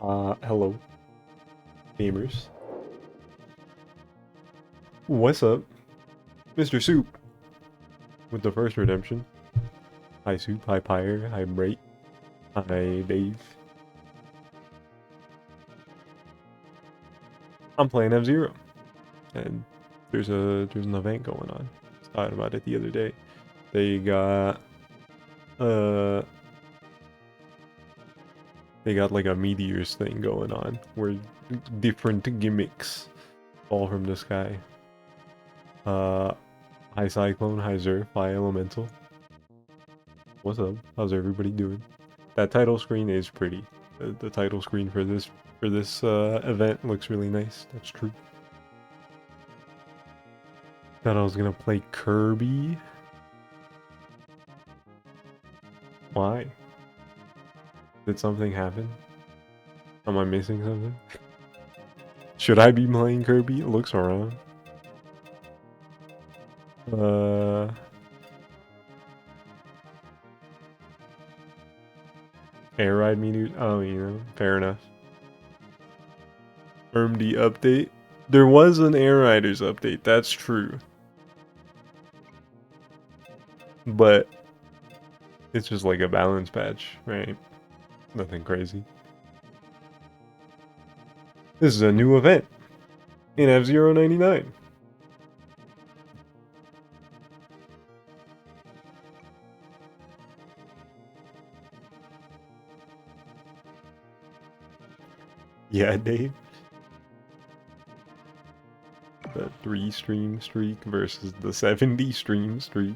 Hello, gamers. What's up? Mr. Soup with the first redemption. Hi Soup, hi Pyre, hi Bright, hi Dave. I'm playing F-Zero, and there's an event going on. I was talking about it the other day. They got uh they got like a Meteors thing going on where different gimmicks fall from the sky. Hi Cyclone, hi Zerf, hi Elemental. What's up? How's everybody doing? That title screen is pretty. The title screen for this event looks really nice. That's true. Thought I was gonna play Kirby. Why? Did something happen? Am I missing something? Should I be playing Kirby? It looks around. Air Ride Meteors? Oh, fair enough. RMD update? There was an Air Riders update, that's true. But it's just like a balance patch, right? Nothing crazy. This is a new event in F-Zero 99. Yeah, Dave. The 3 stream streak versus the 70 stream streak.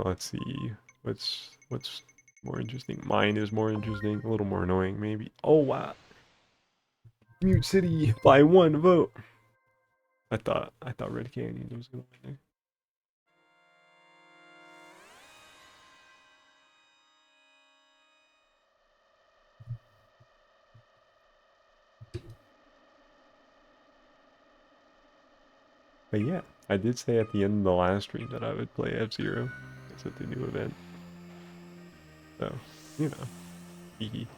Let's see. What's more interesting? Mine is more interesting. A little more annoying, maybe. Oh wow. Mute City by 1 vote. I thought Red Canyon was gonna win there. But yeah, I did say at the end of the last stream that I would play F-Zero. It's at the new event. So, you know. Hee.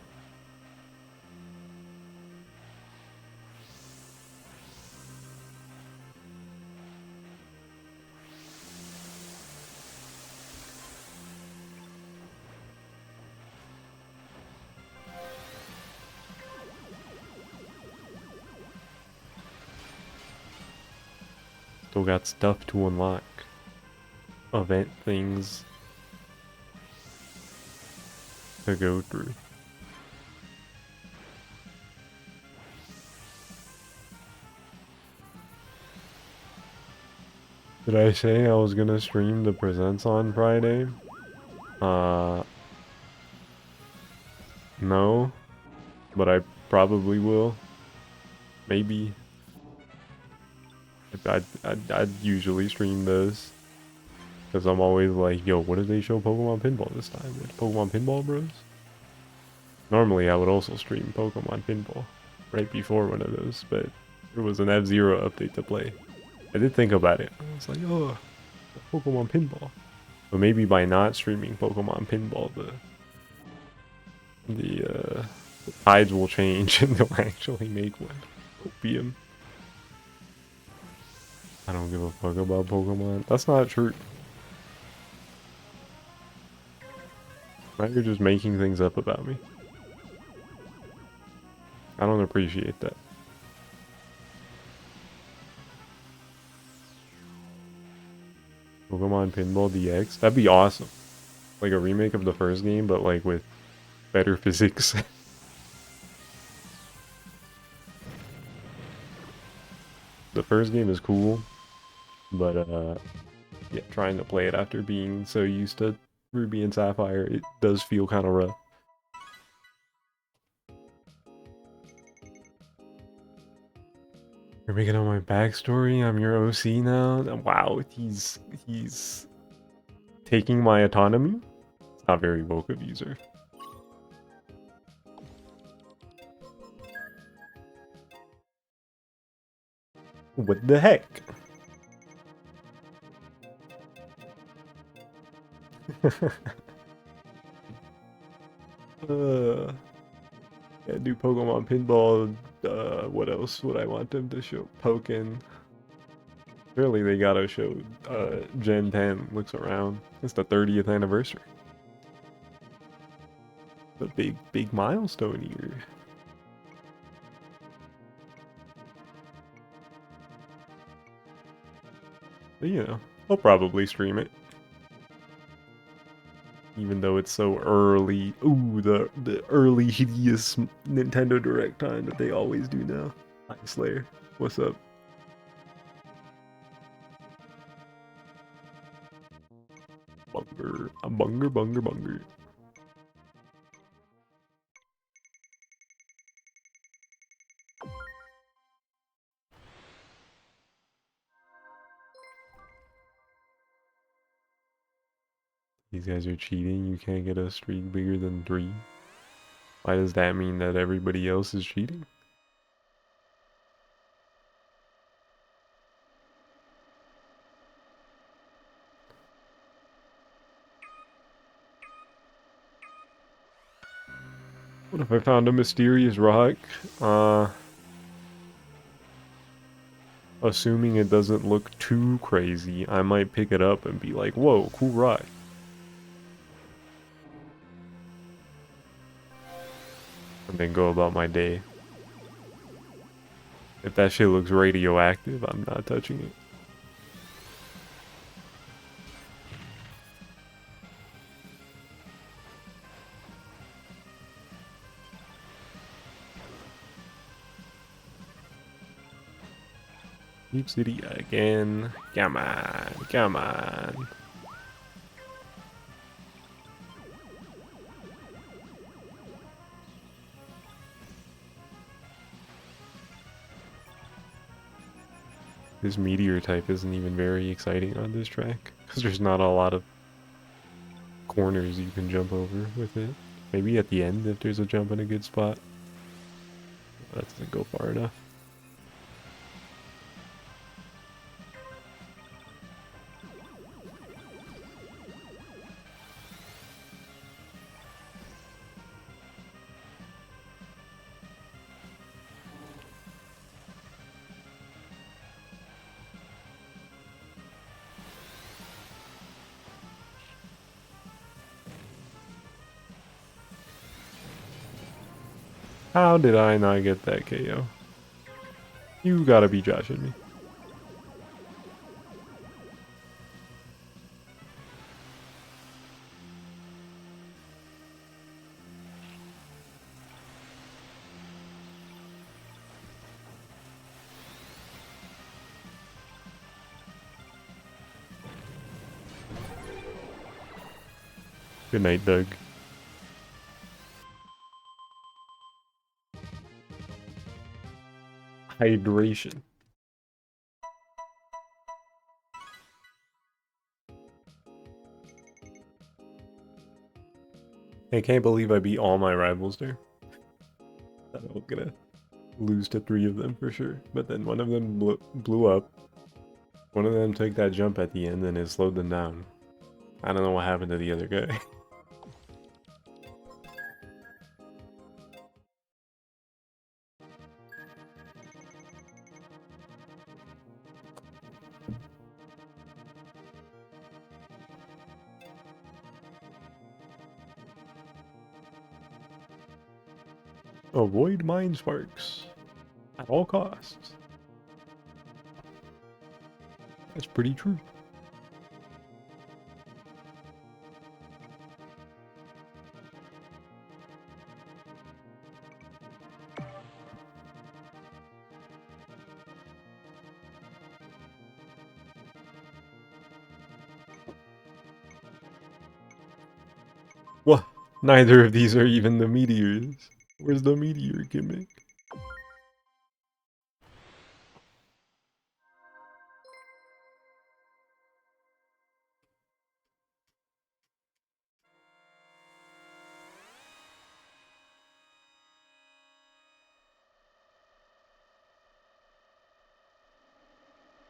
Still got stuff to unlock. Event things to go through. Did I say I was gonna stream the presents on Friday? No, but I probably will. Maybe. I'd usually stream those. Because I'm always like, yo, what did they show Pokemon Pinball this time? Pokemon Pinball Bros? Normally I would also stream Pokemon Pinball right before one of those, but there was an F-Zero update to play. I did think about it. I was like, oh, Pokemon Pinball. But maybe by not streaming Pokemon Pinball, the tides will change and they'll actually make one. Opium. I don't give a fuck about Pokemon. That's not true. Now you're just making things up about me. I don't appreciate that. Pokemon Pinball DX? That'd be awesome. Like a remake of the first game, but like with better physics. The first game is cool, but yeah, trying to play it after being so used to Ruby and Sapphire, it does feel kind of rough. You're making up my backstory. I'm your OC now. Wow, he's taking my autonomy. It's not very woke of user. What the heck? uh, yeah, do Pokemon Pinball. What else would I want them to show? Pokken. Surely they gotta show Gen 10 looks around. It's the 30th anniversary. The big milestone year. But, you know, I'll probably stream it. Even though it's so early. Ooh, the early hideous Nintendo Direct time that they always do now. Hi Slayer, what's up? Bunger, a bunger. These guys are cheating. You can't get a streak bigger than 3. Why does that mean that everybody else is cheating? What if I found a mysterious rock? Assuming it doesn't look too crazy, I might pick it up and be like, whoa, cool rock. And then go about my day. If that shit looks radioactive, I'm not touching it. Deep City again. Come on, come on. This Meteor type isn't even very exciting on this track, because there's not a lot of corners you can jump over with it. Maybe at the end if there's a jump in a good spot. That doesn't go far enough. How did I not get that KO? You gotta be joshing me. Good night, Doug. Hydration. I can't believe I beat all my rivals there. I was gonna lose to 3 of them for sure. But then one of them blew up. One of them took that jump at the end and it slowed them down. I don't know what happened to the other guy. Avoid mind sparks at all costs. That's pretty true. What? Neither of these are even the meteors. Where's the meteor gimmick?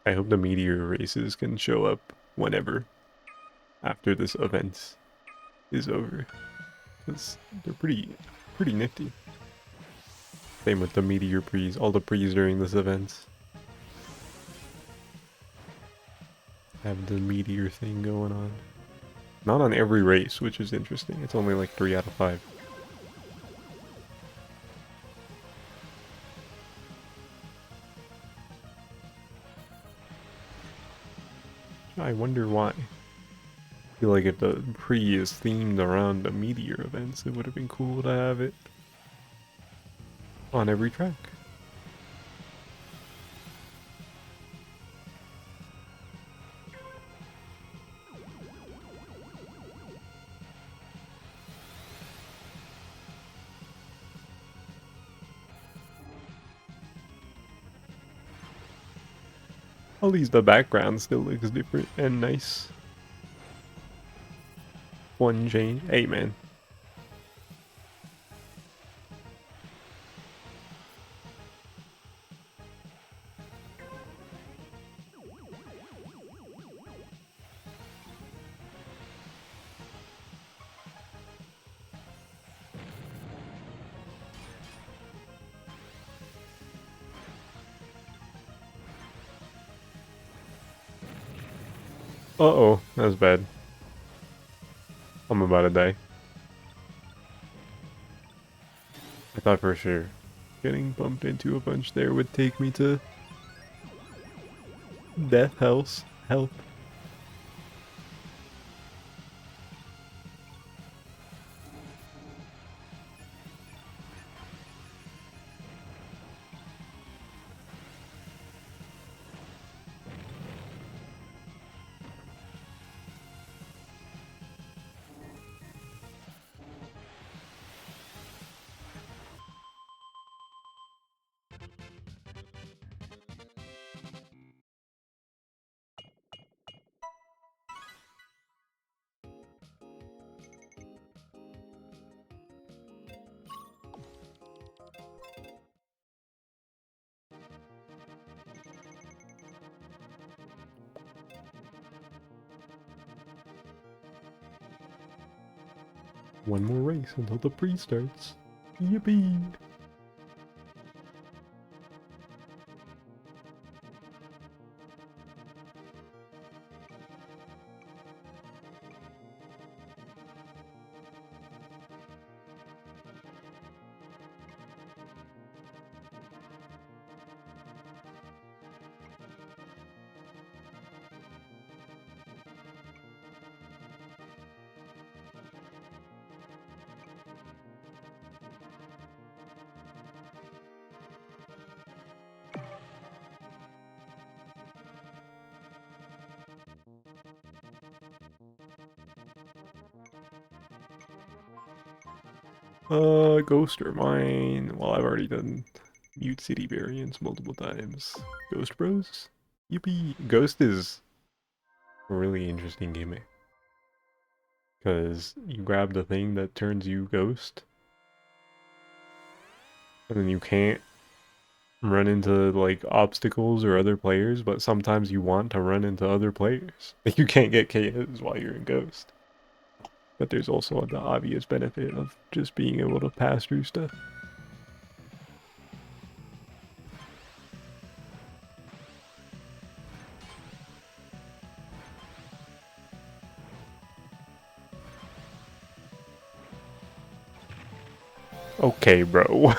I hope the meteor races can show up whenever. after this event is over. Because they're pretty nifty. Same with the Meteor prees, all the prees during this event. Have the Meteor thing going on. Not on every race, which is interesting. It's only like 3 out of 5. I wonder why. I feel like if the pre is themed around the Meteor events, it would have been cool to have it on every track. At least the background still looks different and nice. One change. Hey, man. Uh-oh, that's bad. I'm about to die. I thought for sure getting bumped into a bunch there would take me to death house. Help. One more race until the pre starts. Yippee! Ghost or mine? Well, I've already done Mute City variants multiple times. Ghost Bros? Yippee! Ghost is a really interesting gimmick. Because you grab the thing that turns you ghost, and then you can't run into, like, obstacles or other players, but sometimes you want to run into other players. Like, you can't get KOs while you're in ghost. But there's also the obvious benefit of just being able to pass through stuff. Okay, bro.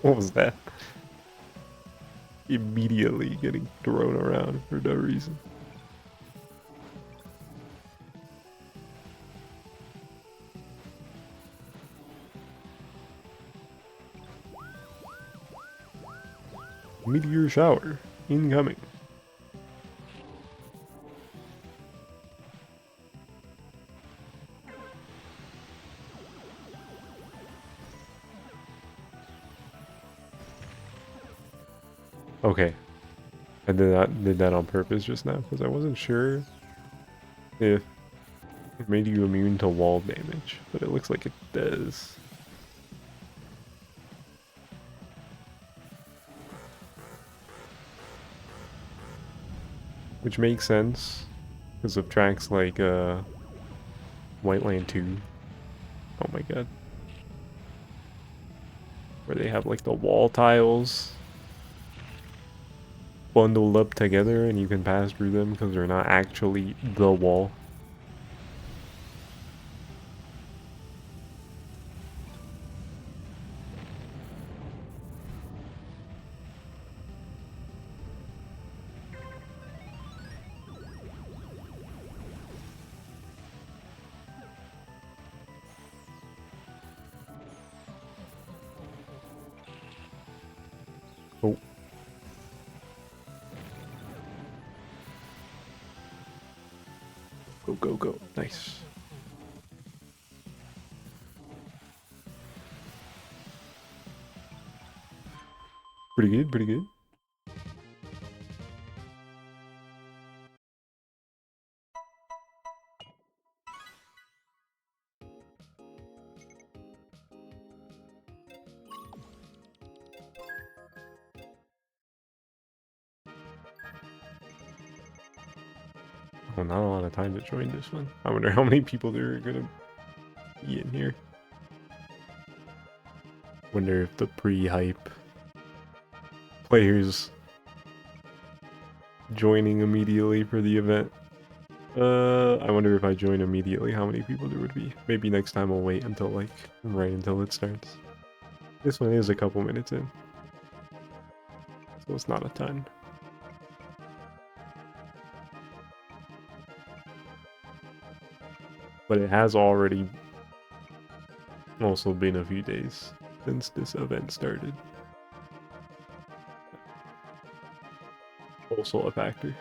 What was that? Immediately getting thrown around for no reason. Meteor shower incoming. Okay, I did that on purpose just now because I wasn't sure if it made you immune to wall damage, but it looks like it does. Which makes sense because of tracks like White Land 2. Oh my god. Where they have like the wall tiles bundled up together and you can pass through them because they're not actually the wall. Oh. Go, go, go. Nice. Pretty good, pretty good. Oh, not a lot of time to join this one. I wonder how many people there are gonna be in here. Wonder if the pre-hype players joining immediately for the event. I wonder if I join immediately how many people there would be. Maybe next time I'll wait until like right until it starts. This one is a couple minutes in, so it's not a ton. But it has already also been a few days since this event started. Also a factor.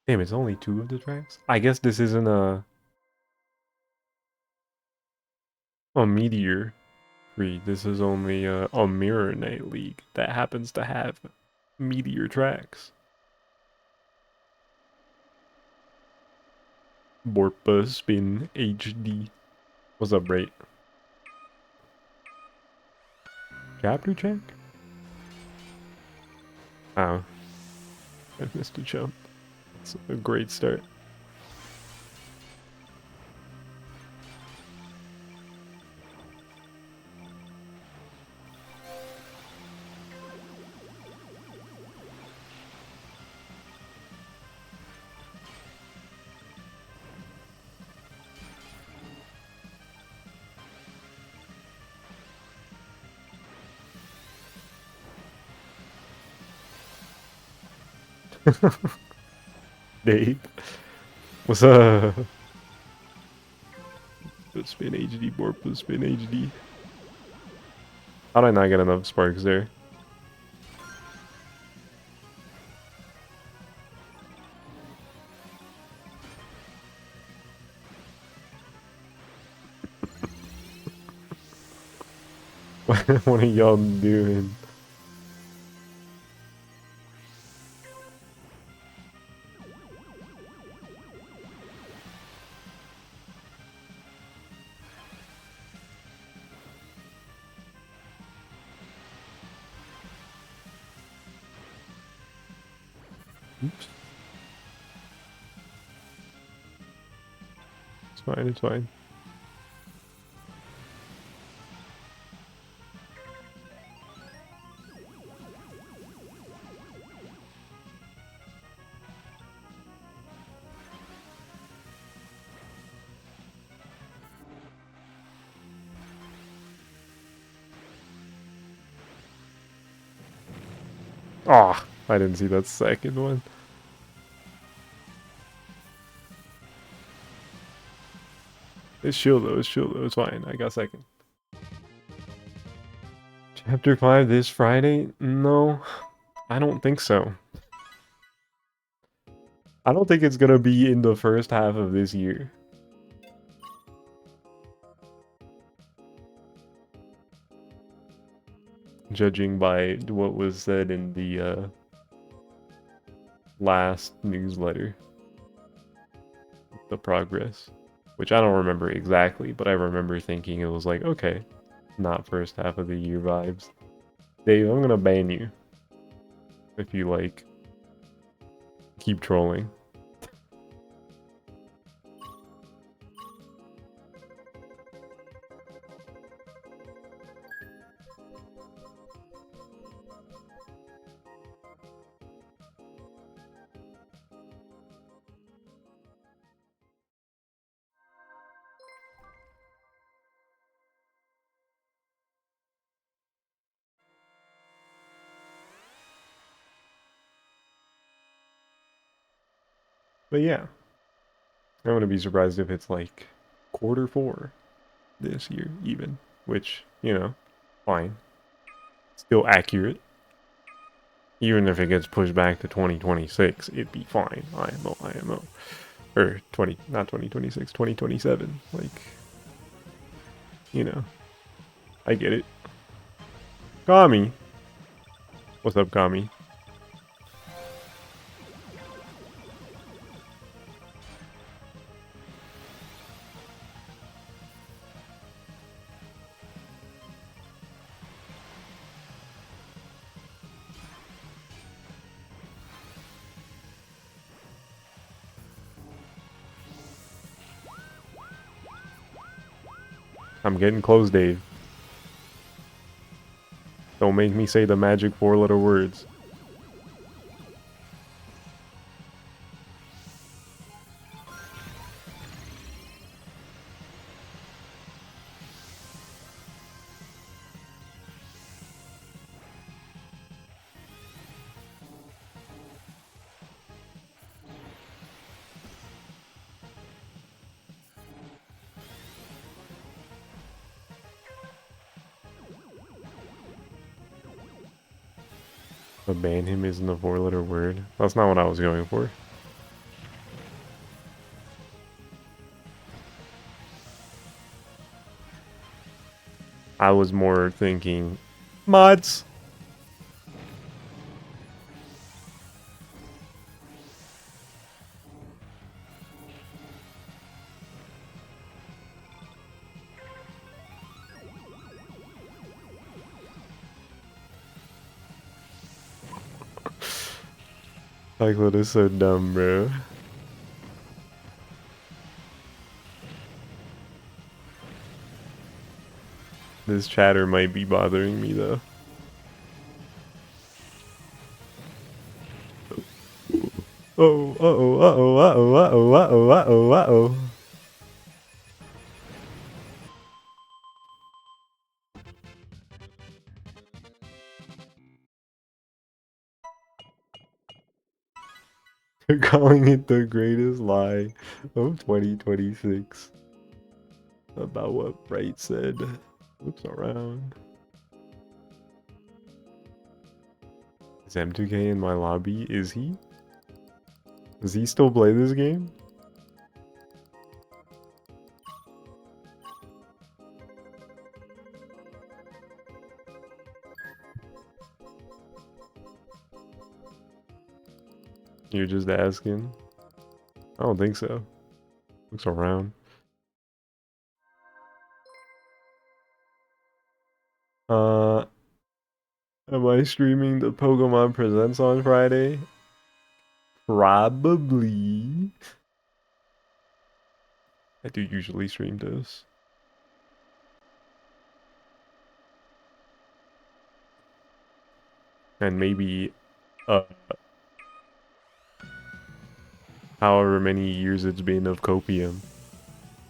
Damn, it's only 2 of the tracks? I guess this isn't a Meteor free. This is only a Mirror Night League that happens to have Meteor tracks. Borpa Spin HD. What's up, Brait? Chapter check? Oh. I missed a jump. It's a great start. Dave. What's up? Spin HD, Borpa Spin HD. How'd I not get enough sparks there? What are y'all doing? Oops. It's fine, it's fine. Ah, oh, I didn't see that second one. It's chill though, it's chill though, it's fine. I got second. Chapter 5 this Friday? No, I don't think so. I don't think it's gonna be in the first half of this year. judging by what was said in the last newsletter, the progress, which I don't remember exactly, but I remember thinking it was like, okay, not first half of the year vibes. Dave, I'm gonna ban you if you like keep trolling. But yeah, I wouldn't be surprised if it's like quarter 4 this year, even, which, you know, fine. Still accurate. Even if it gets pushed back to 2026, it'd be fine. IMO. Or 20, not 2026, 2027. Like, you know, I get it. Kami. What's up, Kami? I'm getting close, Dave. Don't make me say the magic 4-letter words. But ban him isn't a 4-letter word. That's not what I was going for. I was more thinking mods. Like, that is so dumb, bro. This chatter might be bothering me, though. Oh, uh-oh, uh-oh, uh-oh, uh-oh, uh-oh, uh-oh, uh-oh. They're calling it the greatest lie of 2026. About what Bright said. Oops, around. Is M2K in my lobby? Is he? Does he still play this game? You're just asking? I don't think so. Looks around. Am I streaming the Pokemon Presents on Friday? Probably. I do usually stream those. And maybe, uh, however many years it's been of copium,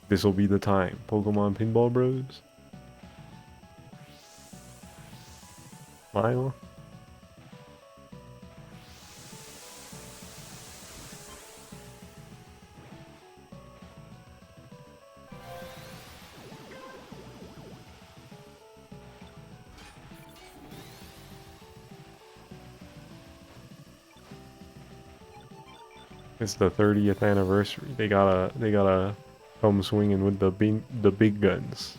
this'll be the time. Pokemon Pinball Bros? Smile? It's the 30th anniversary. They gotta come swinging with the big guns.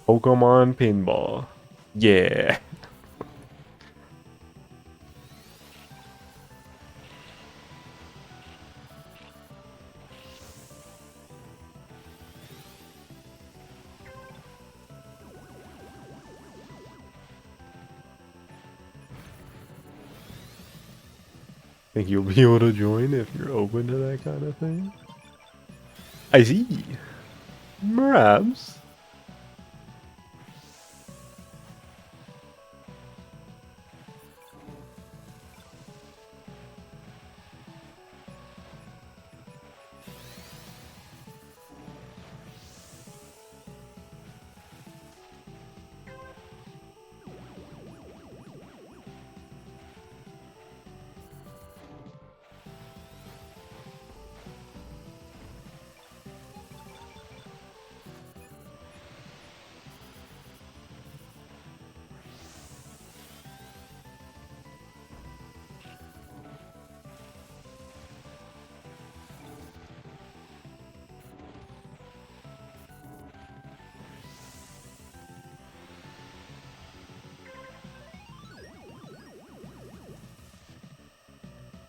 Pokemon Pinball. Yeah. Think you'll be able to join if you're open to that kind of thing? I see. Perhaps.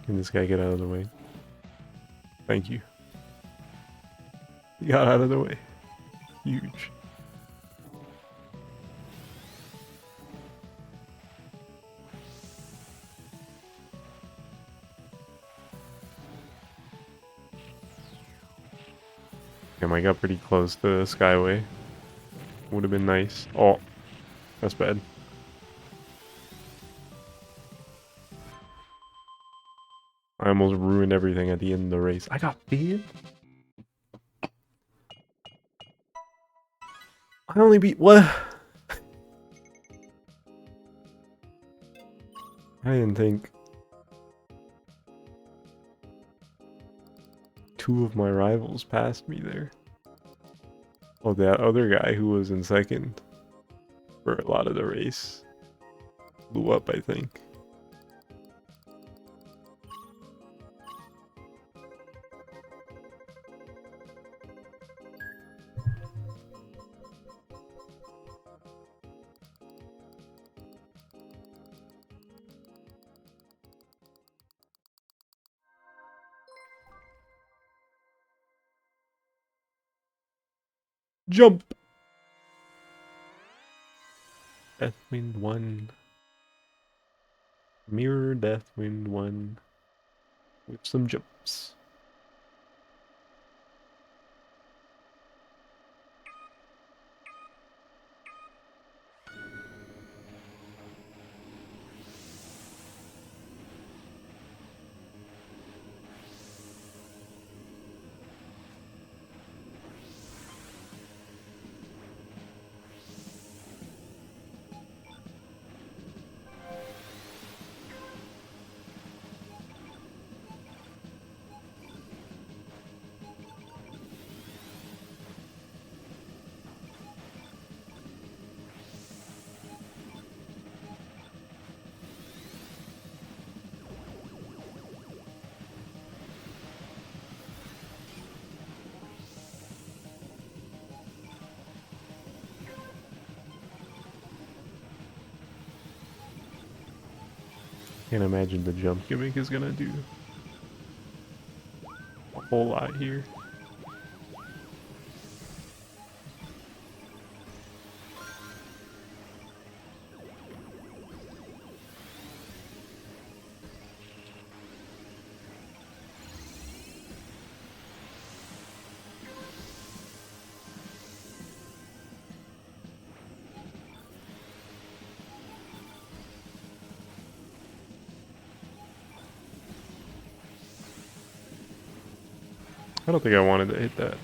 Can this guy get out of the way? Thank you. He got out of the way. Huge. Damn, I got pretty close to Skyway. Would have been nice. Oh, that's bad. I almost ruined everything at the end of the race. I got fifth? I only beat what? I didn't think. Two of my rivals passed me there. Oh, that other guy who was in second for a lot of the race blew up, I think. Jump! Deathwind 1. Mirror Deathwind 1. With some jumps. Can't imagine the jump gimmick is gonna do a whole lot here. I don't think I wanted to hit that.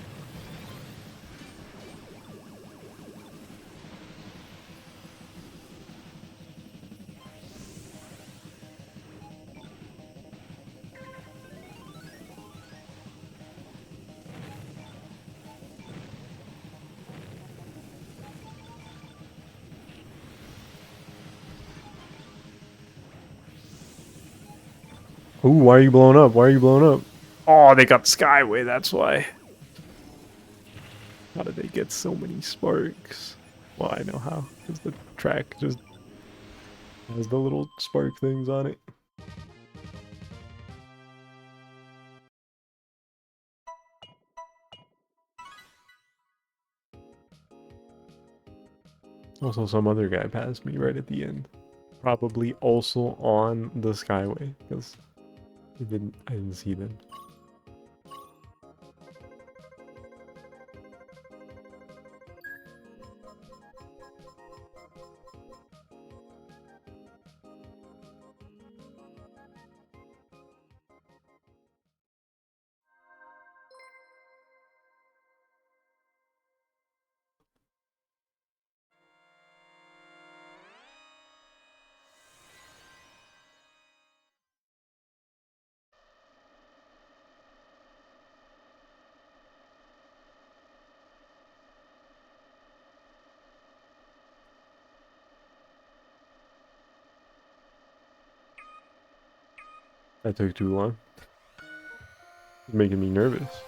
Ooh, why are you blowing up? Why are you blowing up? Oh, they got Skyway, that's why. How did they get so many sparks? Well, I know how. Because the track just has the little spark things on it. Also, some other guy passed me right at the end. Probably also on the Skyway, because I didn't see them. That took too long. It's making me nervous.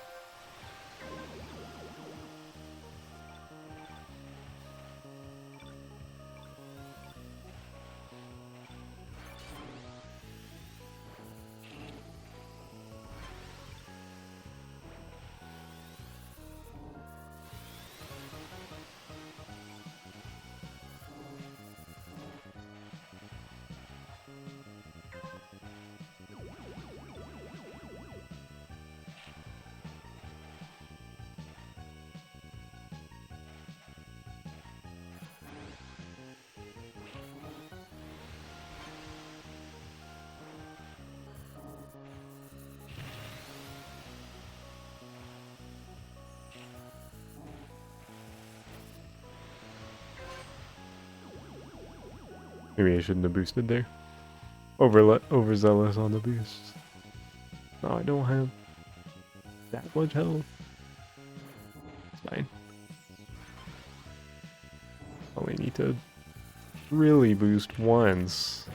Maybe I shouldn't have boosted there. Overzealous on the boosts. No, I don't have that much health. It's fine. Only need to really boost once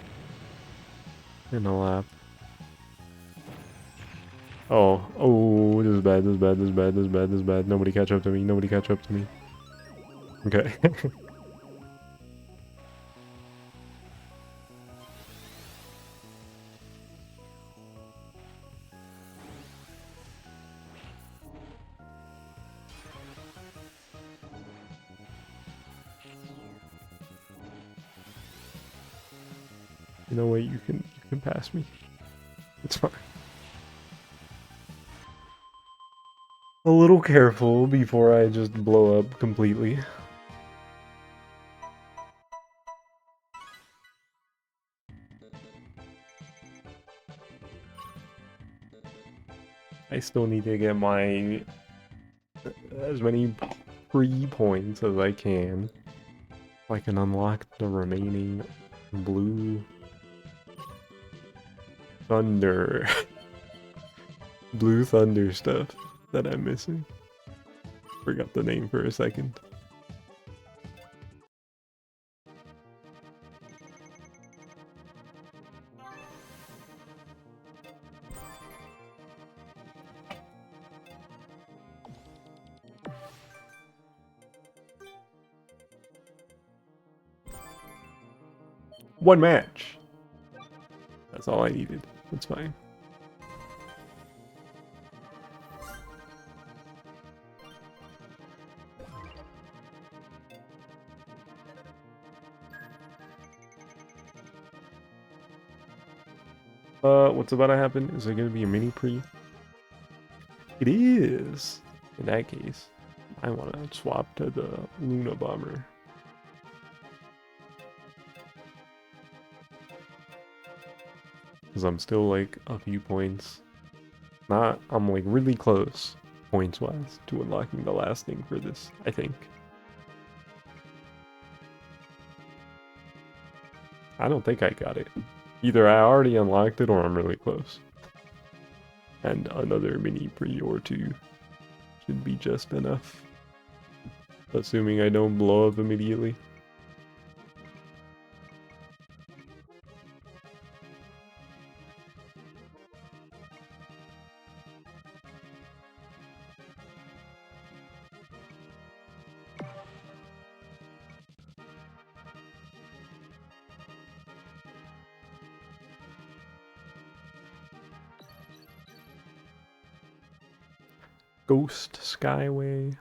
in a lap. Oh, this is bad, this is bad, this is bad, this is bad, this is bad. Nobody catch up to me, nobody catch up to me. Okay. You know what, you can pass me. It's fine. A little careful before I just blow up completely. I still need to get my as many pre-points as I can. So I can unlock the remaining blue thunder. Blue thunder stuff that I'm missing. Forgot the name for a second. One match. That's all I needed. That's fine. What's about to happen? Is there gonna be a mini pre? It is! In that case, I wanna swap to the Luna Bomber. Because I'm still like a few points. I'm like really close, points-wise, to unlocking the last thing for this, I think. I don't think I got it. Either I already unlocked it or I'm really close. And another mini pre or two should be just enough. Assuming I don't blow up immediately. Ghost Skyway.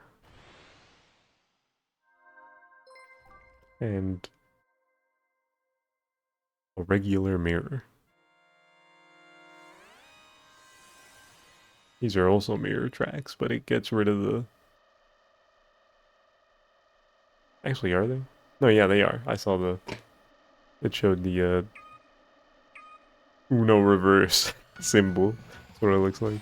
And a regular mirror. These are also mirror tracks, but it gets rid of the... Actually, are they? No, yeah, they are. I saw the... It showed the Uno reverse symbol. That's what it looks like.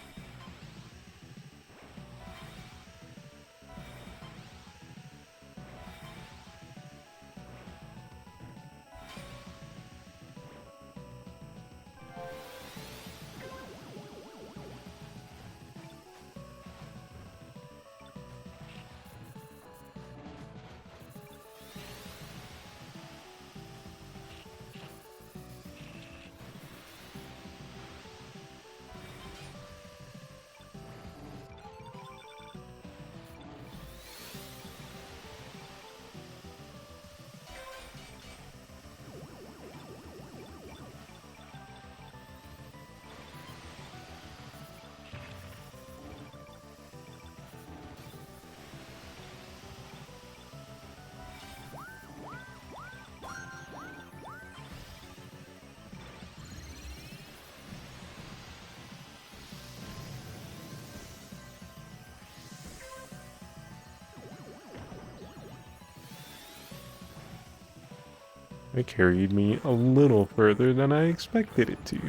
It carried me a little further than I expected it to.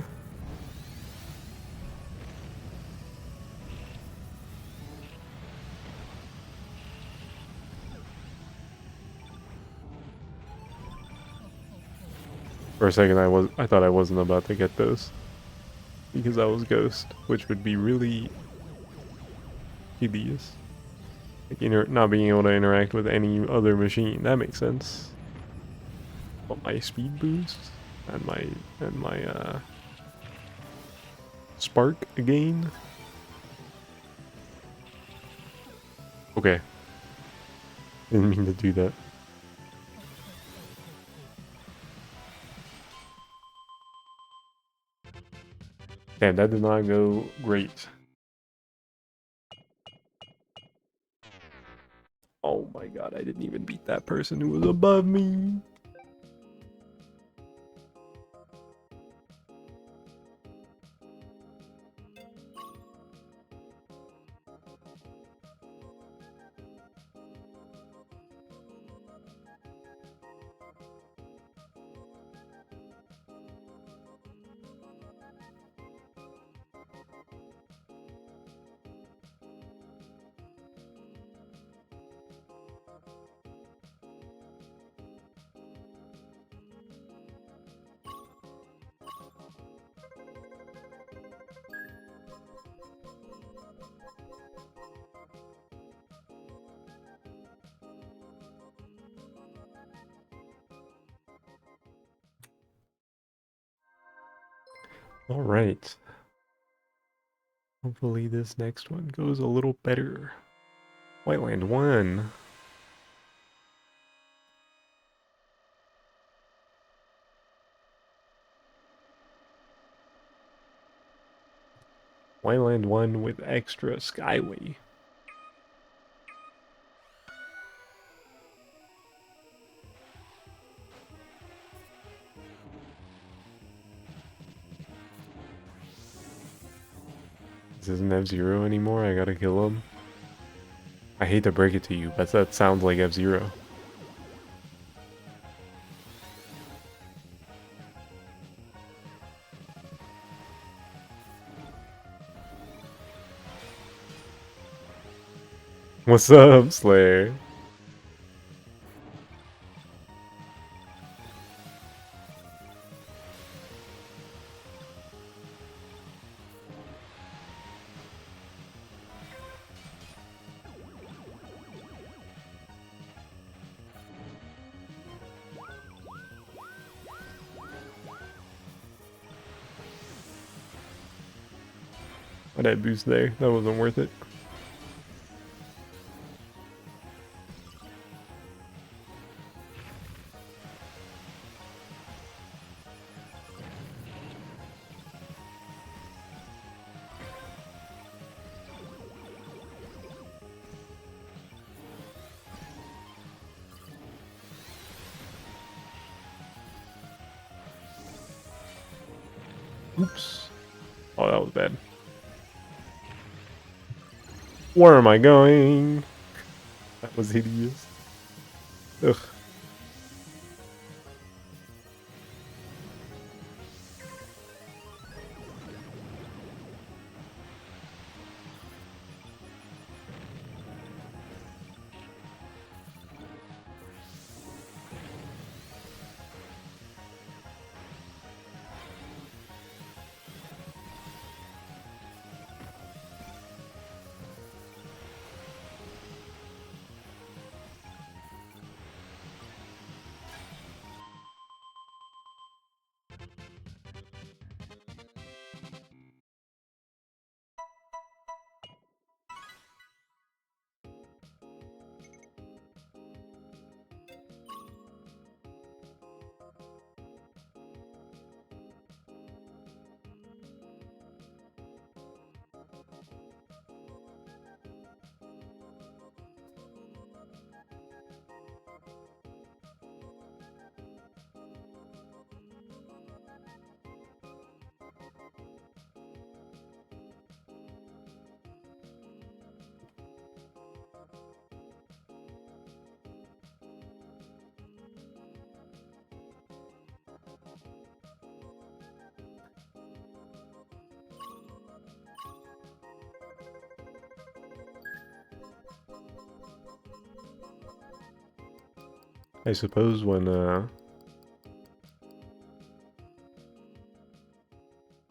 For a second, I thought I wasn't about to get those because I was Ghost, which would be really hideous. Like not being able to interact with any other machine. That makes sense. But my speed boost and my spark again. Okay. Didn't mean to do that. Damn, that did not go great. Oh my god, I didn't even beat that person who was above me. All right. Hopefully this next one goes a little better. Whiteland 1. Whiteland 1 with extra Skyway. This isn't F-Zero anymore, I gotta kill him. I hate to break it to you, but that sounds like F-Zero. What's up, Slayer? Why'd I boost there? That wasn't worth it. Oops. Oh, that was bad. Where am I going? That was hideous. Ugh. I suppose when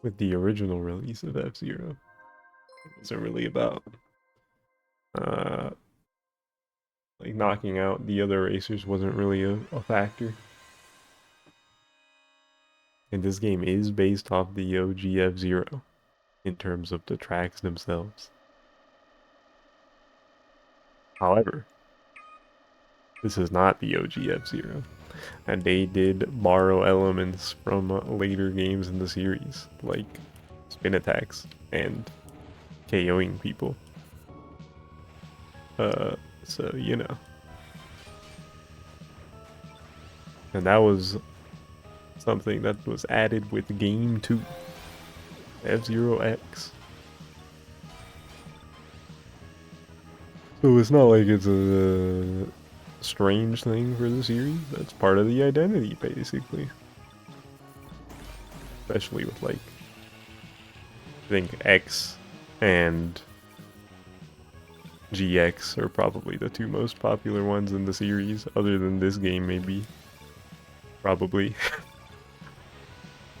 with the original release of F-Zero, it wasn't really about uh like knocking out the other racers wasn't really a factor. And this game is based off the OG F-Zero in terms of the tracks themselves. However, this is not the OG F-Zero, and they did borrow elements from later games in the series, like spin attacks and KOing people. So you know, and that was something that was added with Game 2, F-Zero X. So it's not like it's a strange thing for the series. That's part of the identity, basically. Especially with, like, I think X and GX are probably the two most popular ones in the series, other than this game, maybe. Probably.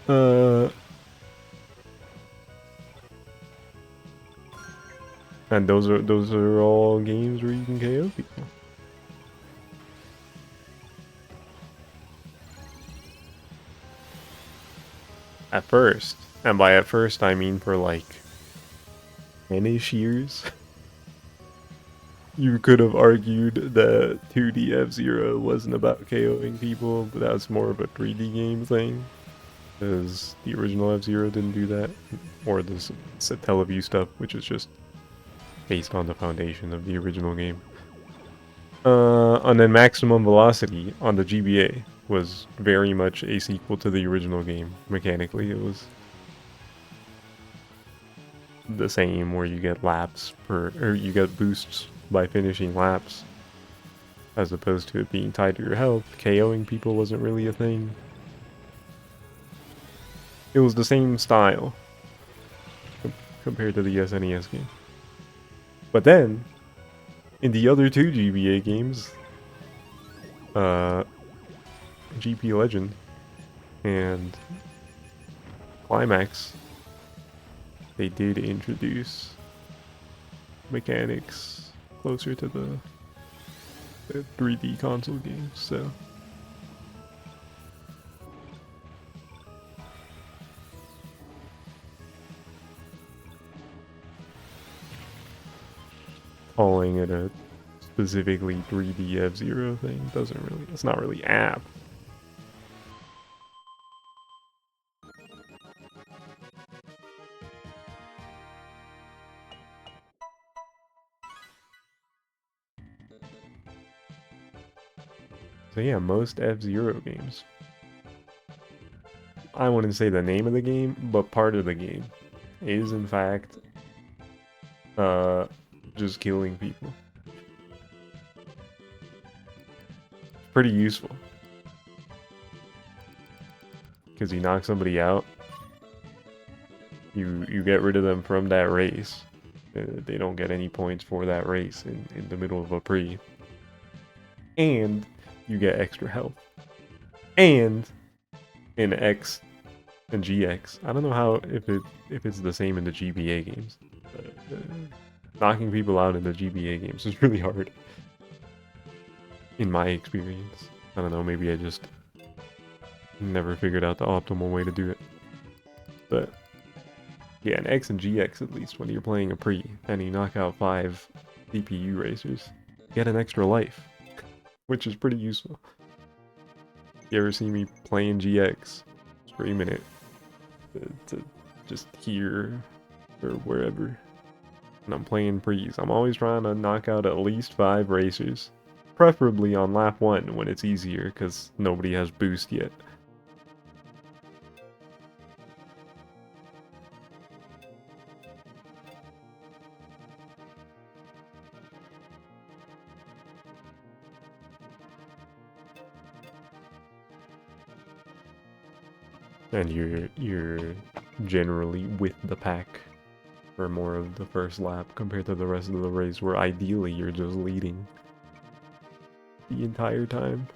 uh, and those are all games where you can KO people. At first, and by at first I mean for like 10-ish years, you could have argued that 2D F-Zero wasn't about KOing people, but that's more of a 3D game thing. Because the original F-Zero didn't do that. Or the Satellaview stuff, which is just based on the foundation of the original game. And then Maximum Velocity on the GBA was very much a sequel to the original game. Mechanically, it was the same, where you get laps or you get boosts by finishing laps, as opposed to it being tied to your health. KOing people wasn't really a thing. It was the same style compared to the SNES game. But then, in the other two GBA games, GP Legend and Climax, they did introduce mechanics closer to the 3D console games, so calling it a specifically 3D F-Zero thing doesn't really, it's not really apt. So yeah, most F-Zero games, I wouldn't say the name of the game, but part of the game is in fact just killing people. Pretty useful. Because you knock somebody out, you get rid of them from that race. They don't get any points for that race in the middle of a pre. And you get extra health. And in X and GX, I don't know how if it's the same in the GBA games. But, knocking people out in the GBA games is really hard. In my experience. I don't know, maybe I just never figured out the optimal way to do it. But yeah, in X and GX at least, when you're playing a pre and you knock out 5 CPU racers, you get an extra life, which is pretty useful. You ever see me playing GX, streaming it to just here or wherever, and I'm playing pre's, I'm always trying to knock out at least 5 racers, preferably on lap 1 when it's easier because nobody has boost yet. And you're generally with the pack for more of the first lap compared to the rest of the race, where ideally you're just leading the entire time.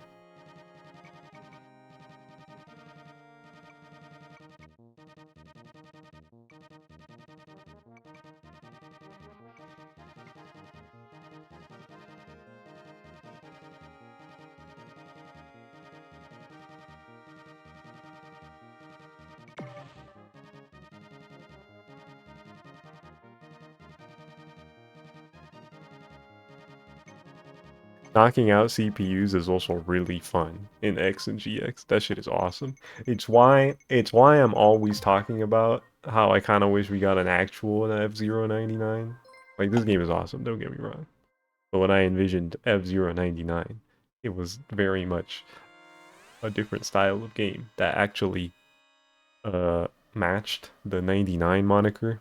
Knocking out CPUs is also really fun in X and GX. That shit is awesome. It's why I'm always talking about how I kind of wish we got an actual F-Zero 99. Like, this game is awesome, don't get me wrong. But when I envisioned F-Zero 99, it was very much a different style of game that actually matched the 99 moniker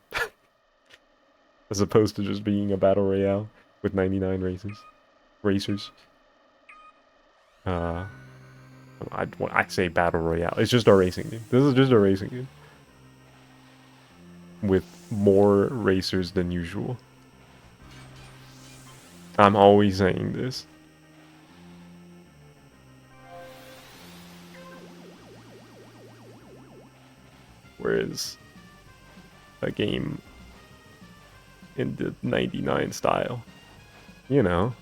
as opposed to just being a battle royale with 99 racers. I'd say battle royale. It's just a racing game. This is just a racing game with more racers than usual. I'm always saying this. Whereas a game in the 99 style, you know,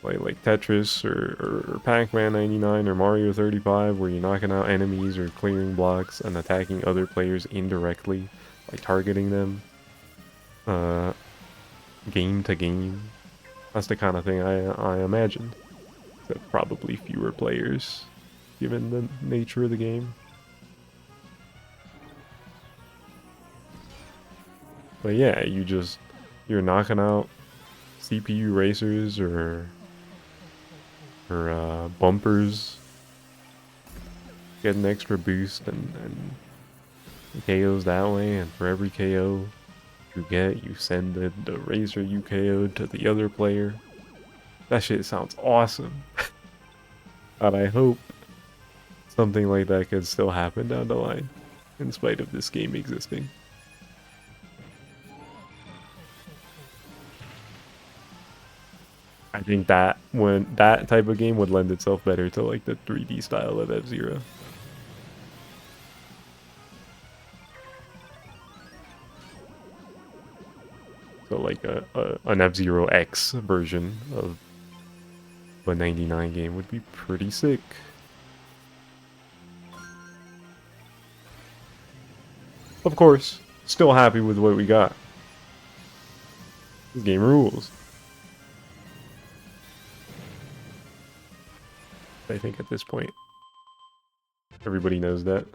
like Tetris or Pac-Man 99 or Mario 35, where you're knocking out enemies or clearing blocks and attacking other players indirectly by targeting them, game to game. That's the kind of thing I imagined. Except probably fewer players, given the nature of the game. But yeah, you're knocking out CPU racers or bumpers, get an extra boost and KOs that way, and for every KO you get, you send the racer you KO'd to the other player. That shit sounds awesome. And I hope something like that could still happen down the line, in spite of this game existing. I think that that type of game would lend itself better to like the 3D style of F-Zero. So like an F-Zero X version of a 99 game would be pretty sick. Of course, still happy with what we got. This game rules. I think at this point, everybody knows that.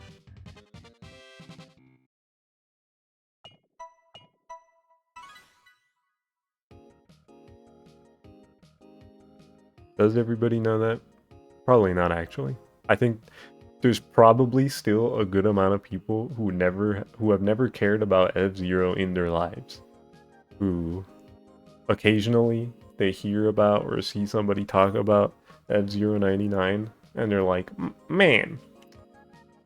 Does everybody know that? Probably not, actually. I think there's probably still a good amount of people who have never cared about F-Zero in their lives, who occasionally they hear about or see somebody talk about F-Zero 99 and they're like, man,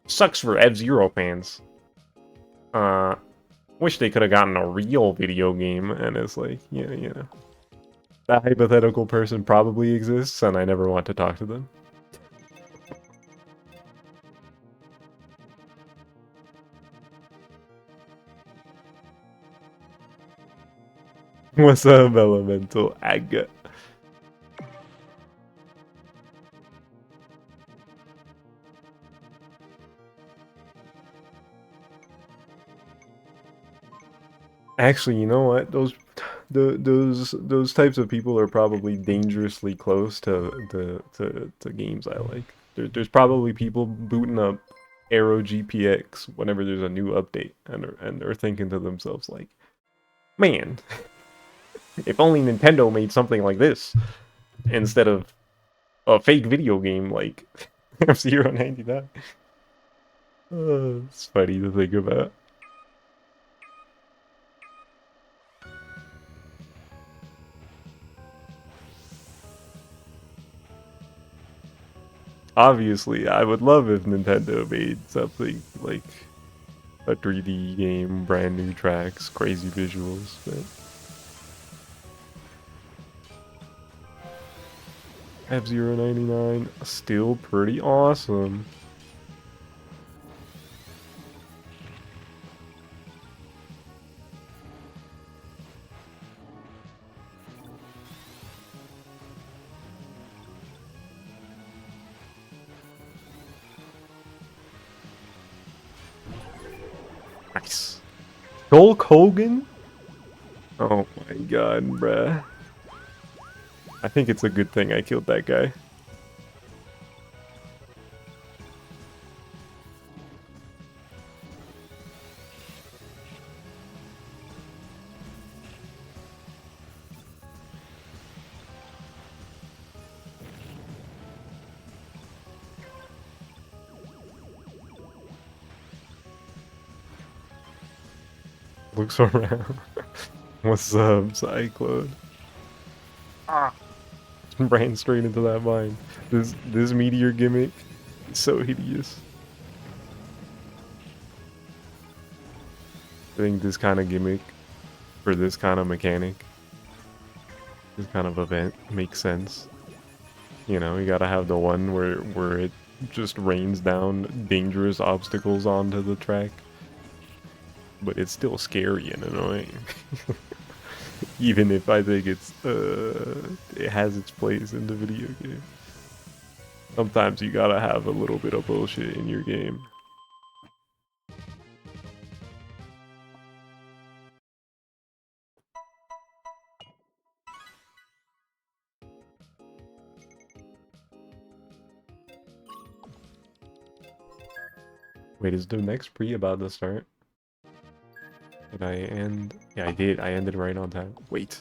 sucks for F-Zero fans. Uh, wish they could have gotten a real video game. And it's like, yeah, you know, that hypothetical person probably exists and I never want to talk to them. What's up, Elemental Aga? Actually, you know what? Those types of people are probably dangerously close to games I like. There's probably people booting up Aero GPX whenever there's a new update and they're thinking to themselves like, man, if only Nintendo made something like this instead of a fake video game like F-Zero 99. It's funny to think about. Obviously, I would love if Nintendo made something like a 3D game, brand new tracks, crazy visuals, but F-Zero 99, still pretty awesome. Nice. Hulk Hogan? Oh my god, bruh. I think it's a good thing I killed that guy. Looks around. What's up, Cyclone? Ah! Ran straight into that mine. This meteor gimmick is so hideous. I think this kind of gimmick for this kind of mechanic, this kind of event makes sense. You know, you gotta have the one where it just rains down dangerous obstacles onto the track. But it's still scary and annoying. Even if I think it has its place in the video game. Sometimes you gotta have a little bit of bullshit in your game. Wait, is the next pre about to start? Did I end? Yeah, I did. I ended right on time. Wait.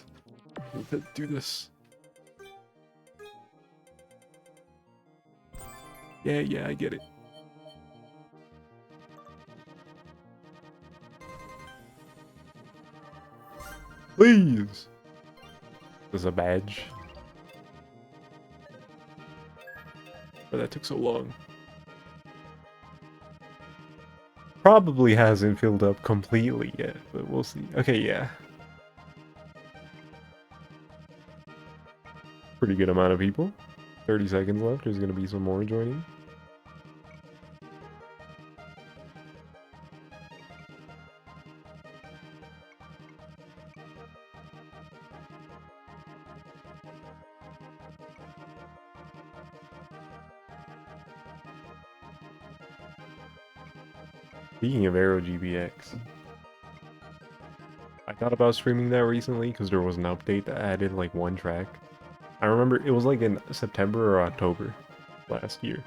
I need to do this. Yeah, I get it. Please! There's a badge. But that took so long. Probably hasn't filled up completely yet, but we'll see. Okay, yeah. Pretty good amount of people. 30 seconds left. There's gonna be some more joining. Speaking of Aero GBX, I thought about streaming that recently because there was an update that added like one track. I remember it was like in September or October last year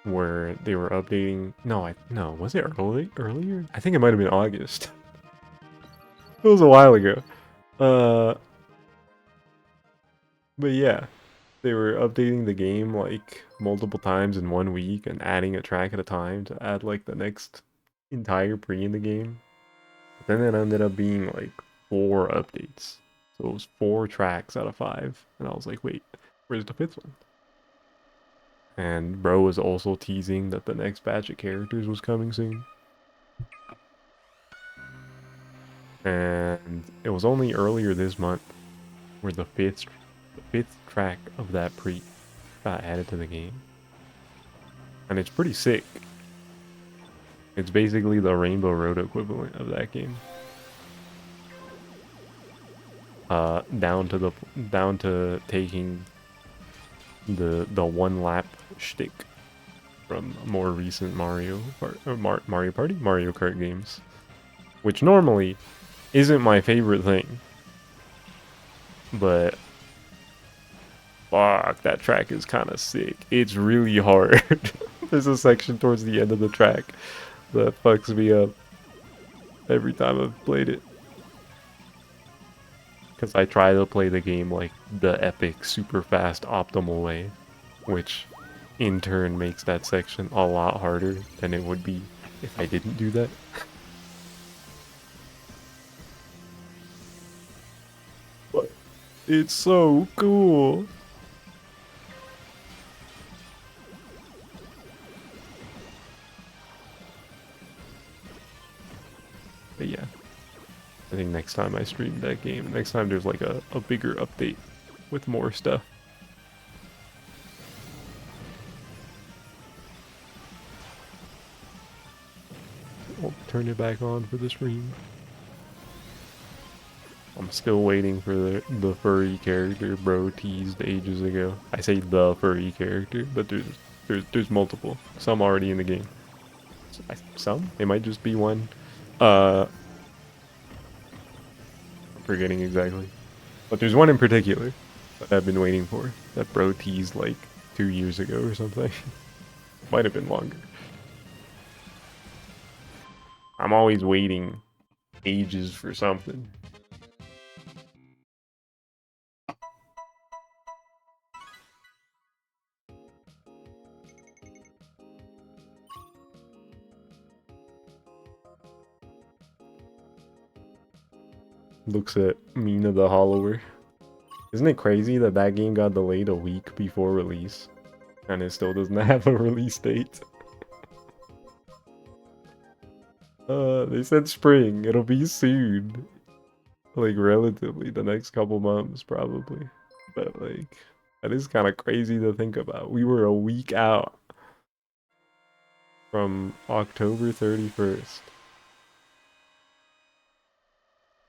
where they were updating. No, was it earlier? I think it might have been August. It was a while ago. Uh, but yeah, they were updating the game like multiple times in 1 week and adding a track at a time to add like the next entire pre in the game. But then it ended up being like 4 updates. So it was 4 tracks out of 5. And I was like, wait, where's the 5th one? And bro was also teasing that the next batch of characters was coming soon. And it was only earlier this month where the fifth track of that pre got added to the game. And it's pretty sick. It's basically the Rainbow Road equivalent of that game. Down to taking the one lap shtick from more recent Mario Kart games, which normally isn't my favorite thing, but fuck, that track is kind of sick. It's really hard. There's a section towards the end of the track that fucks me up every time I've played it. Because I try to play the game like the epic, super fast, optimal way, which in turn makes that section a lot harder than it would be if I didn't do that. But it's so cool. But yeah, I think next time I stream that game, next time there's like a bigger update with more stuff. I'll turn it back on for the stream. I'm still waiting for the furry character bro teased ages ago. I say the furry character, but there's multiple. Some already in the game. Some? It might just be one. I'm forgetting exactly. But there's one in particular that I've been waiting for. That bro teased like 2 years ago or something. Might have been longer. I'm always waiting ages for something. Looks at Mina the Hollower. Isn't it crazy that that game got delayed a week before release? And it still doesn't have a release date. They said spring. It'll be soon. Like, relatively, the next couple months, probably. But, like, that is kind of crazy to think about. We were a week out from October 31st.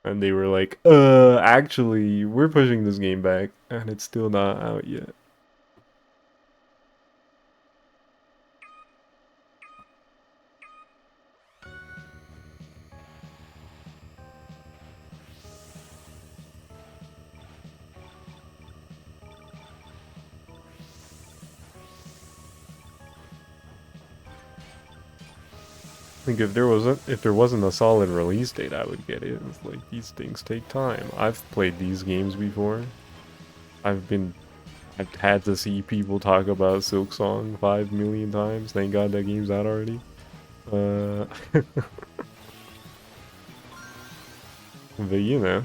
And they were like, actually, we're pushing this game back. And it's still not out yet. I think if there wasn't a solid release date, I would get it. It's like, these things take time. I've played these games before. I've had to see people talk about Silk Song 5 million times. Thank God that game's out already. But you know,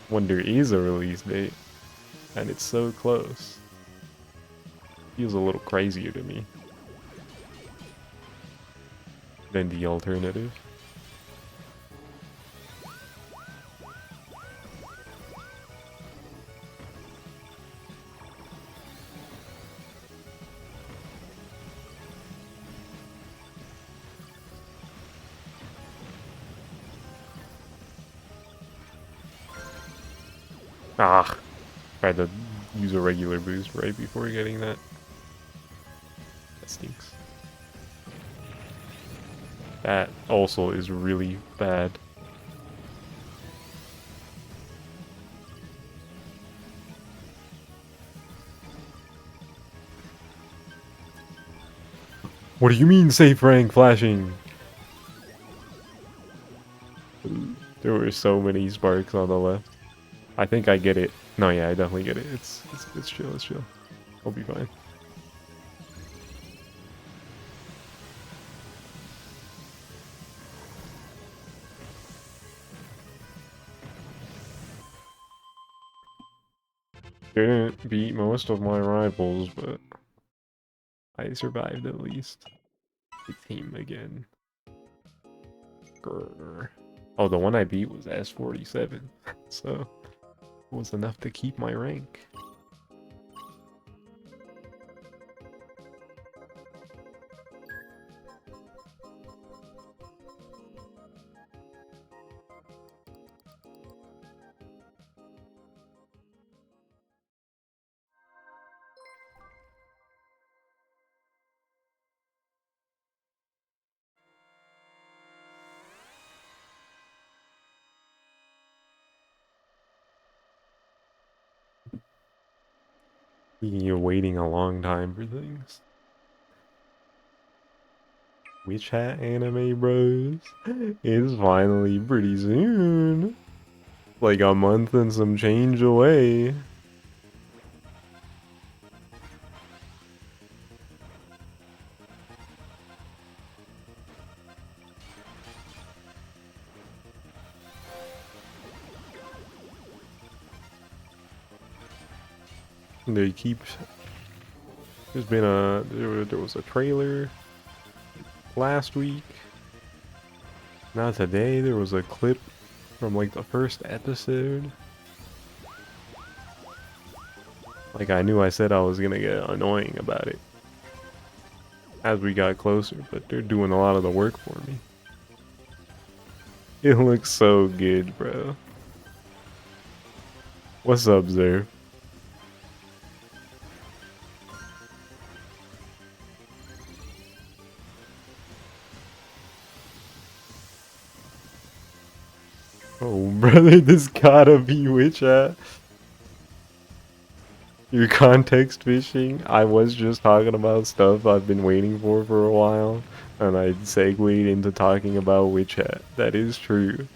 when there is a release date, and it's so close, feels a little crazier to me than the alternative. Ah, tried to use a regular boost right before getting that. That stinks. That also is really bad. What do you mean safe rank flashing? There were so many sparks on the left. I think I get it. No, yeah, I definitely get it. It's chill, it's chill. I'll be fine. Didn't beat most of my rivals, but I survived at least. The team again. Grr. Oh, the one I beat was S47, so it was enough to keep my rank. You're waiting a long time for things. Witch Hat anime, bros? It's finally pretty soon. Like a month and some change away. They keep. There's been a there was a trailer last week. Now today there was a clip from like the first episode. Like I knew I said I was gonna get annoying about it as we got closer, but they're doing a lot of the work for me. It looks so good, bro. What's up, Zer? Oh, brother, this gotta be Witch Hat. You're context fishing. I was just talking about stuff I've been waiting for a while, and I segued into talking about Witch Hat. That is true.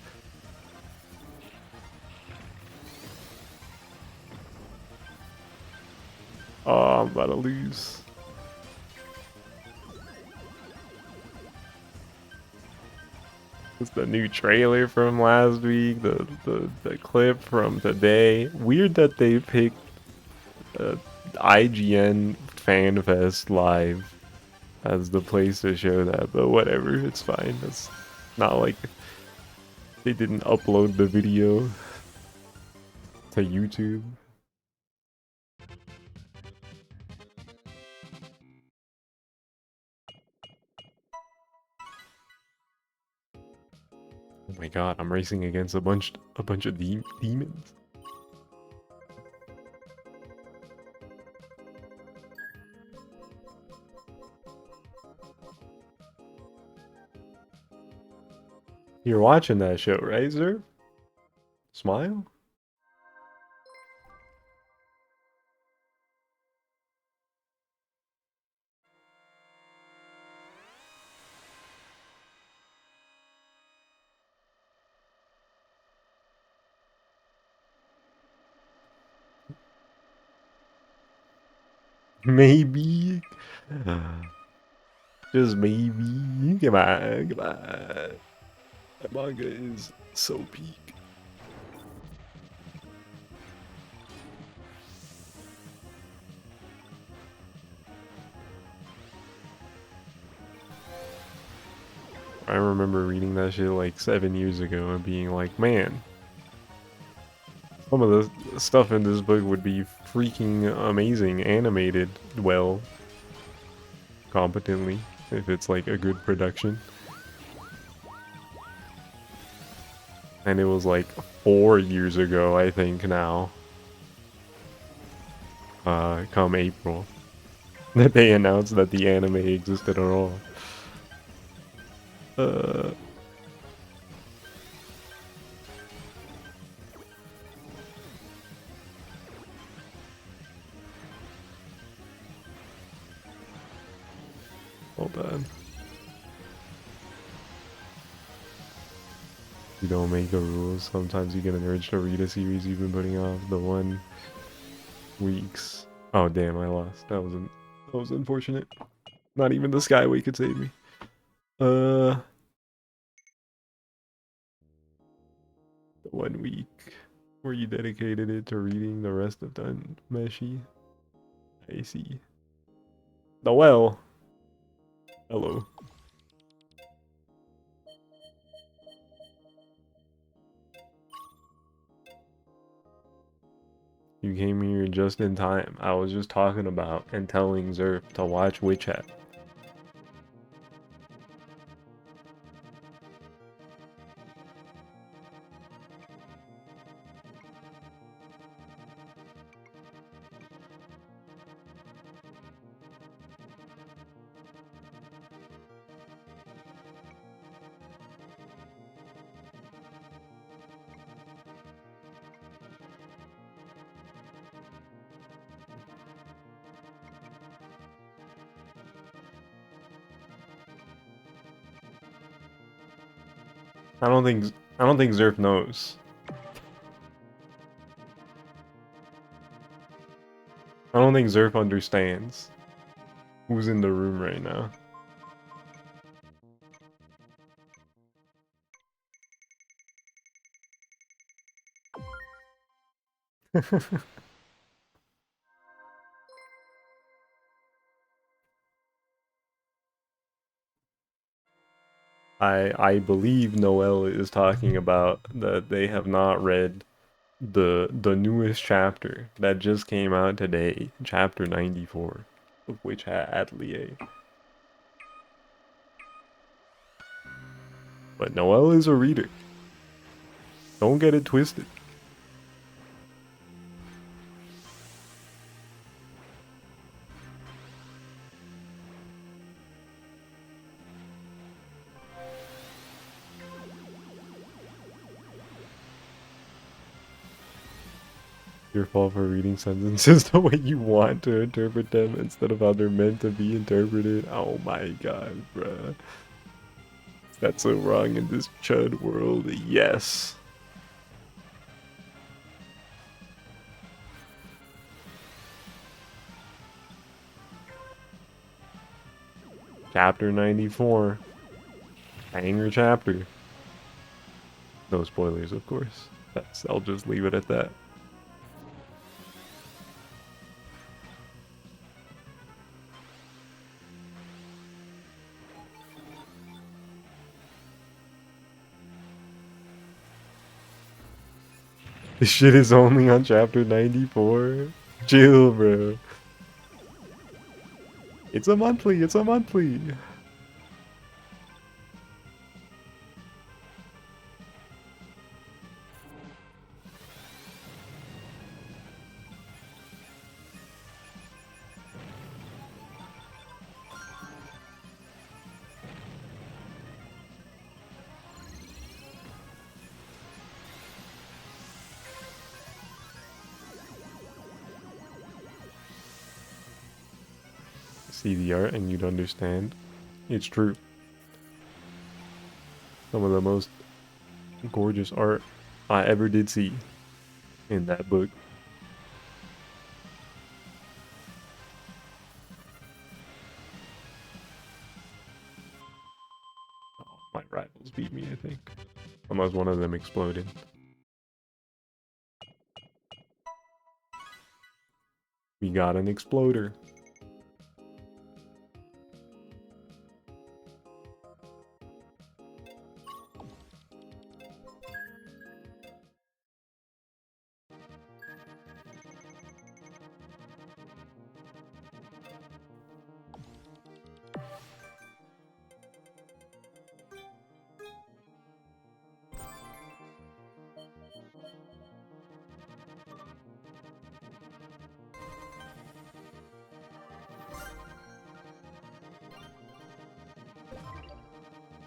Oh, I'm about to lose. It's the new trailer from last week, the clip from today. Weird that they picked IGN FanFest Live as the place to show that, but whatever, it's fine. It's not like they didn't upload the video to YouTube. Oh my god, I'm racing against a bunch of demons. You're watching that show, right, sir? Smile? Maybe. Just maybe. Come on, come on. That manga is so peak. I remember reading that shit like 7 years ago and being like, man, some of the stuff in this book would be freaking amazing, animated well, competently, if it's like a good production. And it was like 4 years ago, I think now, come April, that they announced that the anime existed at all. Uh, Hold on. You don't make the rules. Sometimes you get an urge to read a series you've been putting off. The 1 weeks. Oh damn, I lost. That was unfortunate. Not even the Skyway could save me. The 1 week. Or you dedicated it to reading the rest of Meshi? I see. Noel! Hello. You came here just in time. I was just talking about and telling Zerf to watch Witch Hat. I don't think Zerf knows. I don't think Zerf understands who's in the room right now. I believe Noel is talking about that they have not read the newest chapter that just came out today, chapter 94, of Witch Hat Atelier. But Noel is a reader. Don't get it twisted. Your fault for reading sentences the way you want to interpret them instead of how they're meant to be interpreted. Oh my god, bruh. That's so wrong in this chud world. Yes. Chapter 94. Banger chapter. No spoilers, of course. I'll just leave it at that. This shit is only on chapter 94. Chill, bro. It's a monthly, it's a monthly. See the art and you'd understand. It's true. Some of the most gorgeous art I ever did see in that book. Oh, my rivals beat me, I think. Unless one of them exploded. We got an exploder.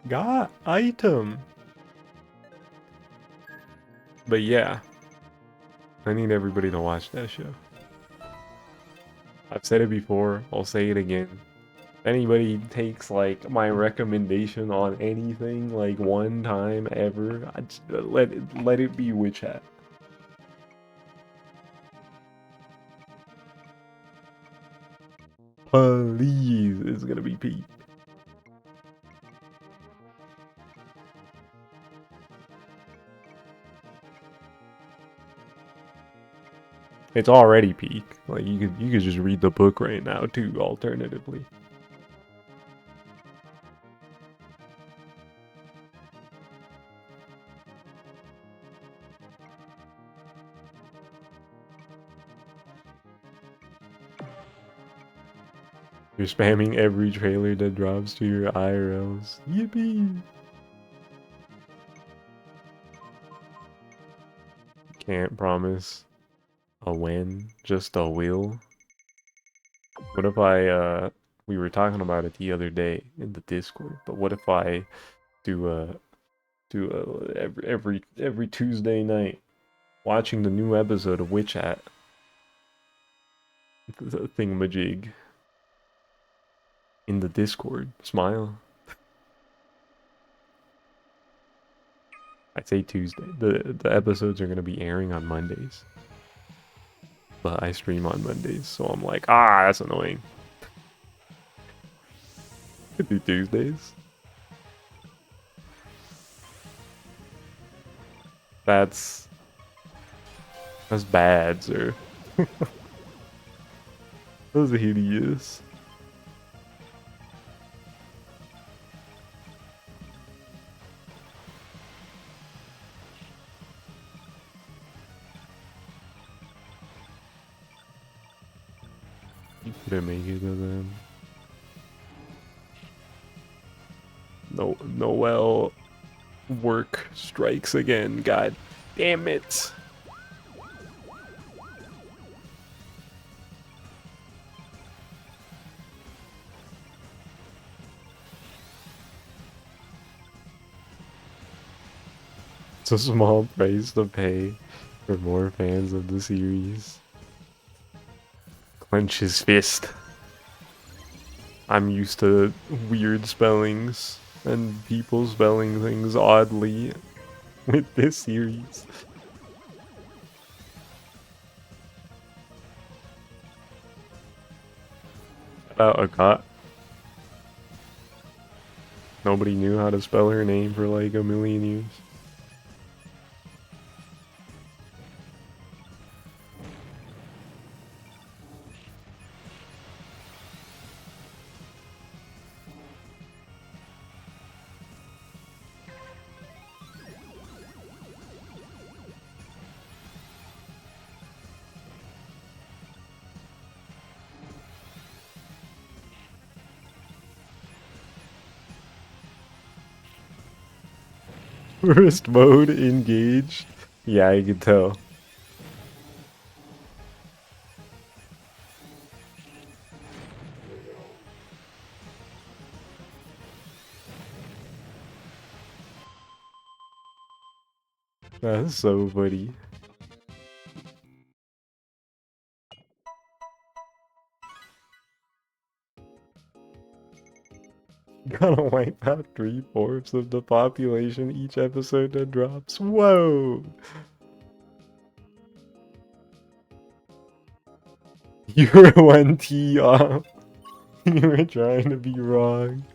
Got item. But yeah, I need everybody to watch that show. I've said it before, I'll say it again. If anybody takes like my recommendation on anything like one time ever, I just, let it be Witch Hat. Please, it's gonna be Pete. It's already peak. Like you could just read the book right now too. Alternatively, you're spamming every trailer that drops to your IRLs. Yippee! Can't promise a when, just a will. What if we were talking about it the other day in the Discord, but what if I do every Tuesday night watching the new episode of Witch Hat, the thingamajig, in the Discord? Smile. I say Tuesday. The episodes are gonna be airing on Mondays, but I stream on Mondays, so I'm like, that's annoying. Could do Tuesdays. That's bad, sir. That's hideous. You couldn't make it to them. No, Noel work strikes again. God damn it. It's a small price to pay for more fans of the series. Clench his fist. I'm used to weird spellings and people spelling things oddly with this series. About a cat. Nobody knew how to spell her name for like a million years. Tourist mode engaged. Yeah, I can tell. That's so funny. Gotta wipe out 3/4 of the population each episode that drops. Whoa! You were 1T off. You were trying to be wrong.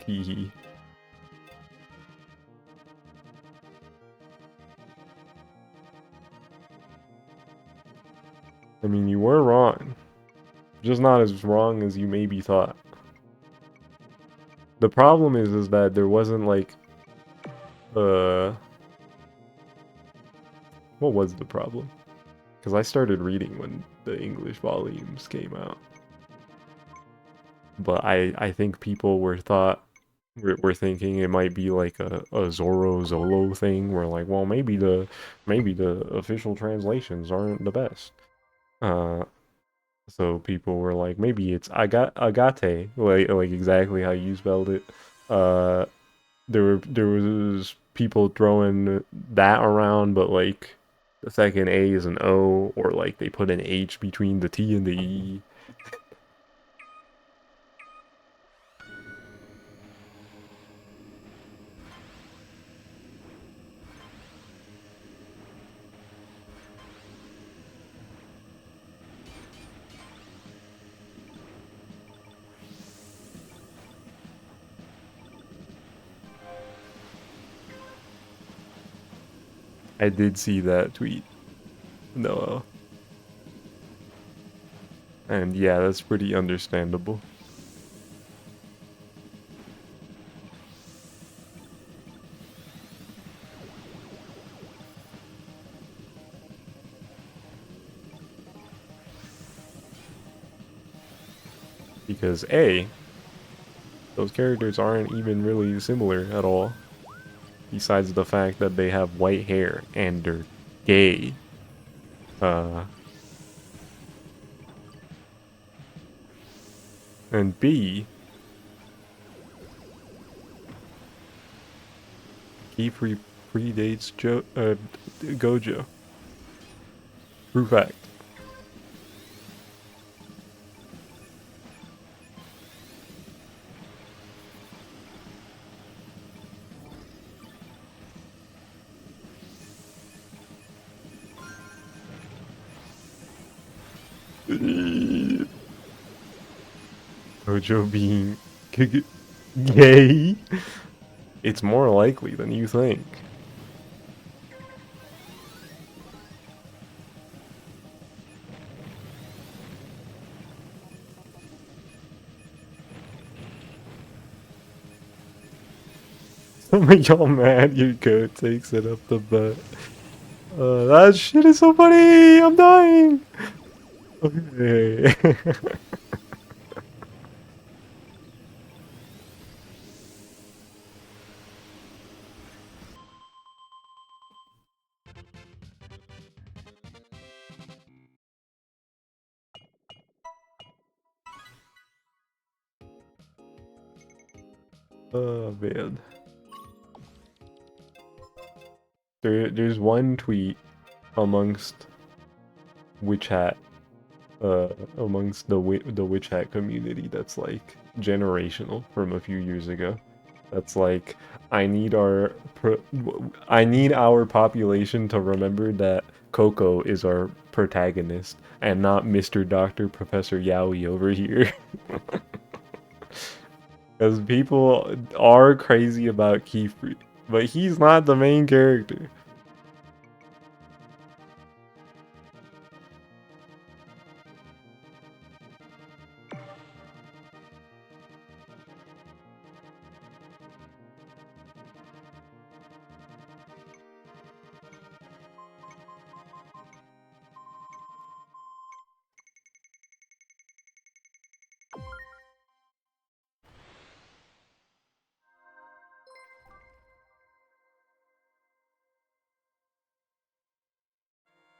Hee. I mean, you were wrong. Just not as wrong as you maybe thought. The problem is that there wasn't like, what was the problem? Because I started reading when the English volumes came out. But I think people were thinking it might be like a Zoro Zolo thing where like, well, maybe the official translations aren't the best. So people were like, maybe it's agate, like exactly how you spelled it. Uh, there was people throwing that around, but like the second A is an O, or like they put an H between the T and the E. I did see that tweet, Noah. And yeah, that's pretty understandable. Because A, those characters aren't even really similar at all. Besides the fact that they have white hair and they're gay. Uh, and B, Keyfree predates Gojo. True fact. Gojo being gay? It's more likely than you think. Some of y'all mad your goat takes it up the butt. That shit is so funny! I'm dying! Okay. Oh man. There's one tweet amongst Witch Hat, amongst the Witch Hat community that's like generational from a few years ago. That's like, I need I need our population to remember that Coco is our protagonist and not Mr. Dr. Professor Yaoi over here. Because people are crazy about Keyfree, but he's not the main character.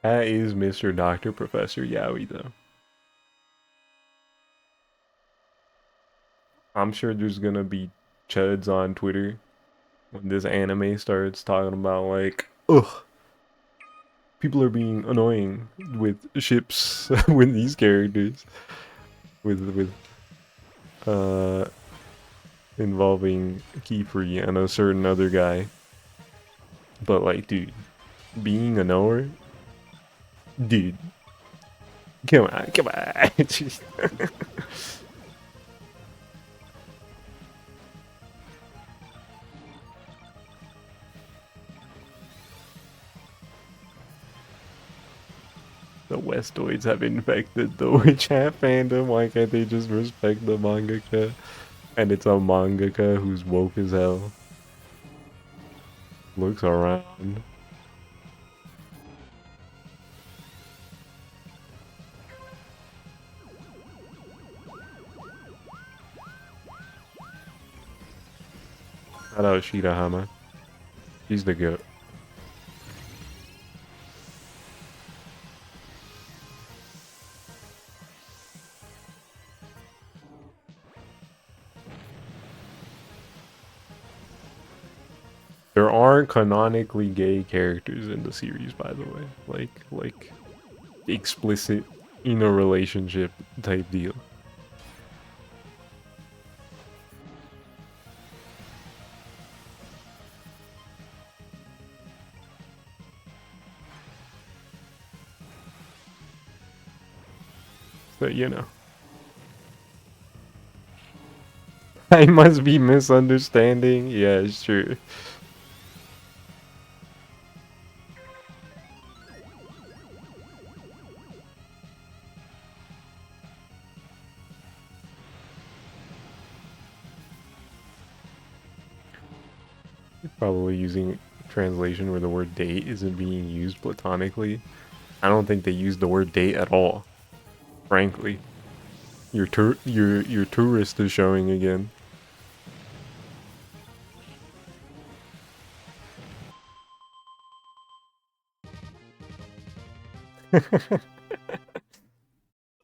That is Mr. Dr. Professor Yaoi, though. I'm sure there's gonna be chuds on Twitter when this anime starts talking about like, ugh, people are being annoying with ships with these characters, with uh involving Keyfree and a certain other guy. But like, dude, being a knower, dude, come on, come on. The Westoids have infected the Witch Hat fandom. Why can't they just respect the mangaka? And it's a mangaka who's woke as hell. Looks around. Shout out Shirahama. She's the goat. There aren't canonically gay characters in the series, by the way. Like explicit in a relationship type deal. So you know. I must be misunderstanding. Yeah, sure. Probably using translation where the word date isn't being used platonically. I don't think they use the word date at all. Frankly, your tourist is showing again.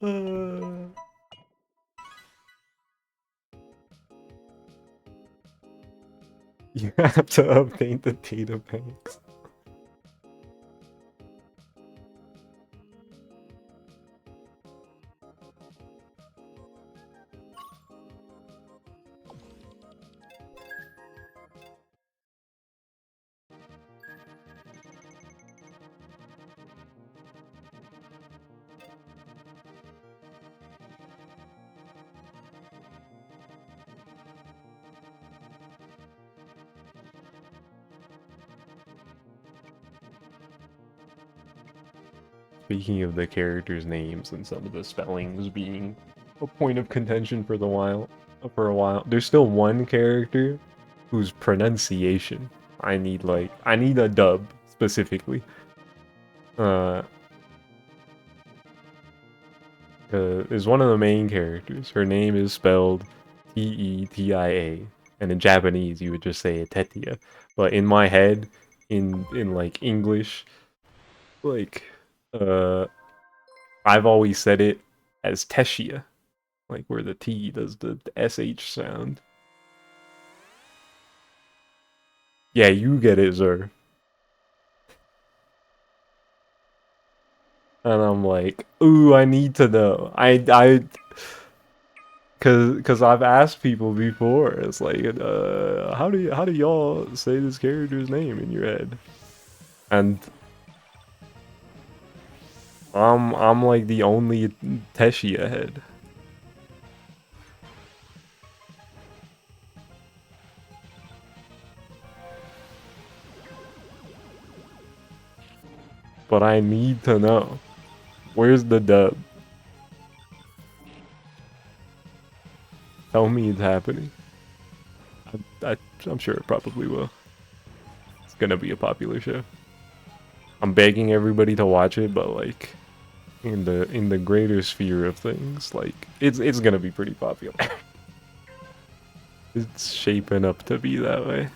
Uh, you have to update the data banks. Speaking of the characters' names and some of the spellings being a point of contention for a while, there's still one character whose pronunciation I need a dub specifically. Uh, is one of the main characters. Her name is spelled Tetia, and in Japanese you would just say Tetia. But in my head, in like English, like uh, I've always said it as Teshia, like where the T does the sh sound. Yeah, you get it, sir. And I'm like, ooh, I need to know. Cause I've asked people before. It's like, how do y'all say this character's name in your head? And I'm like the only Teshia head. But I need to know. Where's the dub? Tell me it's happening. I'm sure it probably will. It's gonna be a popular show. I'm begging everybody to watch it, but like in the greater sphere of things, like it's gonna be pretty popular. It's shaping up to be that way.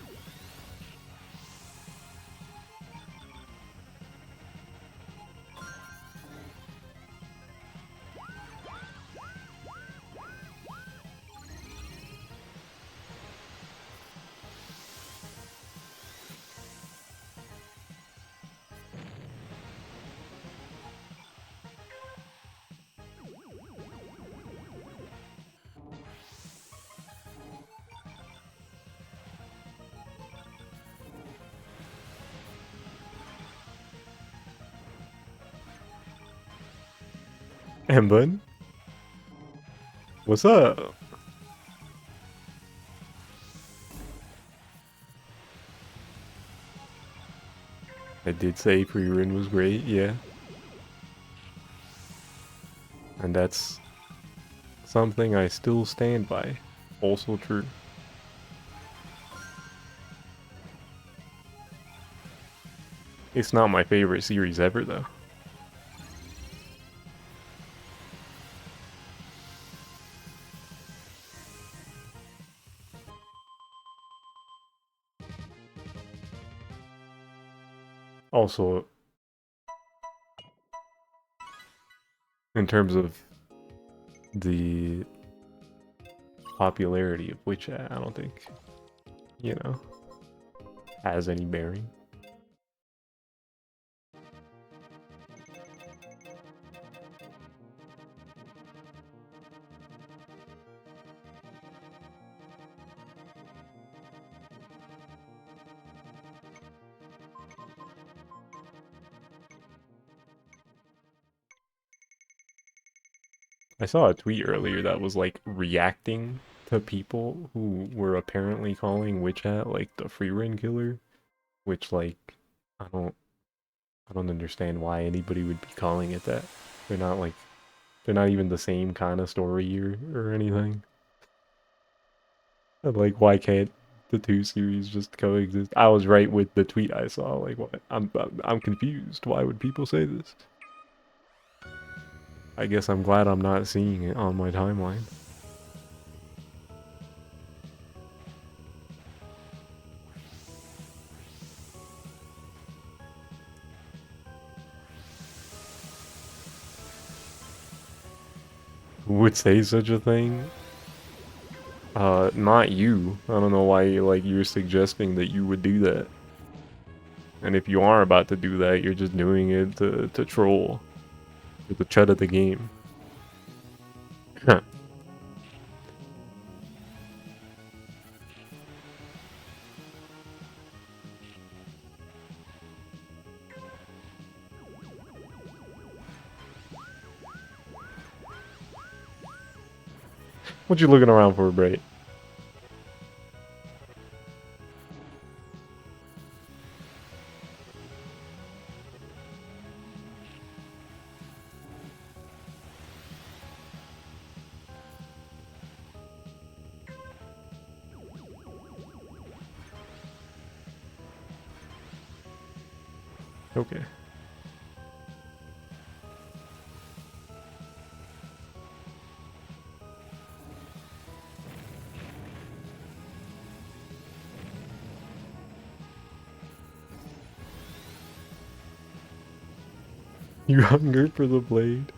Emban, what's up? I did say pre-run was great, yeah. And that's something I still stand by. Also true. It's not my favorite series ever, though. Also, in terms of the popularity of which I don't think, you know, has any bearing. I saw a tweet earlier that was like reacting to people who were apparently calling Witch Hat like the free run killer, which like I don't I don't understand why anybody would be calling it that. They're not like they're not even the same kind of story or anything. Like why can't the two series just coexist. I was right with the tweet I saw. Like, what? I'm confused. Why would people say this? I guess I'm glad I'm not seeing it on my timeline. Who would say such a thing? Not you. I don't know why like you're suggesting that you would do that. And if you are about to do that, you're just doing it to troll. For the chud of the game. What you looking around for, Brait? Okay. You hungered for the blade?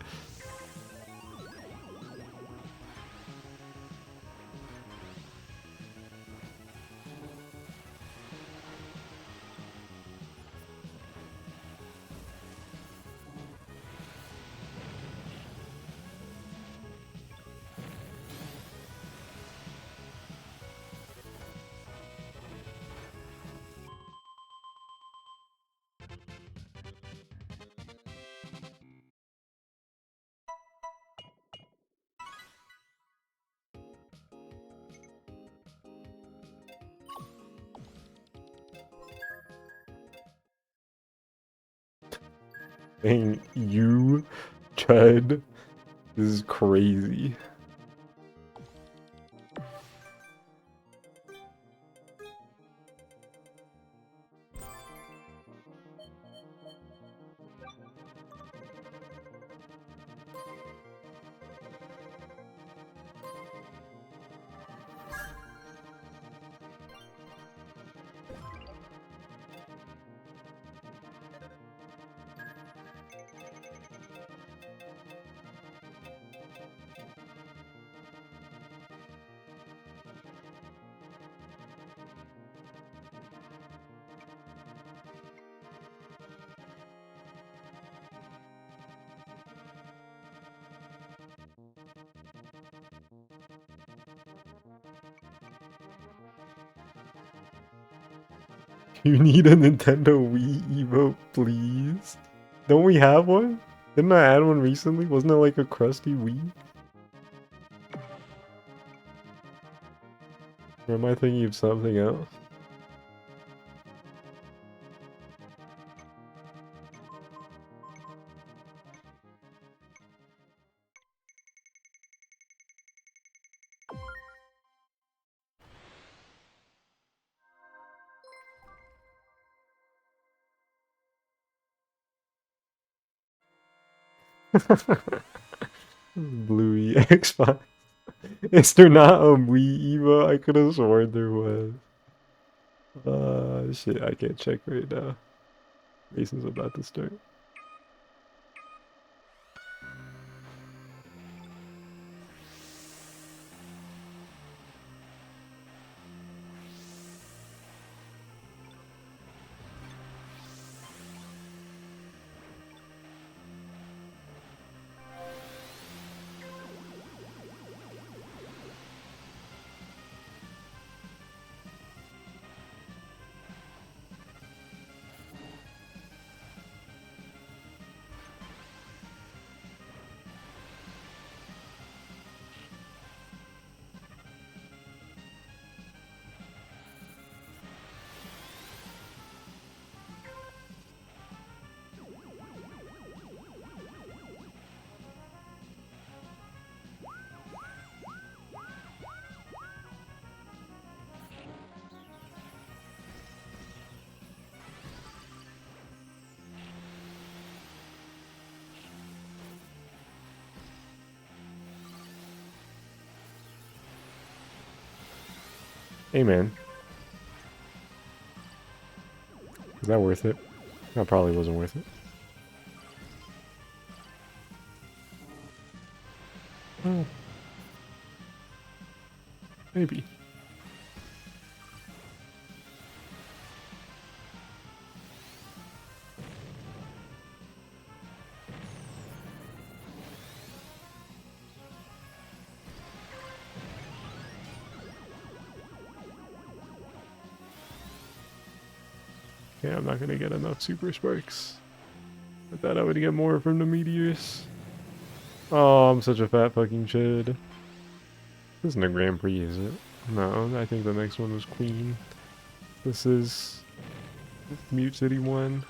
Dang, you, chud. This is crazy. You need a Nintendo Wii Evo, please. Don't we have one? Didn't I add one recently? Wasn't it like a crusty Wii? Or am I thinking of something else? Bluey Xbox. Is there not a Wii Evo? I could have sworn there was. Shit, I can't check right now. Mason's about to start. Hey man, is that worth it? That probably wasn't worth it. Oh, maybe. Yeah, I'm not gonna get enough super sparks. I thought I would get more from the meteors. Oh, I'm such a fat fucking chid. This isn't a Grand Prix, is it? No, I think the next one was Queen. This is Mute City 1.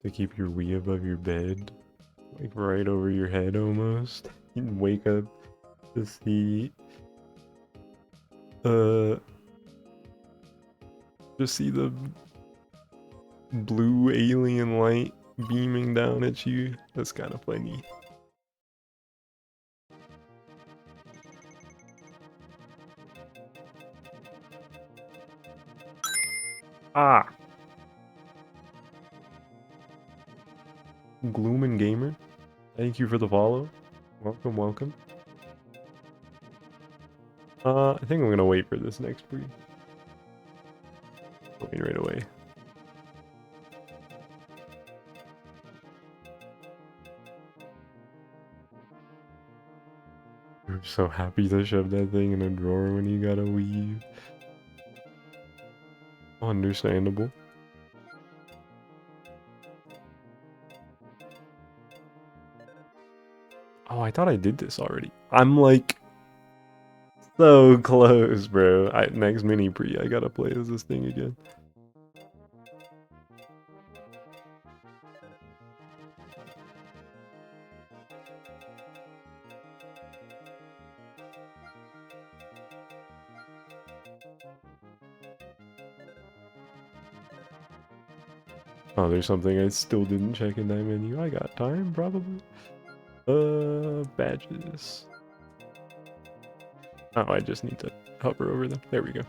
To keep your Wii above your bed. Like right over your head almost. You can wake up to see uh just see the blue alien light beaming down at you. That's kind of funny. Ah, Gloom and Gamer. Thank you for the follow. Welcome, welcome. I think I'm gonna wait for this next breed. Going right away. I'm so happy to shove that thing in a drawer when you gotta weave. Understandable. Oh, I thought I did this already. I'm like so close, bro. Next mini pre, I gotta play as this thing again. Oh, there's something I still didn't check in that menu. I got time, probably. Badges. Oh, I just need to hover over them. There we go.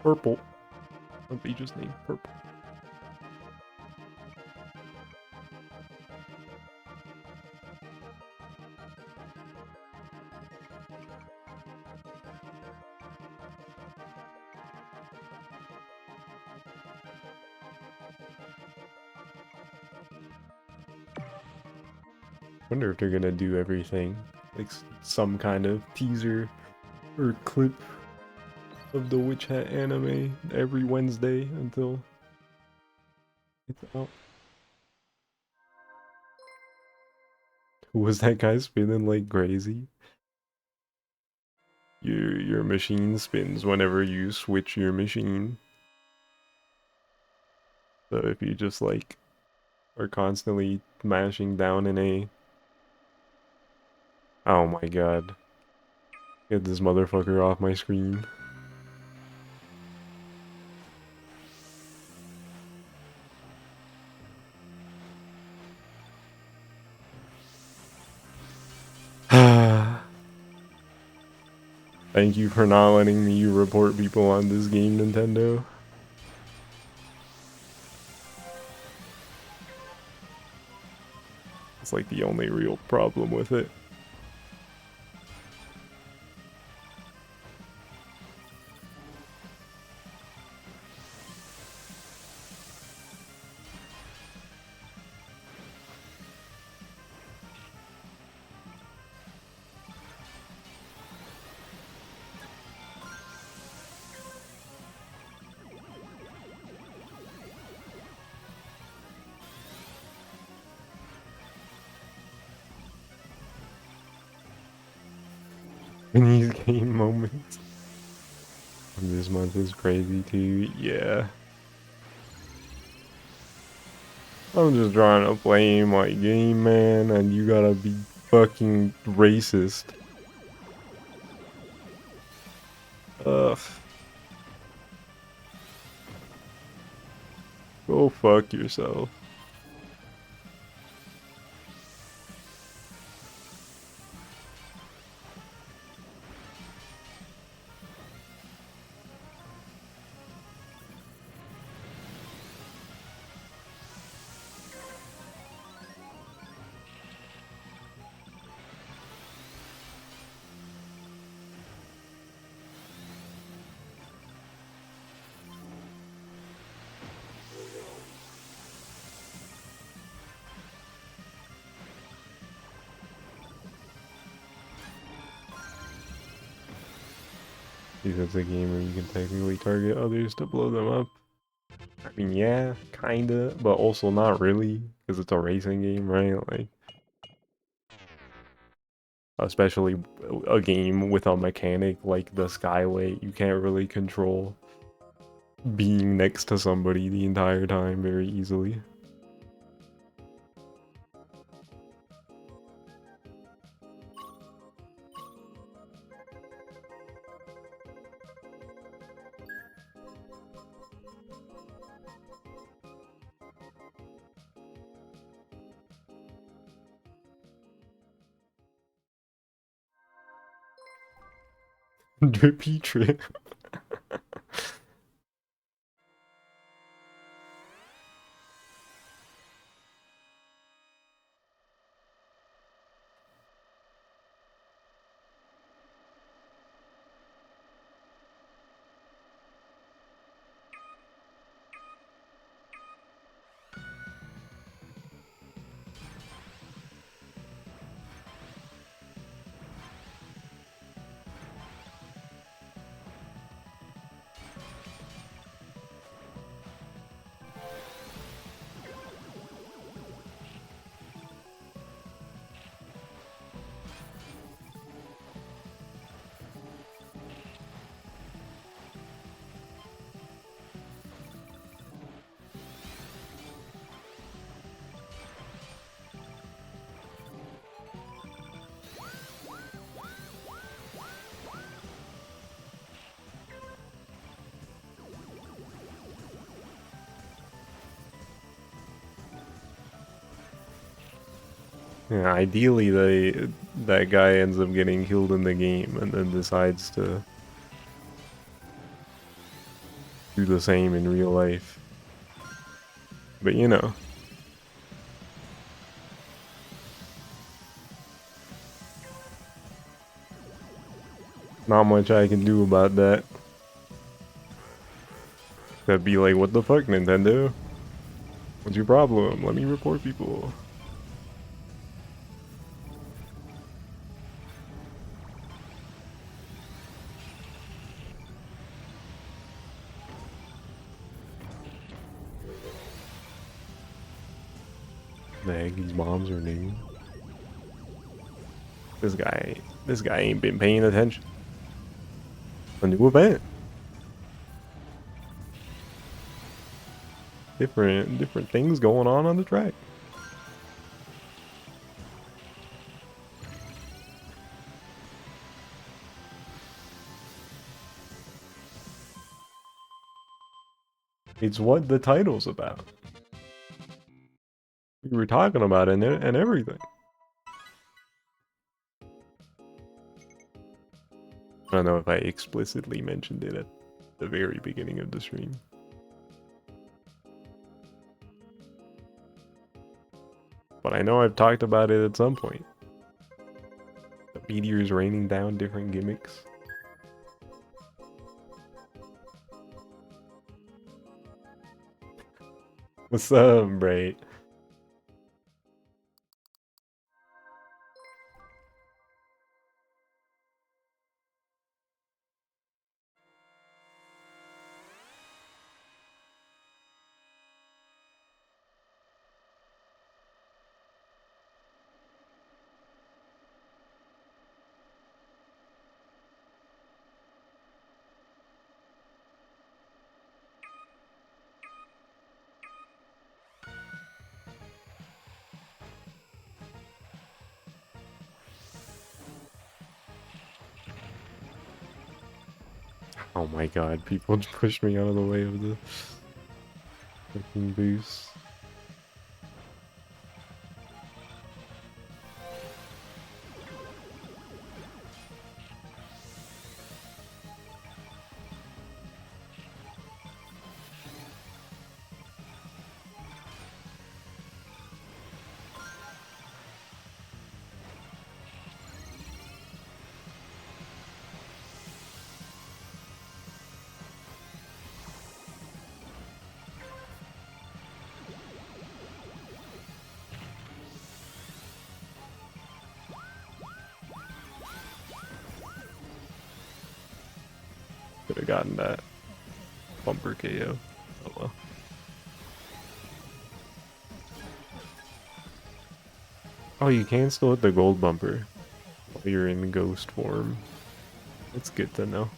Purple. I'll be just named Purple. Wonder if they're gonna do everything. Like some kind of teaser or clip of the Witch Hat anime every Wednesday until it's out. Was that guy spinning like crazy? Your machine spins whenever you switch your machine. So if you just like are constantly mashing down in a... Oh my god. Get this motherfucker off my screen. Thank you for not letting me report people on this game, Nintendo. It's like the only real problem with it. In these game moments. This month is crazy too, yeah. I'm just trying to play my game, man, and you gotta be fucking racist. Ugh. Go fuck yourself. Because it's a game where you can technically target others to blow them up. I mean, yeah, kinda, but also not really, because it's a racing game, right? Like, especially a game with a mechanic like the Skyway, you can't really control being next to somebody the entire time very easily. Drippy trip. Yeah, ideally that guy ends up getting killed in the game and then decides to do the same in real life. But you know, not much I can do about that. That'd be like, what the fuck, Nintendo? What's your problem? Let me report people. The heck, these bombs are new. This guy ain't been paying attention. A new event. Different things going on the track. It's what the title's about. We were talking about it and everything. I don't know if I explicitly mentioned it at the very beginning of the stream. but I know I've talked about it at some point. The meteors raining down different gimmicks. What's up, Bright? Oh my god, people pushed me out of the way of the fucking boost. Could have gotten that bumper KO. Oh well. Oh, you can still hit the gold bumper while you're in ghost form. That's good to know.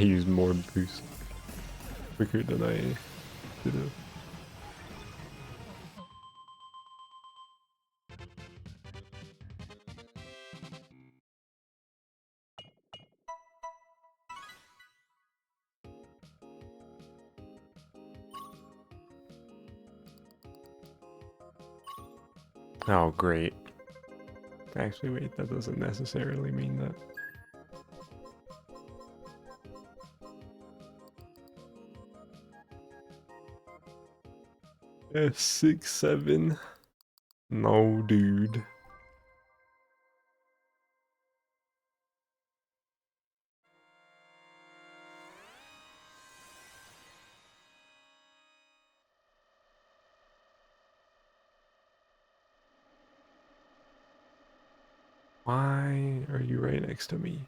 I used more boost quicker than I should have. Oh, great. Actually, wait, that doesn't necessarily mean that. S67. No, dude. Why are you right next to me?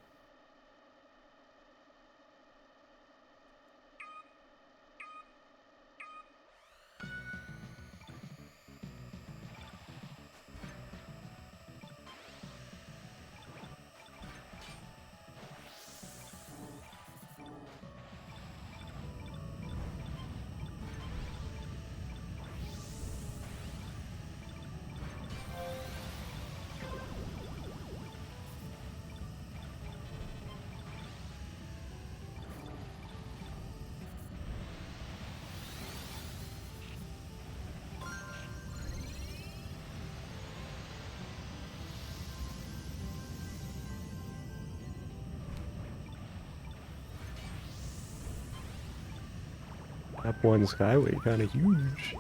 That one skyway kind of huge.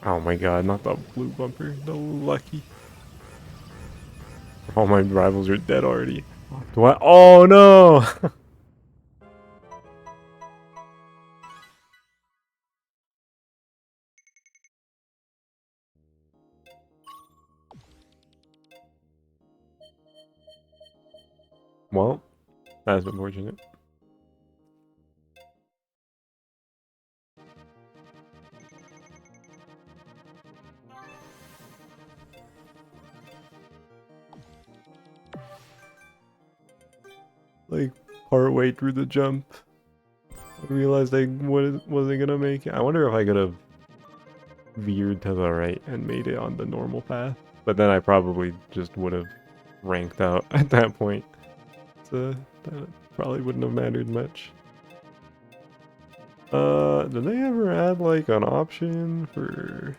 Oh my god, not the blue bumper. The lucky. All my rivals are dead already. Do I? Oh no! Well, that's unfortunate. Like, partway through the jump, I realized I wasn't gonna make it. I wonder if I could have veered to the right and made it on the normal path. But then I probably just would have ranked out at that point. So that probably wouldn't have mattered much. Did they ever add like an option for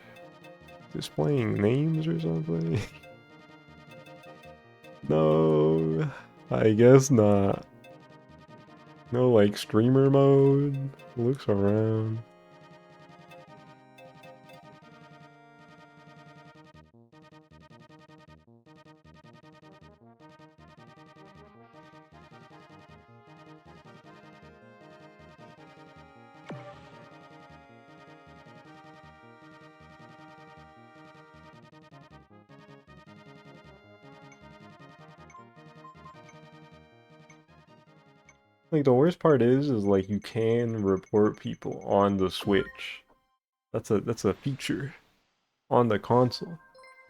displaying names or something? No, I guess not. No like streamer mode. Looks around. Like the worst part is like you can report people on the Switch. That's a feature on the console.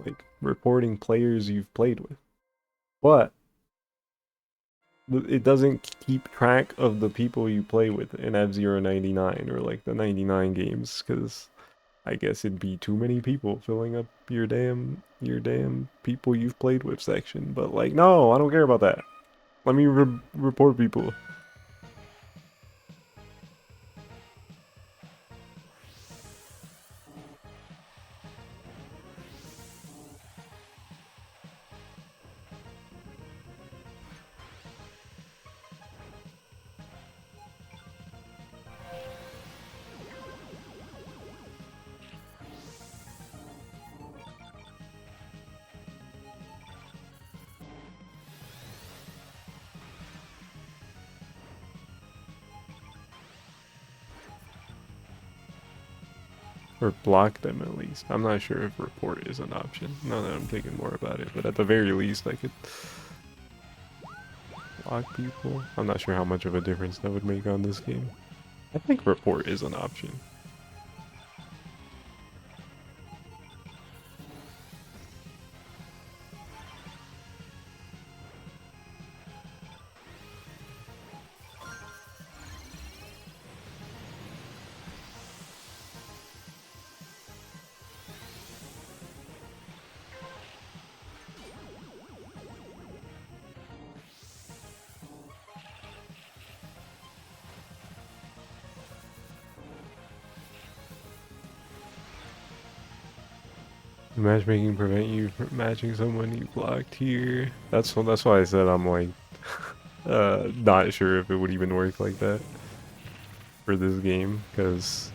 Like reporting players you've played with. But it doesn't keep track of the people you play with in F-Zero 99 or like the 99 games, because I guess it'd be too many people filling up your damn people you've played with section. But like, no, I don't care about that. Let me report people. Or block them at least. I'm not sure if report is an option, now that I'm thinking more about it, but at the very least I could block people. I'm not sure how much of a difference that would make on this game. I think report is an option. Matchmaking prevent you from matching someone you blocked here. That's why I said I'm like not sure if it would even work like that for this game, because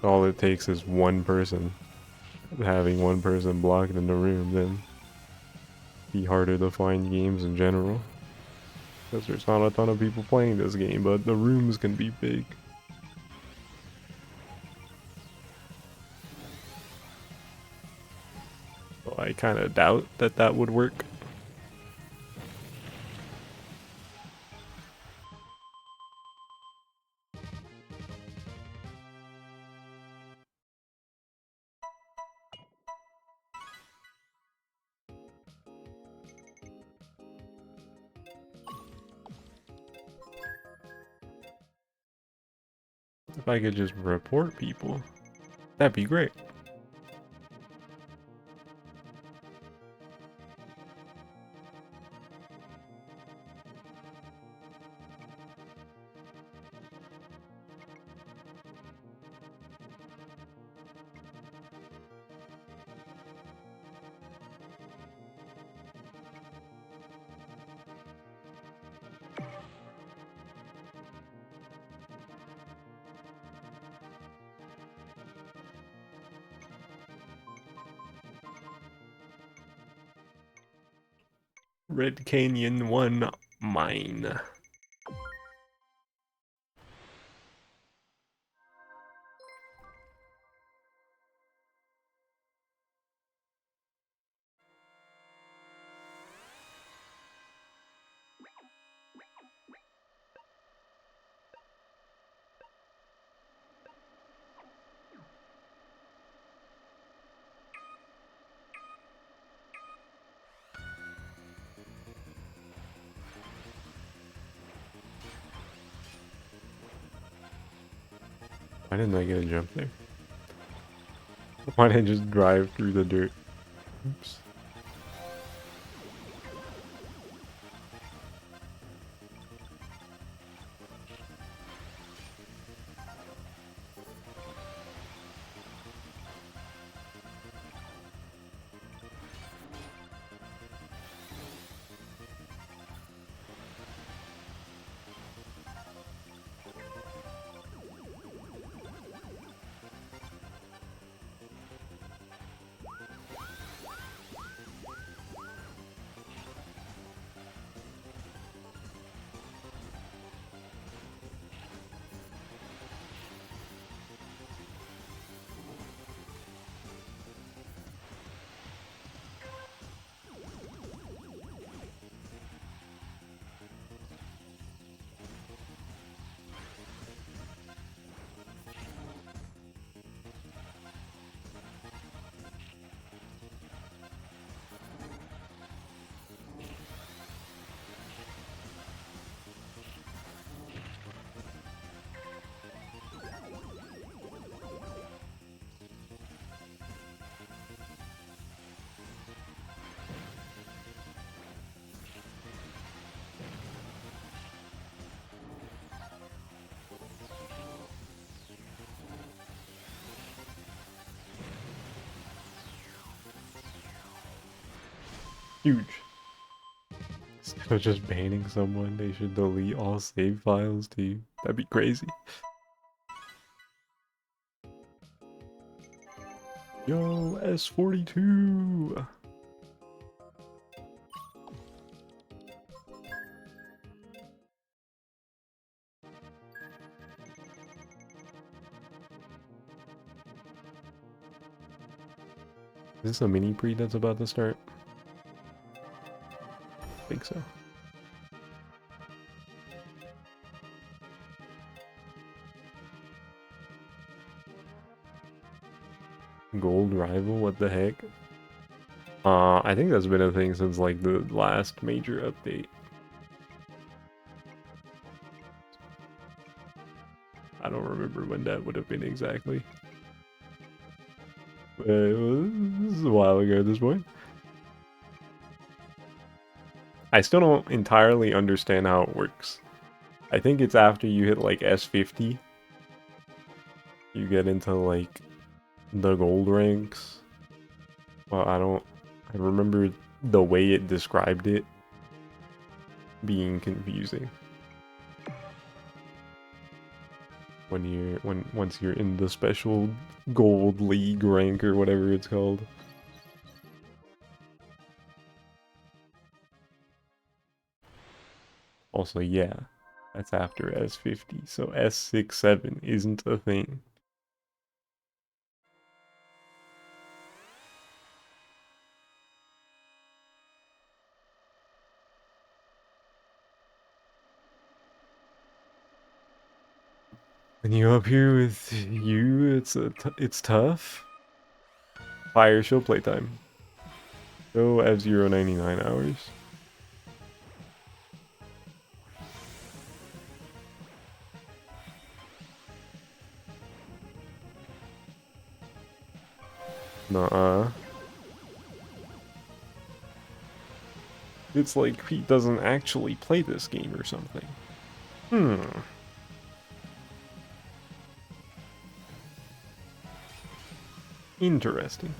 all it takes is one person having one person blocked in the room, then be harder to find games in general. Because there's not a ton of people playing this game, but the rooms can be big. So I kind of doubt that that would work. If I could just report people, that'd be great. Red Canyon 1 mine. Why didn't I get a jump there? Why didn't I just drive through the dirt? Oops. Huge. Instead of just banning someone, they should delete all save files too. That'd be crazy. Yo, S42! Is this a mini pre that's about to start? I think so. Gold rival, what the heck? I think that's been a thing since like the last major update. I don't remember when that would have been exactly. This is a while ago at this point. I still don't entirely understand how it works. I think it's after you hit like S50, you get into like the gold ranks. Well, I remember the way it described it being confusing. Once you're in the special gold league rank or whatever it's called. Also, yeah, that's after S50, so S67 isn't a thing. When you up here with you, it's tough. Fire show playtime. Go F-Zero 99 hours. Nuh-uh. It's like Pete doesn't actually play this game or something. Interesting.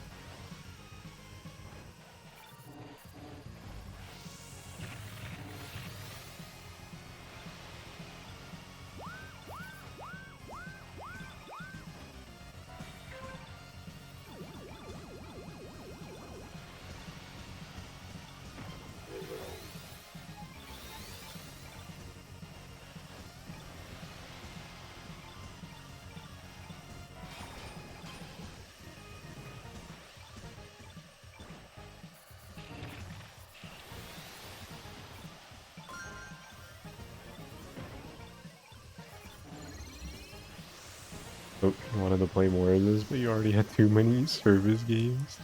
Oh, you wanted to play more of this, but you already had too many service games.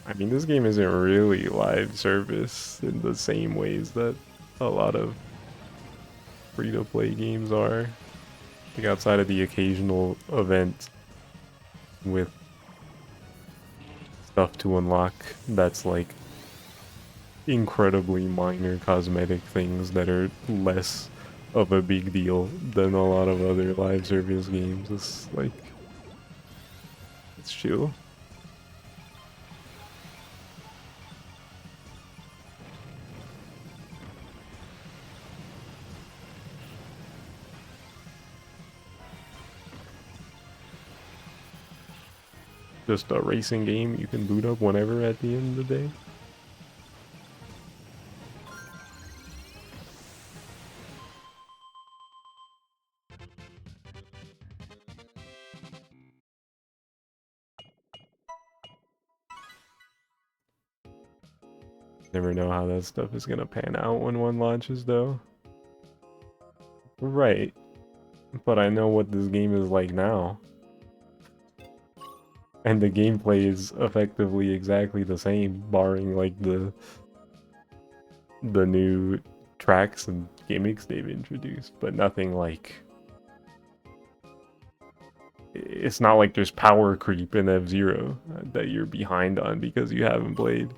I mean, this game isn't really live service in the same ways that a lot of free-to-play games are. Like outside of the occasional event with stuff to unlock that's like incredibly minor cosmetic things that are less of a big deal than a lot of other live service games. It's like, it's chill. Just a racing game you can boot up whenever at the end of the day. Never know how that stuff is gonna pan out when one launches though. Right, but I know what this game is like now. And the gameplay is effectively exactly the same, barring like the new tracks and gimmicks they've introduced, but nothing like, it's not like there's power creep in F-Zero that you're behind on because you haven't played.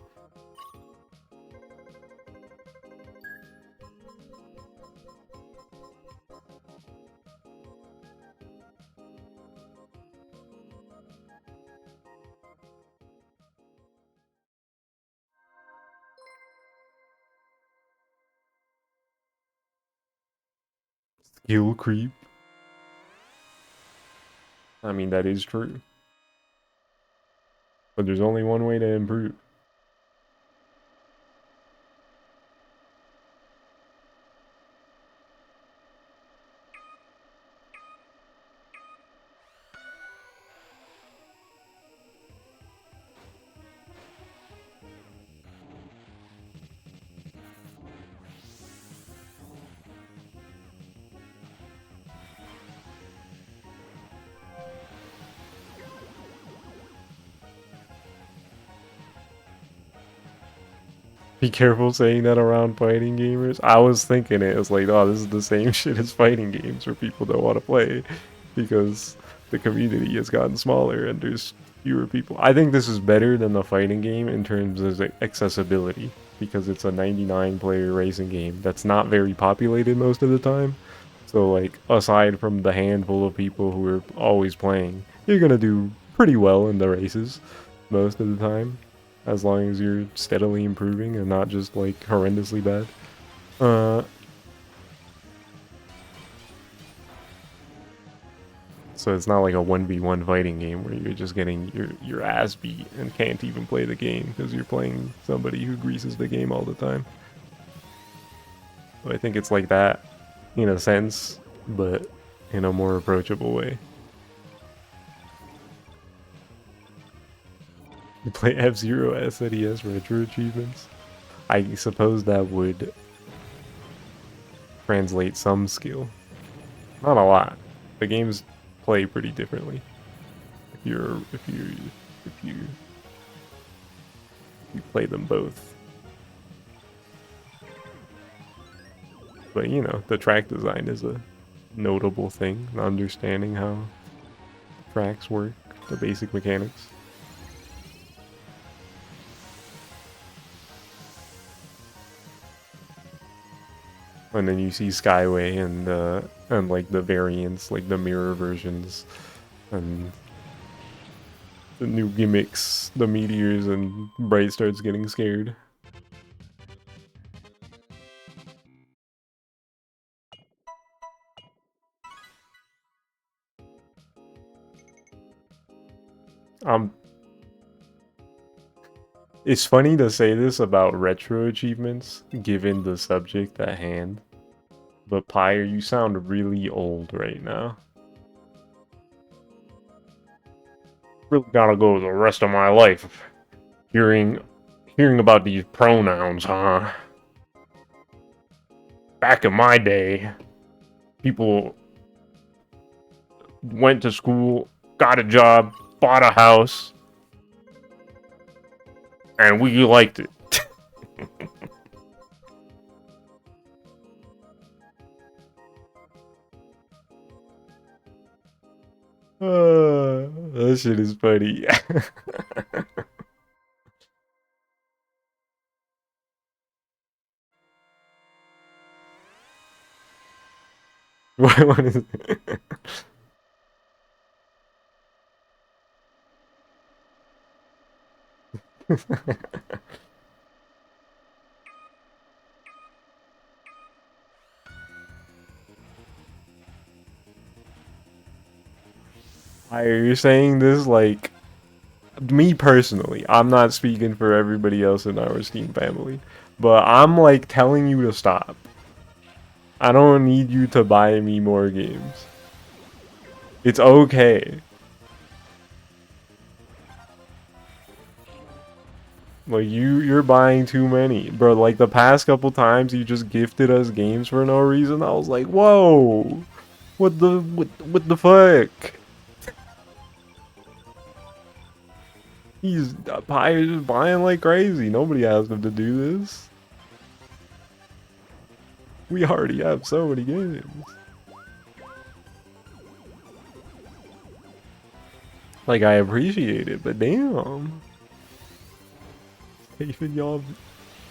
Skill creep. I mean, that is true. But there's only one way to improve. Be careful saying that around fighting gamers. I was thinking it was like, oh, this is the same shit as fighting games where people don't want to play because the community has gotten smaller and there's fewer people. I think this is better than the fighting game in terms of accessibility because it's a 99 player racing game that's not very populated most of the time. So like, aside from the handful of people who are always playing, you're gonna do pretty well in the races most of the time, as long as you're steadily improving and not just like horrendously bad. So it's not like a 1v1 fighting game where you're just getting your ass beat and can't even play the game because you're playing somebody who greases the game all the time. So I think it's like that in a sense, but in a more approachable way. You play F-Zero SNES Retro Achievements. I suppose that would translate some skill. Not a lot. The games play pretty differently. If you play them both. But you know, the track design is a notable thing. Understanding how tracks work, the basic mechanics. And then you see Skyway and like the variants, like the mirror versions, and the new gimmicks, the Meteors, and Bright starts getting scared. Um, it's funny to say this about retro achievements, given the subject at hand. But Pyre, you sound really old right now. Really gotta go the rest of my life hearing about these pronouns, huh? Back in my day, people went to school, got a job, bought a house, and we liked it. That shit is funny. What is it? Why are you saying this? Like, me personally, I'm not speaking for everybody else in our Steam family, but I'm like telling you to stop. I don't need you to buy me more games. It's okay. Like you're buying too many, bro. Like the past couple times you just gifted us games for no reason. I was like, whoa, what the fuck? He's just buying like crazy. Nobody asked him to do this. We already have so many games. Like I appreciate it, but damn, saving y'all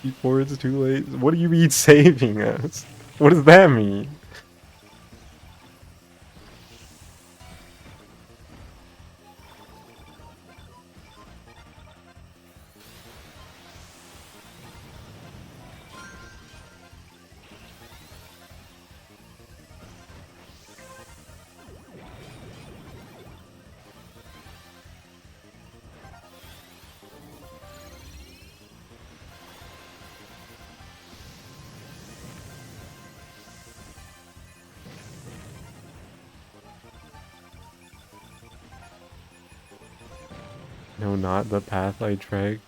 before it's too late. What do you mean saving us? What does that mean? No, not the path I tread.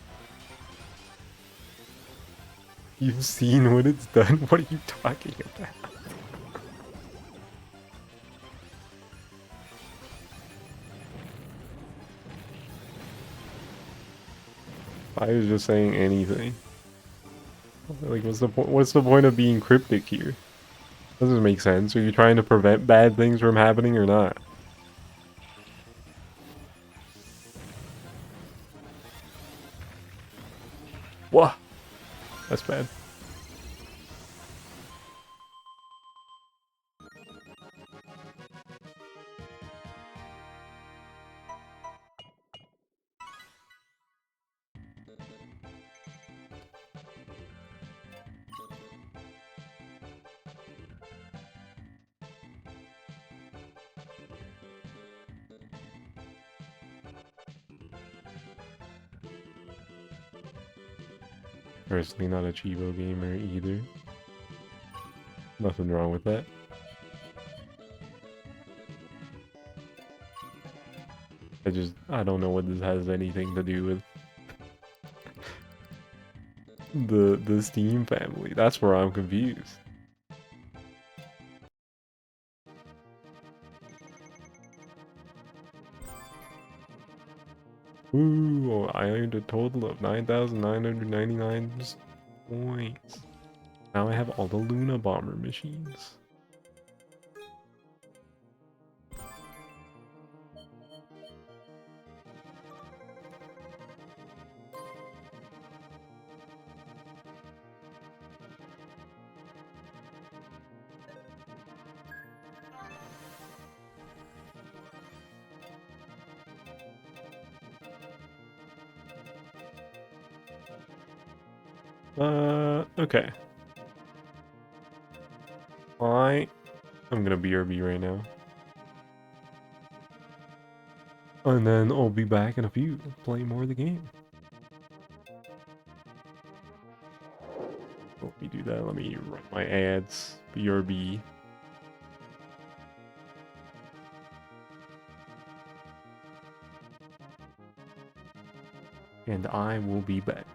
You've seen what it's done? What are you talking about? I was just saying anything. Like, what's the point? What's the point of being cryptic here? Doesn't make sense. Are you trying to prevent bad things from happening or not? What? That's bad. Personally, not a Chivo gamer either. Nothing wrong with that. I don't know what this has anything to do with the Steam family. That's where I'm confused. Ooh, I earned a total of 9,999 points. Now I have all the Luna Bomber machines. Okay. I'm gonna BRB right now. And then I'll be back in a few, play more of the game. Let me do that. Let me run my ads. BRB. And I will be back.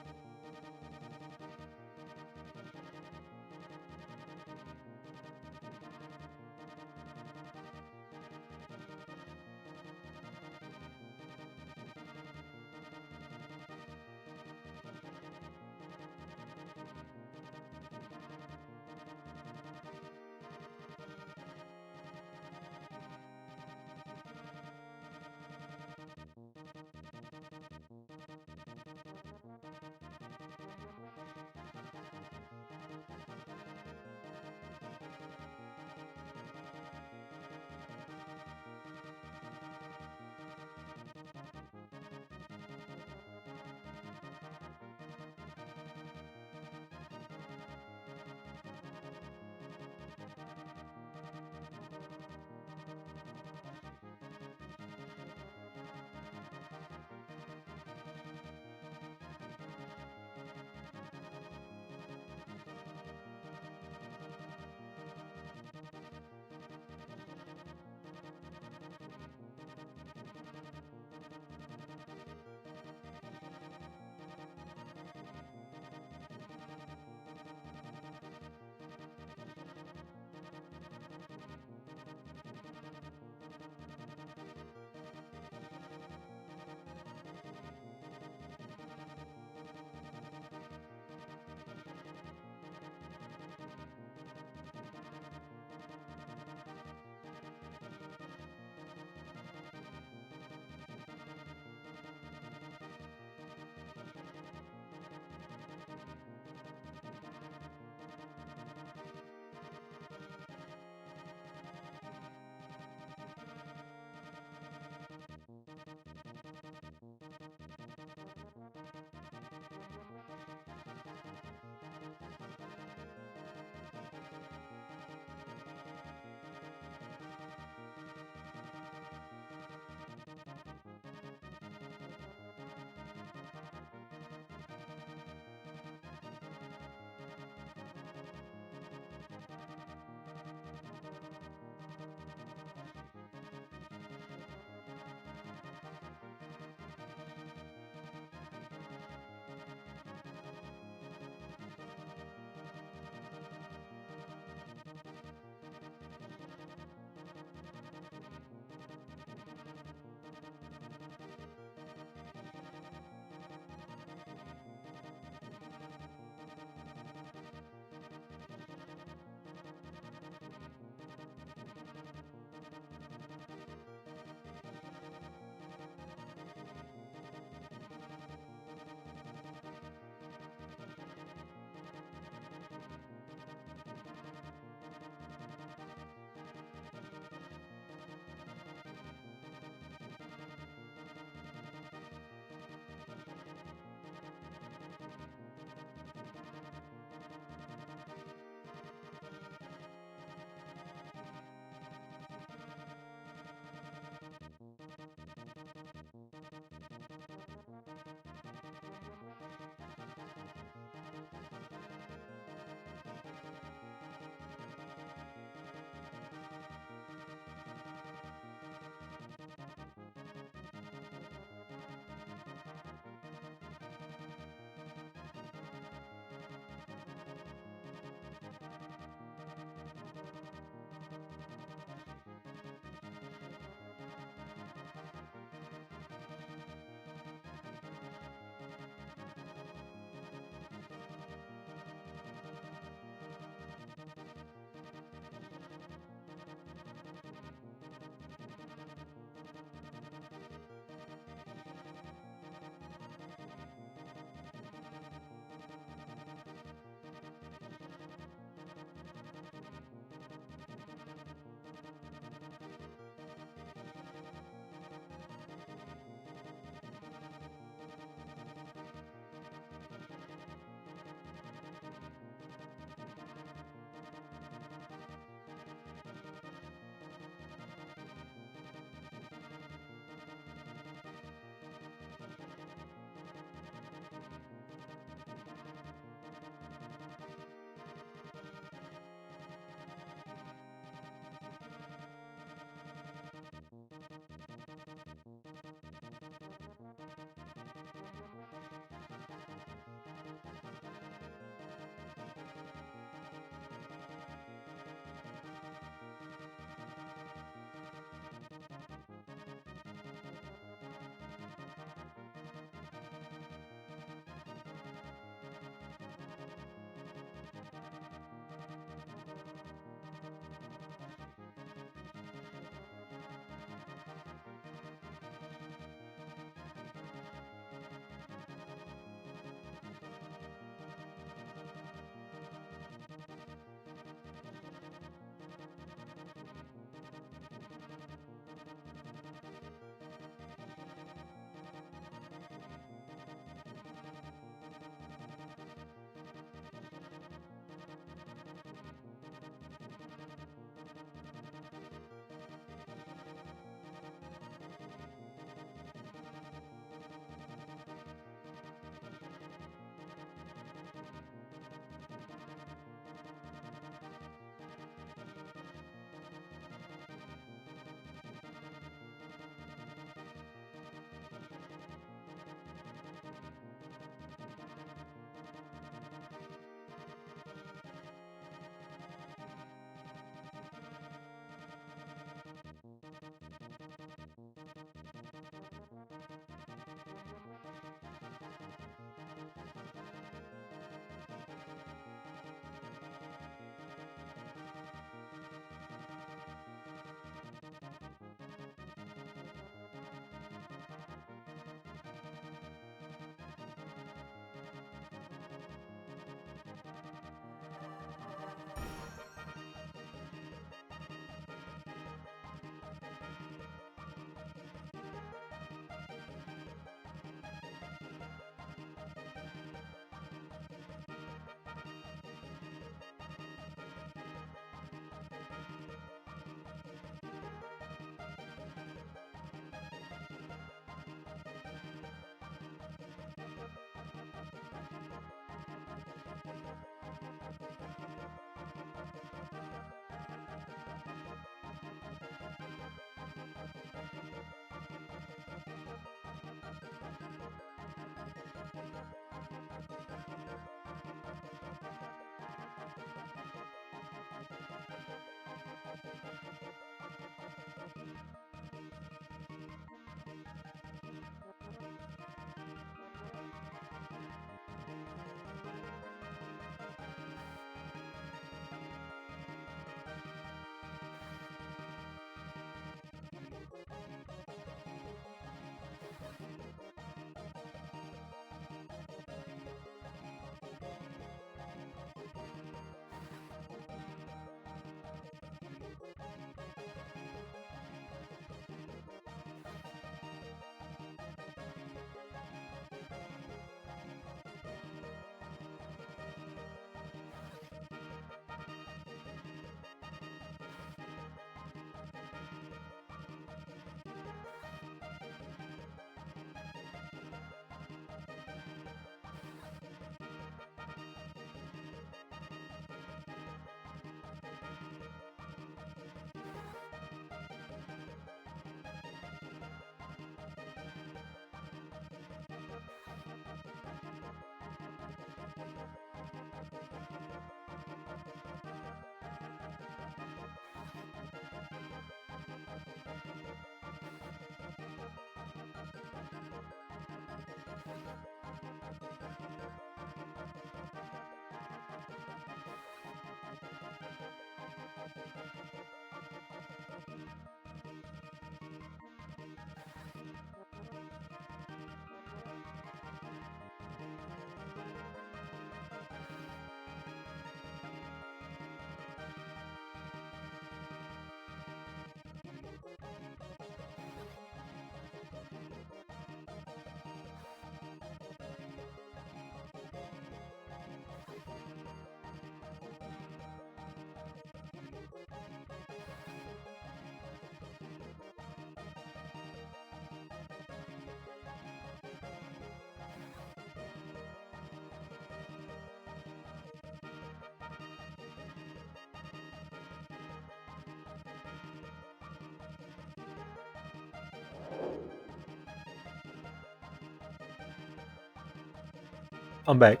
I'm back.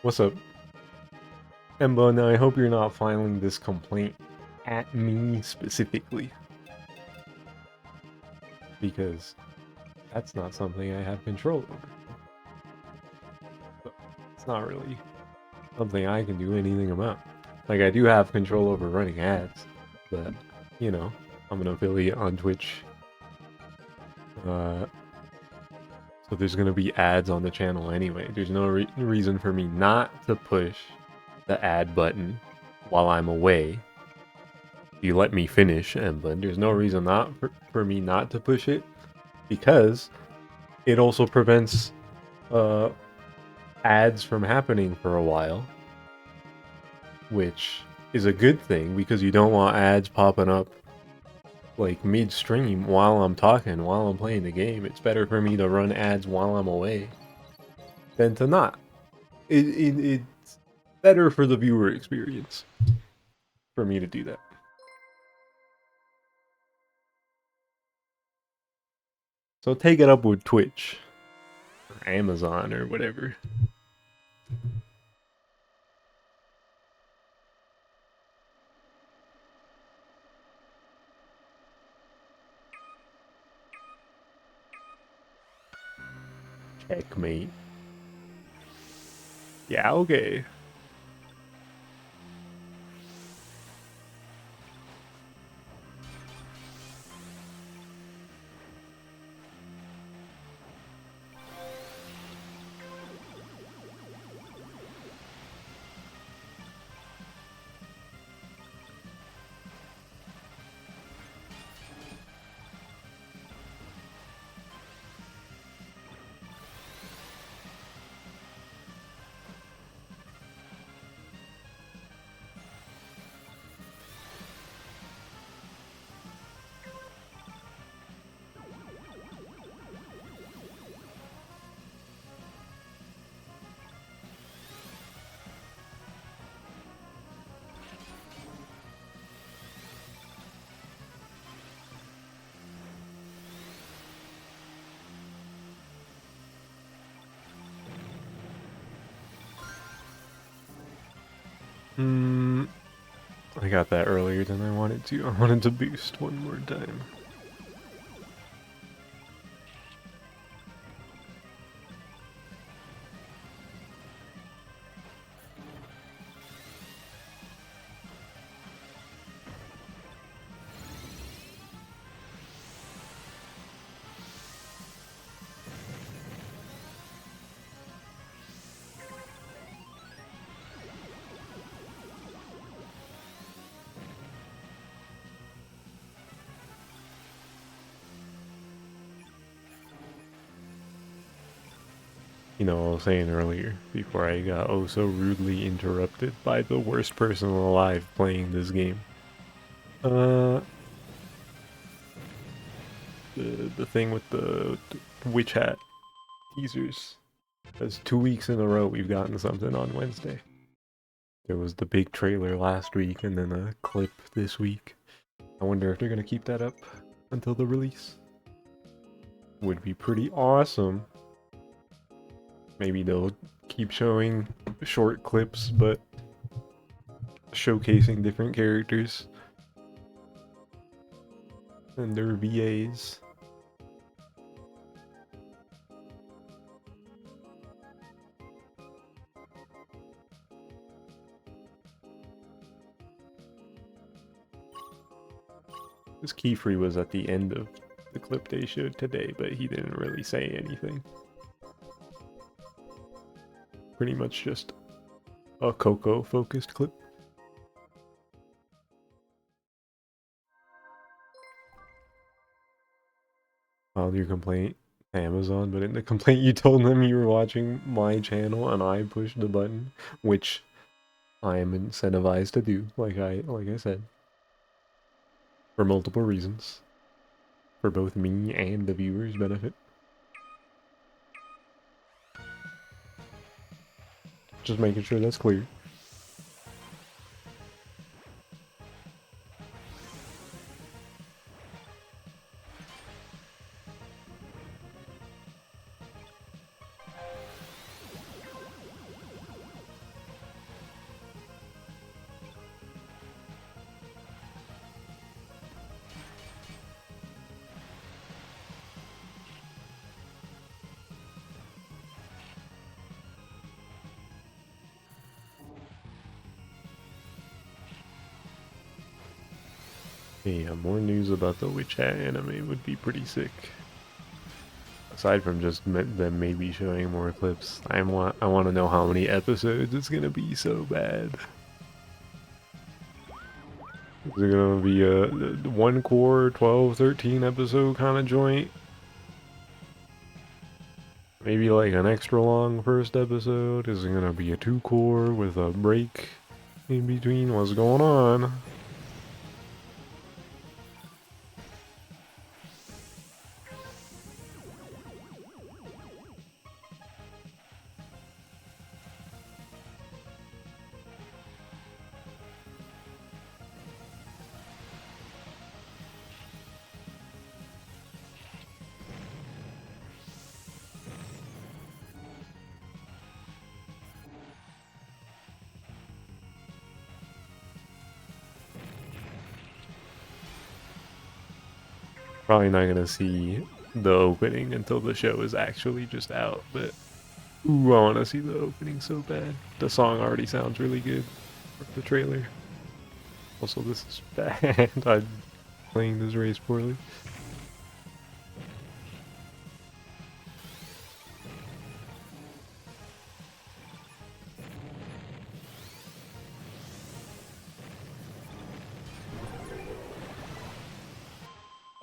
What's up? Emba, now I hope you're not filing this complaint at me specifically. Because that's not something I have control over. So it's not really something I can do anything about. Like, I do have control over running ads, but, you know, I'm an affiliate on Twitch. So there's gonna be ads on the channel anyway. There's no reason for me not to push the ad button while I'm away. You let me finish, Emblem. There's no reason not for me not to push it, because it also prevents ads from happening for a while, which is a good thing because you don't want ads popping up like midstream while I'm talking, while I'm playing the game. It's better for me to run ads while I'm away than to not. It's better for the viewer experience for me to do that. So take it up with Twitch or Amazon or whatever. Checkmate. Yeah, okay. I got that earlier than I wanted to. I wanted to boost one more time. You know, I was saying earlier, before I got oh so rudely interrupted by the worst person alive playing this game. Uh, the thing with the witch hat teasers. That's 2 weeks in a row we've gotten something on Wednesday. There was the big trailer last week and then a clip this week. I wonder if they're gonna keep that up until the release. Would be pretty awesome. Maybe they'll keep showing short clips, but showcasing different characters and their VAs. This Keyfree was at the end of the clip they showed today, but he didn't really say anything. Pretty much just a Coco focused clip. Filed your complaint to Amazon, but in the complaint you told them you were watching my channel and I pushed the button, which I am incentivized to do, like I said. For multiple reasons. For both me and the viewers' benefit. Just making sure that's clear. Yeah, more news about the Witch Hat anime would be pretty sick. Aside from just them maybe showing more clips, I want to know how many episodes it's gonna be so bad. Is it gonna be a one core 12, 13 episode kind of joint? Maybe like an extra long first episode? Is it gonna be a 2 core with a break in between? What's going on? Probably not gonna see the opening until the show is actually just out, but ooh, I want to see the opening so bad. The song already sounds really good for the trailer. Also, this is bad. I'm playing this race poorly.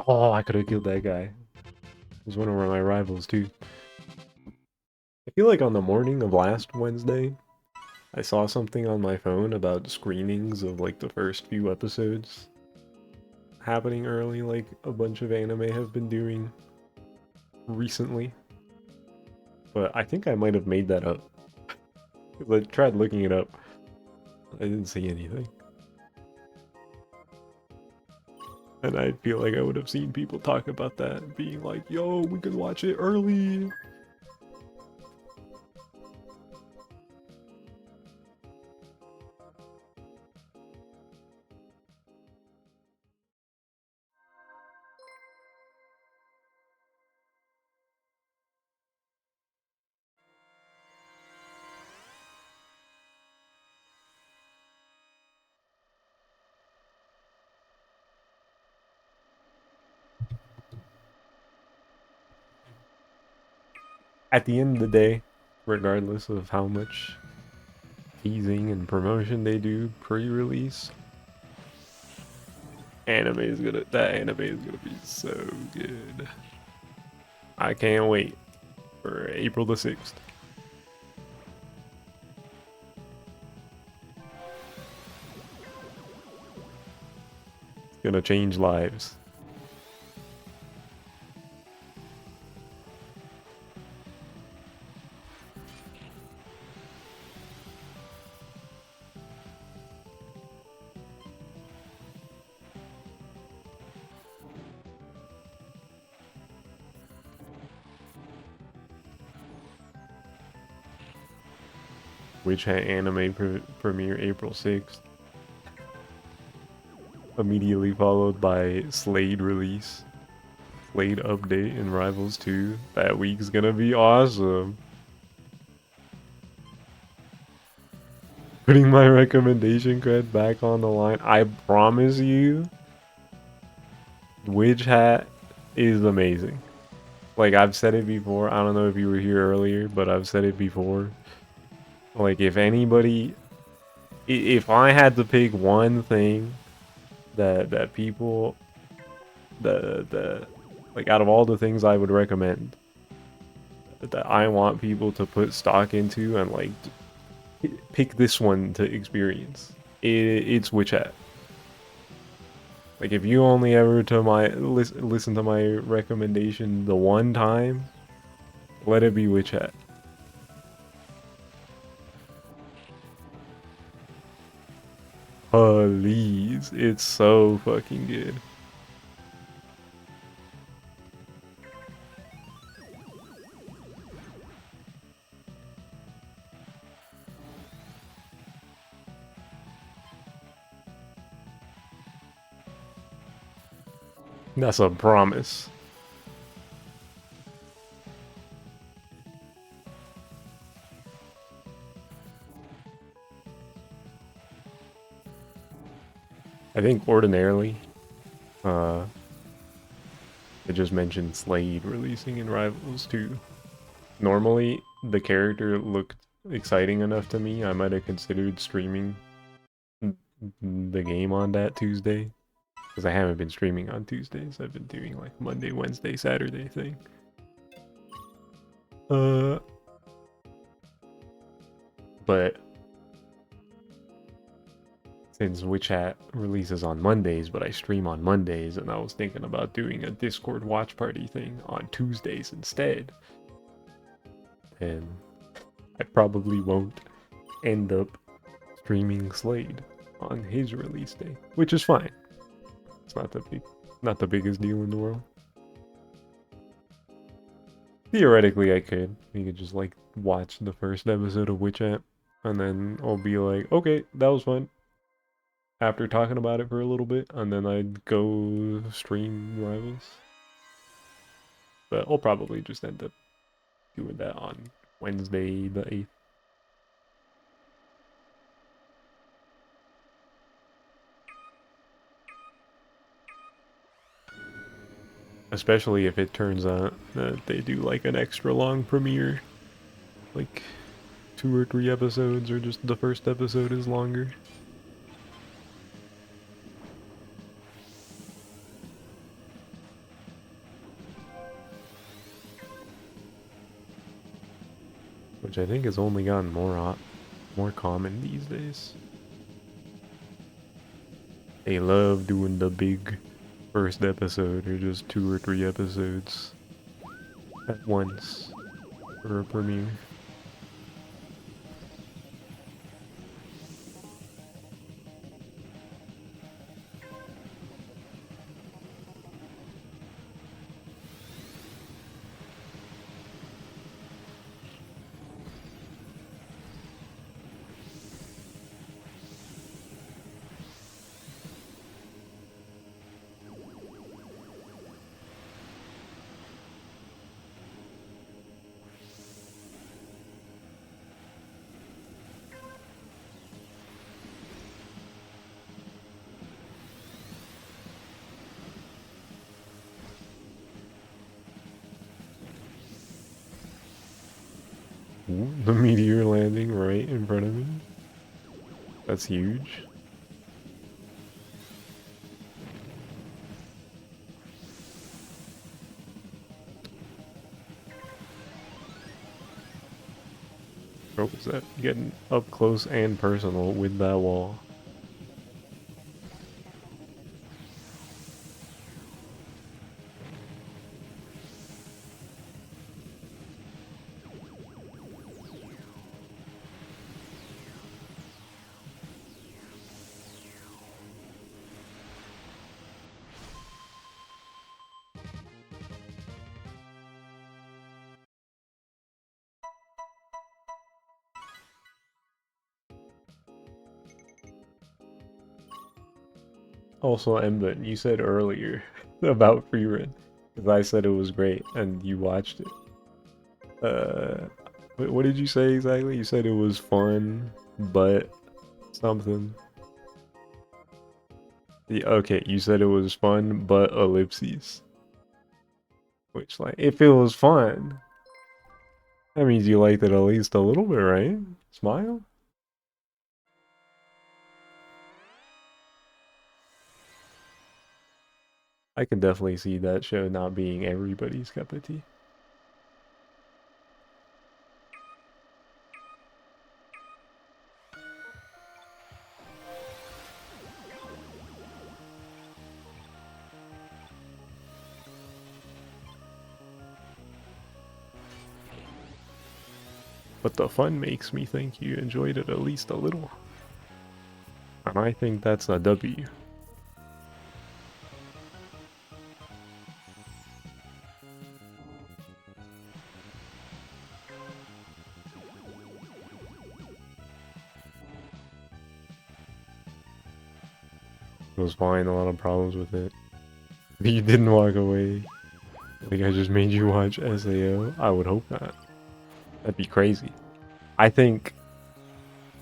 Oh, I could have killed that guy. He was one of my rivals too. I feel like on the morning of last Wednesday, I saw something on my phone about screenings of like the first few episodes happening early, like a bunch of anime have been doing recently. But I think I might have made that up. I tried looking it up. I didn't see anything. And I feel like I would have seen people talk about that, being like, yo, we can watch it early. At the end of the day, regardless of how much teasing and promotion they do pre-release, that anime is gonna be so good. I can't wait for April the 6th. Gonna change lives. Which had anime premiere April 6th. Immediately followed by Slade release. Slade update and Rivals 2. That week's gonna be awesome. Putting my recommendation cred back on the line. I promise you, Witch Hat is amazing. Like, I've said it before. I don't know if you were here earlier, but I've said it before. Like, if anybody... If I had to pick one thing that people... Like, out of all the things I would recommend, that I want people to put stock into and, like, pick this one to experience, it's Witch Hat. Like, if you only ever to listen to my recommendation the one time, let it be Witch Hat. Please, it's so fucking good. That's a promise. I think ordinarily, I just mentioned Slade releasing in Rivals 2. Normally, the character looked exciting enough to me, I might have considered streaming the game on that Tuesday. Because I haven't been streaming on Tuesdays, I've been doing like Monday, Wednesday, Saturday thing. But since Witch Hat releases on Mondays, but I stream on Mondays, and I was thinking about doing a Discord watch party thing on Tuesdays instead. And I probably won't end up streaming Slade on his release day, which is fine. It's not the biggest deal in the world. Theoretically, I could. We could just like watch the first episode of Witch Hat, and then I'll be like, okay, that was fun. After talking about it for a little bit, and then I'd go stream Rivals. But I'll probably just end up doing that on Wednesday the 8th. Especially if it turns out that they do like an extra long premiere. Like 2 or 3 episodes, or just the first episode is longer. Which I think has only gotten more common these days. They love doing the big first episode, or just 2 or 3 episodes at once for a premiere. Ooh, the meteor landing right in front of me. That's huge. Oh, is that getting up close and personal with that wall? Also, Emma, you said earlier about Freerun, because I said it was great, and you watched it. What did you say exactly? You said it was fun, but something. Yeah, okay, you said it was fun, but ellipses. Which, like, if it was fun, that means you liked it at least a little bit, right? Smile? I can definitely see that show not being everybody's cup of tea. But the fun makes me think you enjoyed it at least a little. And I think that's a W. It was fine, a lot of problems with it. But you didn't walk away. Like I just made you watch SAO? I would hope not. That'd be crazy. I think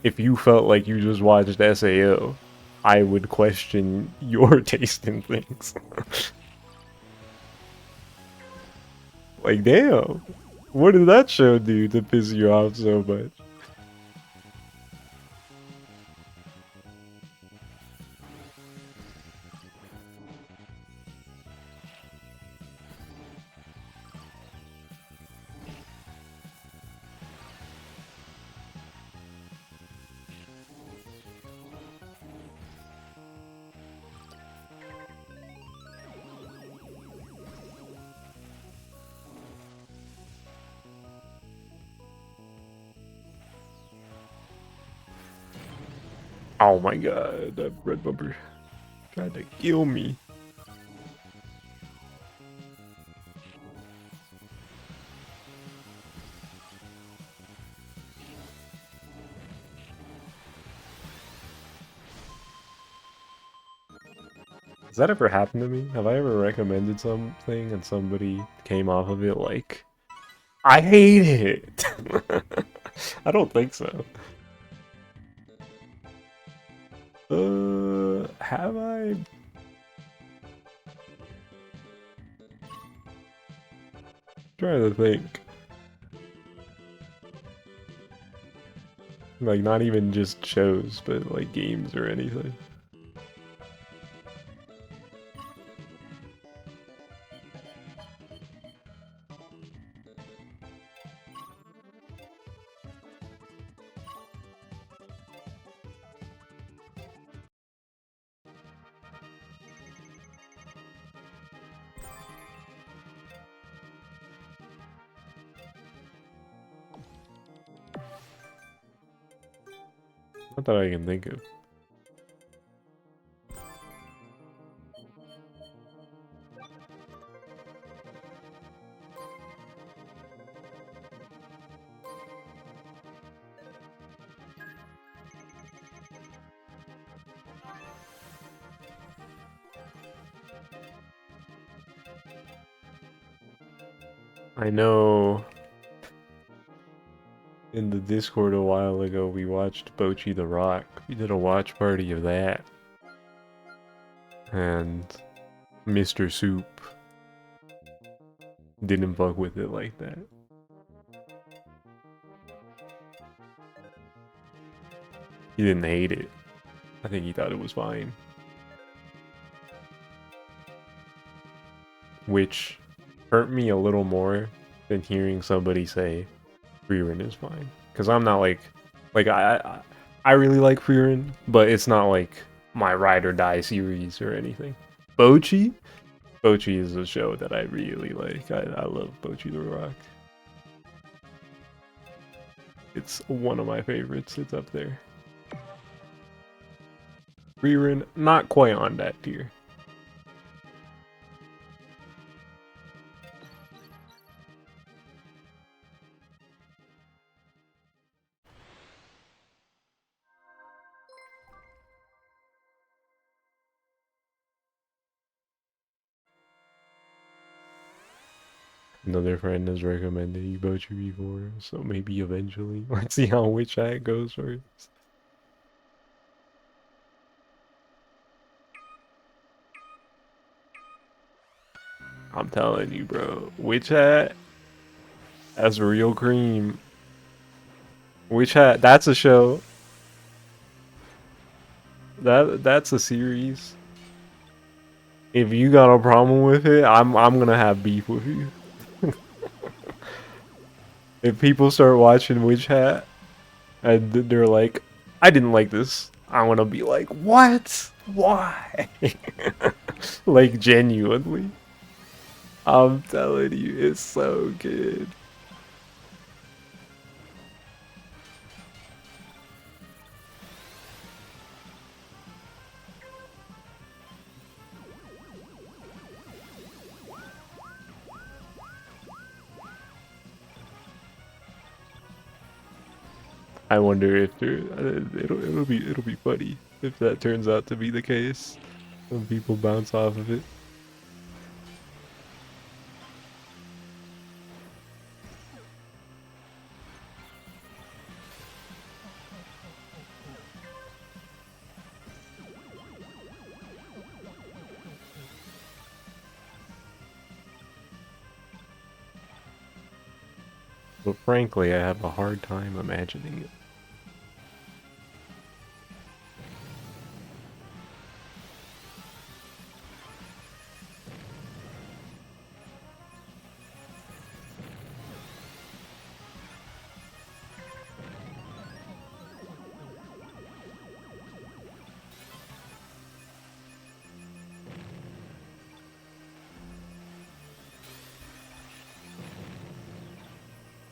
if you felt like you just watched SAO, I would question your taste in things. Like, damn. What did that show do to piss you off so much? Oh my god, that red bumper tried to kill me. Has that ever happened to me? Have I ever recommended something and somebody came off of it like, I hate it? I don't think so. Have I? Trying to think. Like, not even just shows, but like games or anything. Not that I can think of. I know in the Discord a while ago we watched Bochi the Rock. We did a watch party of that. And Mr. Soup didn't fuck with it like that. He didn't hate it. I think he thought it was fine. Which hurt me a little more than hearing somebody say Freerun is fine. Because I'm not I really like Freerun, but it's not like my ride or die series or anything. Bochi? Bochi is a show that I really like. I love Bochi the Rock. It's one of my favorites. It's up there. Freerun, not quite on that tier. Another friend has recommended Ebochi before, so maybe eventually. Let's see how Witch Hat goes first. I'm telling you, bro. Witch Hat, that's real cream. Witch Hat, that's a show. That's a series. If you got a problem with it, I'm gonna have beef with you. If people start watching Witch Hat and they're like, I didn't like this, I wanna be like, what? Why? Like genuinely. I'm telling you, it's so good. I wonder if it'll be funny if that turns out to be the case. When people bounce off of it. But frankly, I have a hard time imagining it.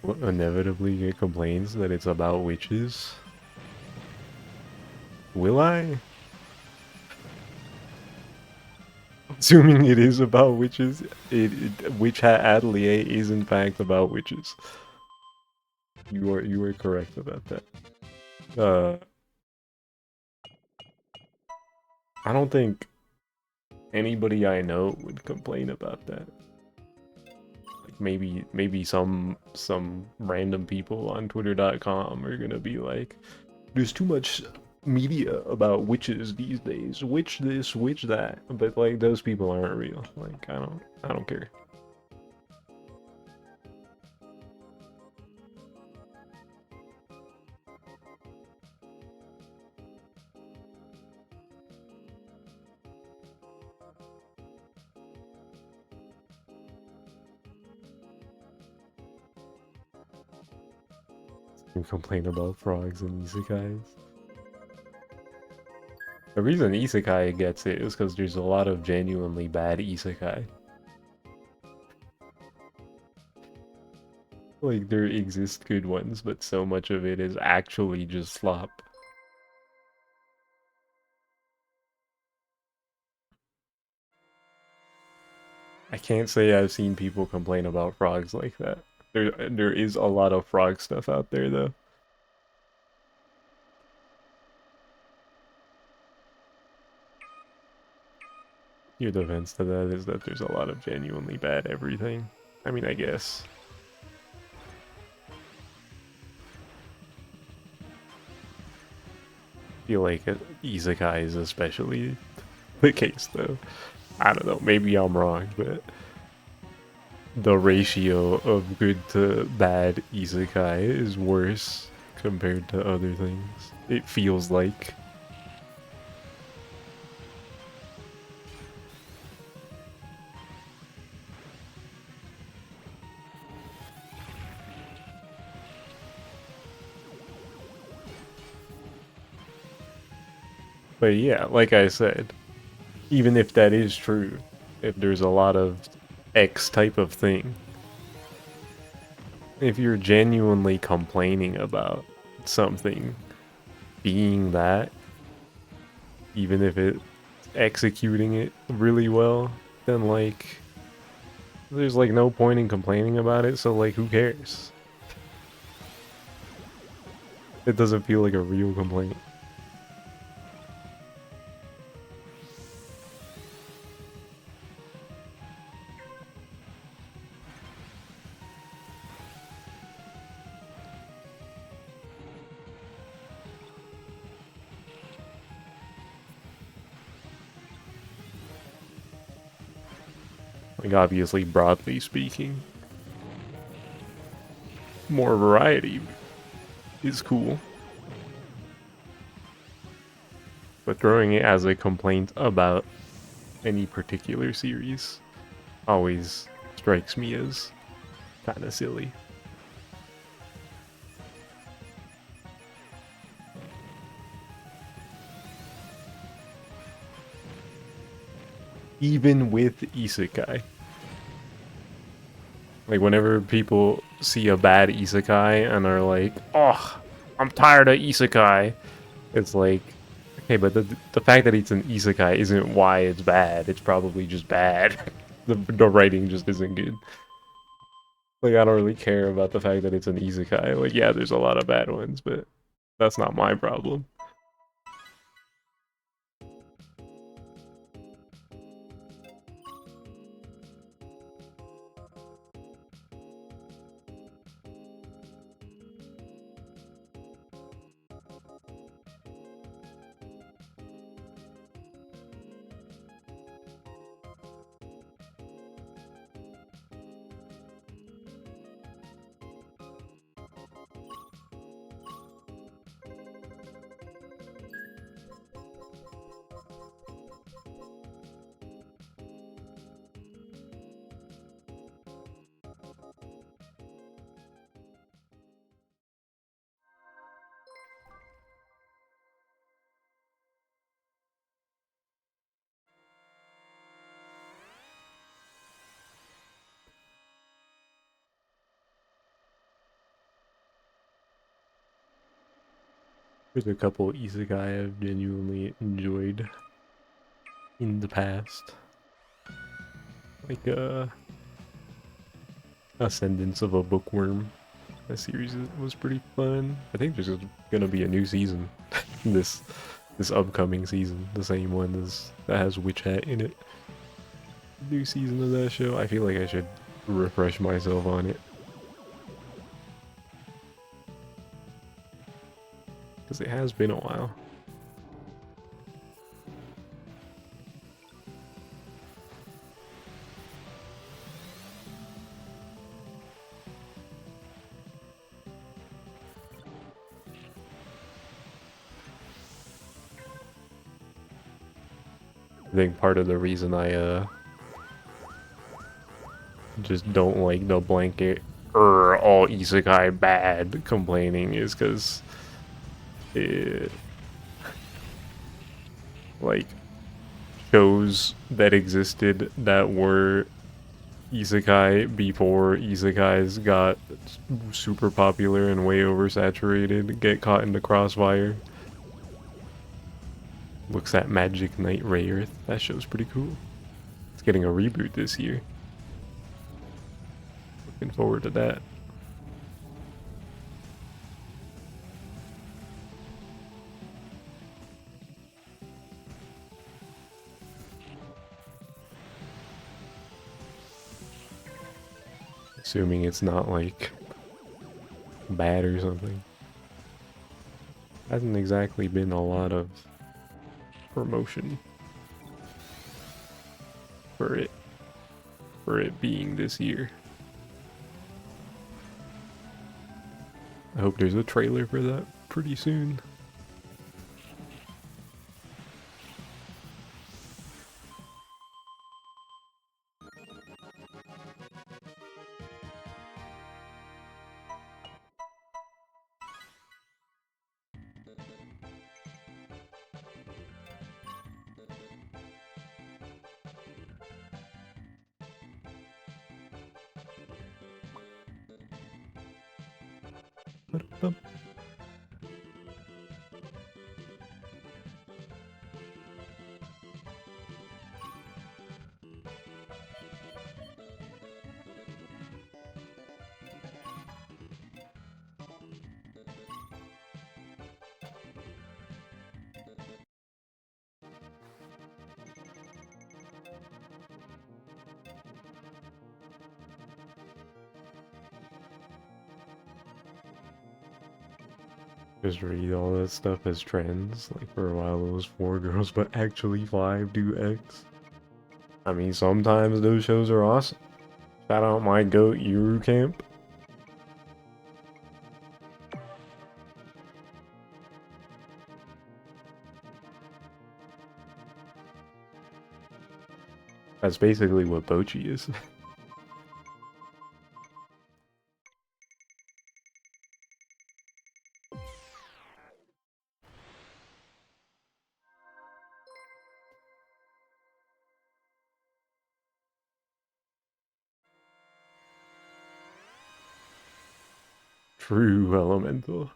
What, inevitably get complaints that it's about witches? Will I? Assuming it is about witches, Witch Hat Atelier is in fact about witches. You are correct about that. Uh, I don't think anybody I know would complain about that. Like maybe some random people on Twitter.com are gonna be like, there's too much media about witches these days. Witch this, witch that. But like those people aren't real. Like I don't care. You complain about frogs and isekais. The reason isekai gets it is because there's a lot of genuinely bad isekai. Like there exist good ones, but so much of it is actually just slop. I can't say I've seen people complain about frogs like that. There is a lot of frog stuff out there though. Your defense to that is that there's a lot of genuinely bad everything. I mean, I guess. I feel like isekai is especially the case though. I don't know, maybe I'm wrong, but the ratio of good to bad isekai is worse compared to other things. It feels like. But yeah, like I said, even if that is true, if there's a lot of X type of thing, if you're genuinely complaining about something being that, even if it's executing it really well, then like there's like no point in complaining about it, so like who cares? It doesn't feel like a real complaint. Like, obviously, broadly speaking, more variety is cool. But throwing it as a complaint about any particular series always strikes me as kind of silly. Even with isekai. Like, whenever people see a bad isekai and are like, oh, I'm tired of isekai, it's like, okay, but the fact that it's an isekai isn't why it's bad. It's probably just bad. The writing just isn't good. Like, I don't really care about the fact that it's an isekai. Like, yeah, there's a lot of bad ones, but that's not my problem. There's a couple isekai I've genuinely enjoyed in the past. Like, Ascendance of a Bookworm. That series was pretty fun. I think there's gonna be a new season this this upcoming season, the same one as that has Witch Hat in it. New season of that show. I feel like I should refresh myself on it because it has been a while. I think part of the reason I just don't like the blanket all isekai bad complaining is because it like shows that existed that were isekai before isekais got super popular and way oversaturated get caught in the crossfire. Looks at Magic Knight Rayearth. That show's pretty cool. It's getting a reboot this year. Looking forward to that. Assuming it's not like bad or something. Hasn't exactly been a lot of promotion for it being this year. I hope there's a trailer for that pretty soon. Just read all that stuff as trends. Like for a while it was 4 girls, but actually 5 do X. I mean, sometimes those shows are awesome. Shout out my goat, Yuru Camp. That's basically what Bochi is. True elemental.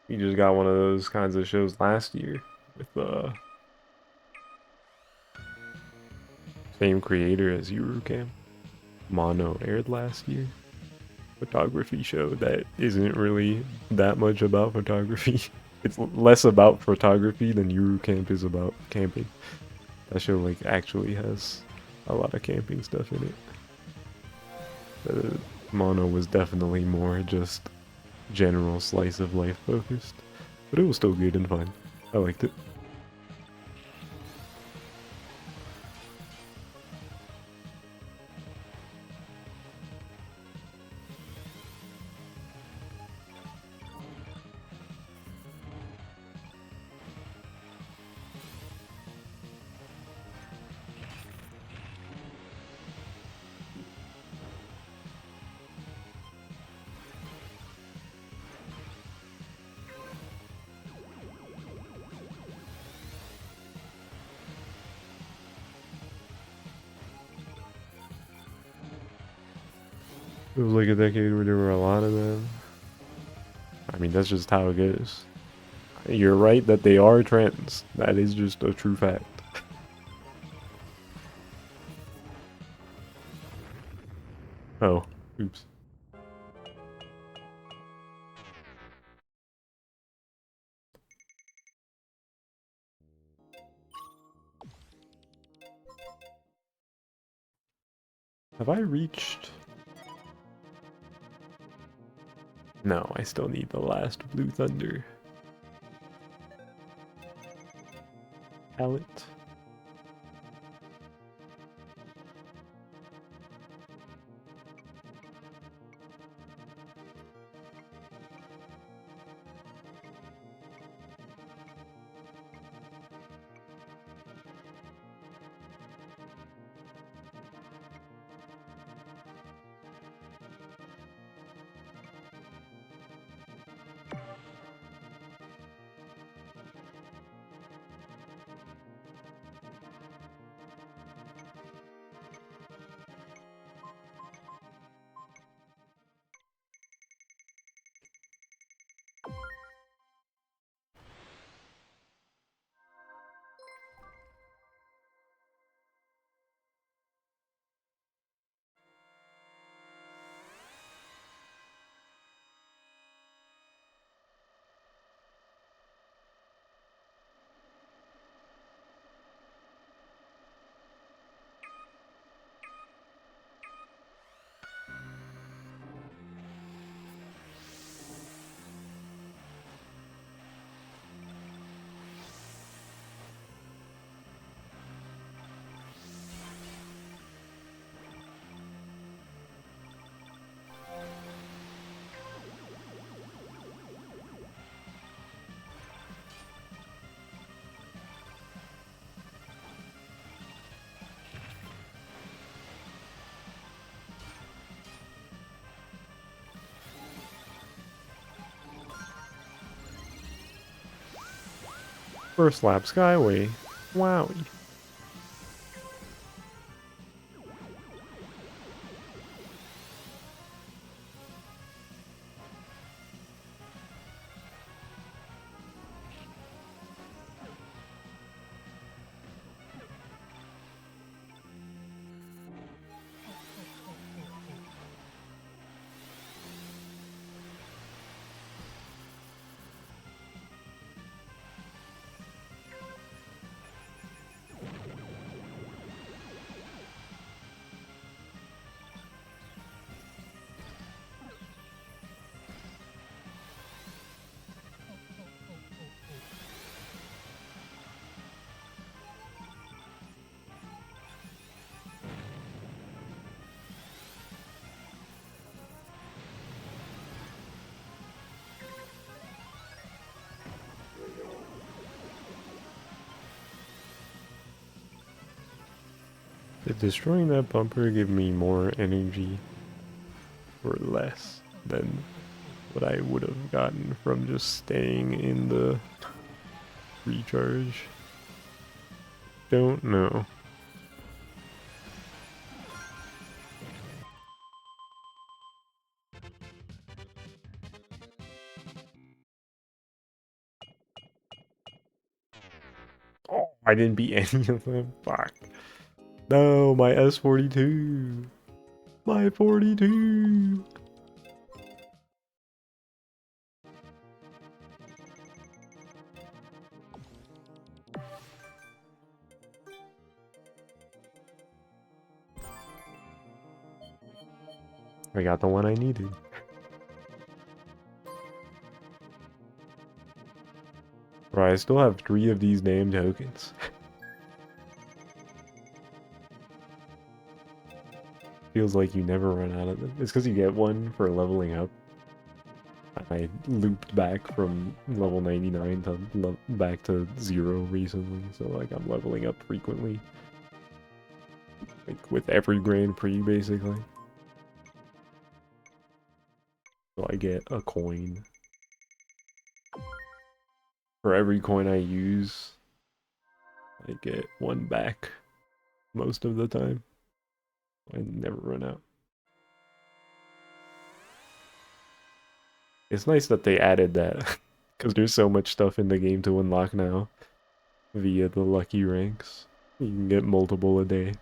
We just got one of those kinds of shows last year with same creator as Yuru Camp. Mono aired last year. Photography show that isn't really that much about photography. It's less about photography than Yuru Camp is about camping. That show like actually has a lot of camping stuff in it. Mono was definitely more just general slice of life focused, but it was still good and fun. I liked it. It was like a decade where there were a lot of them. I mean, that's just how it goes. You're right that they are trends. That is just a true fact. Oh, oops. Have I reached? No, I still need the last Blue Thunder palette. First lap Skyway. Wowie. Did destroying that bumper give me more energy or less than what I would have gotten from just staying in the recharge? Don't know. Oh, I didn't beat any of them. Fuck. No, my S42. My 42. I got the one I needed. Right, I still have 3 of these damn tokens. Feels like you never run out of them. It's because you get one for leveling up. I looped back from level 99 to back to 0 recently, so like I'm leveling up frequently. Like with every Grand Prix basically. So I get a coin. For every coin I use, I get one back most of the time. I never run out. It's nice that they added that, because there's so much stuff in the game to unlock now via the lucky ranks. You can get multiple a day.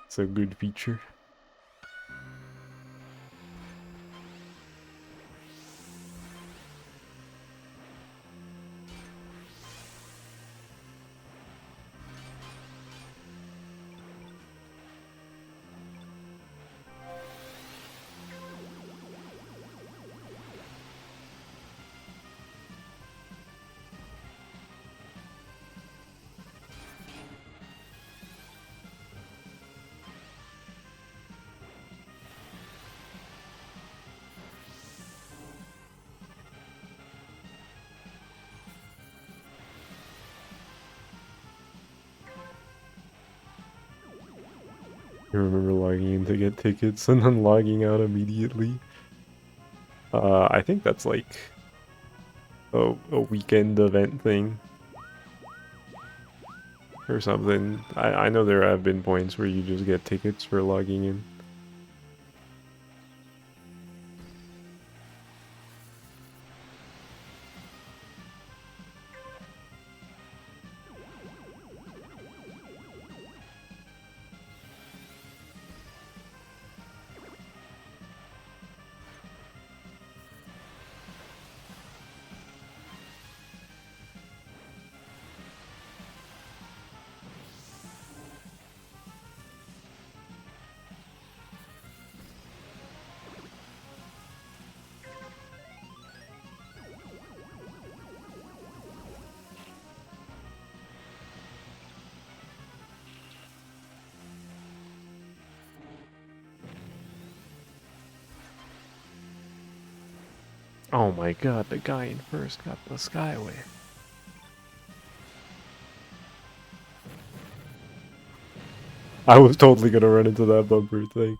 It's a good feature. I remember logging in to get tickets and then logging out immediately. I think that's like a weekend event thing or something. I know there have been points where you just get tickets for logging in. Oh my god, the guy in first got the Skyway. I was totally gonna run into that bumper thing.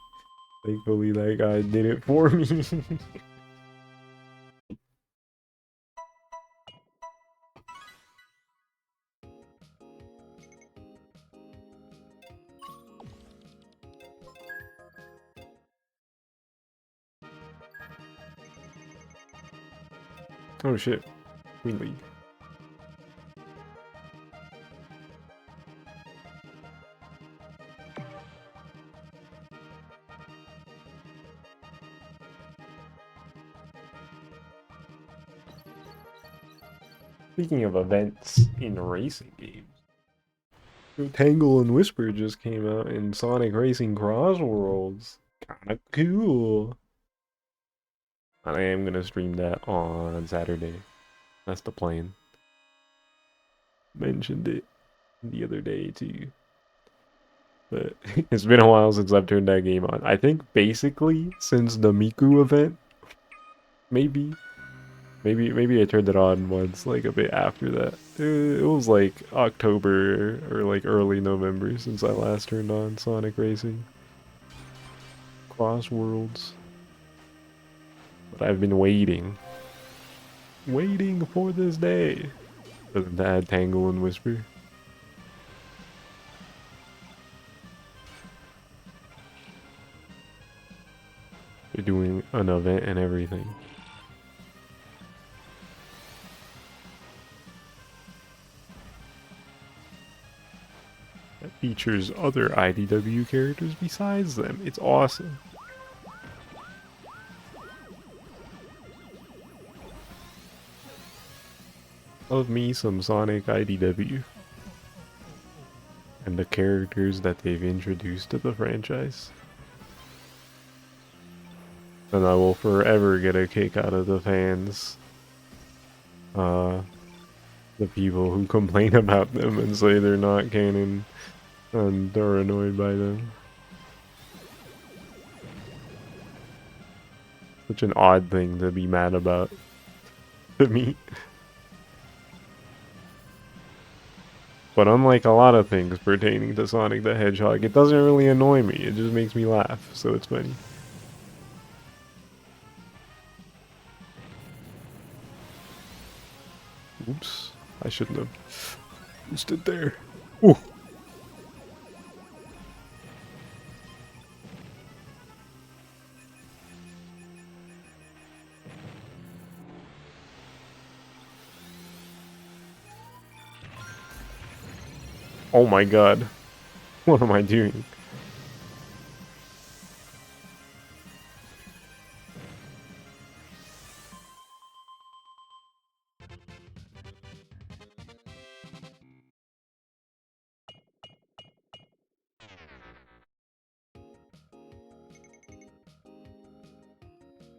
Thankfully that guy did it for me. Oh shit. Queen League. Speaking of events in racing games, Tangle and Whisper just came out in Sonic Racing Cross Worlds. Kinda cool. And I am gonna stream that on Saturday. That's the plan. Mentioned it the other day too. But it's been a while since I've turned that game on. I think basically since the Miku event, maybe. Maybe I turned it on once, like a bit after that. It was like October or like early November since I last turned on Sonic Racing. Cross Worlds. But I've been waiting for this day. Doesn't that add Tangle and Whisper? They're doing an event and everything. That features other IDW characters besides them. It's awesome. Love me some Sonic IDW. And the characters that they've introduced to the franchise. And I will forever get a kick out of the fans. The people who complain about them and say they're not canon and are annoyed by them. Such an odd thing to be mad about to me. But unlike a lot of things pertaining to Sonic the Hedgehog, it doesn't really annoy me, it just makes me laugh, so it's funny. Oops, I shouldn't have stood there. Ooh. Oh my god. What am I doing?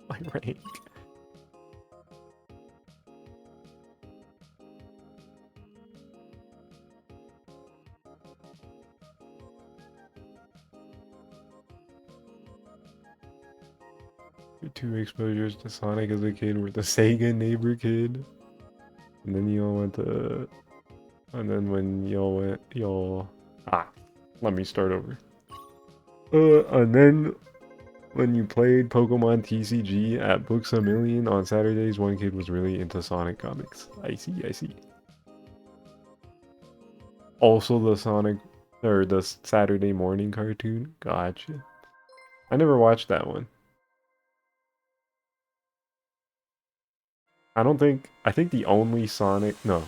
My rank. Your two exposures to Sonic as a kid were the Sega neighbor kid. And then y'all went to... And then when y'all went... Y'all... Ah. Let me start over. And then when you played Pokemon TCG at Books A Million on Saturdays, one kid was really into Sonic comics. I see, I see. Also the Sonic... Or the Saturday morning cartoon? Gotcha. I never watched that one. I don't think... I think the only Sonic... No.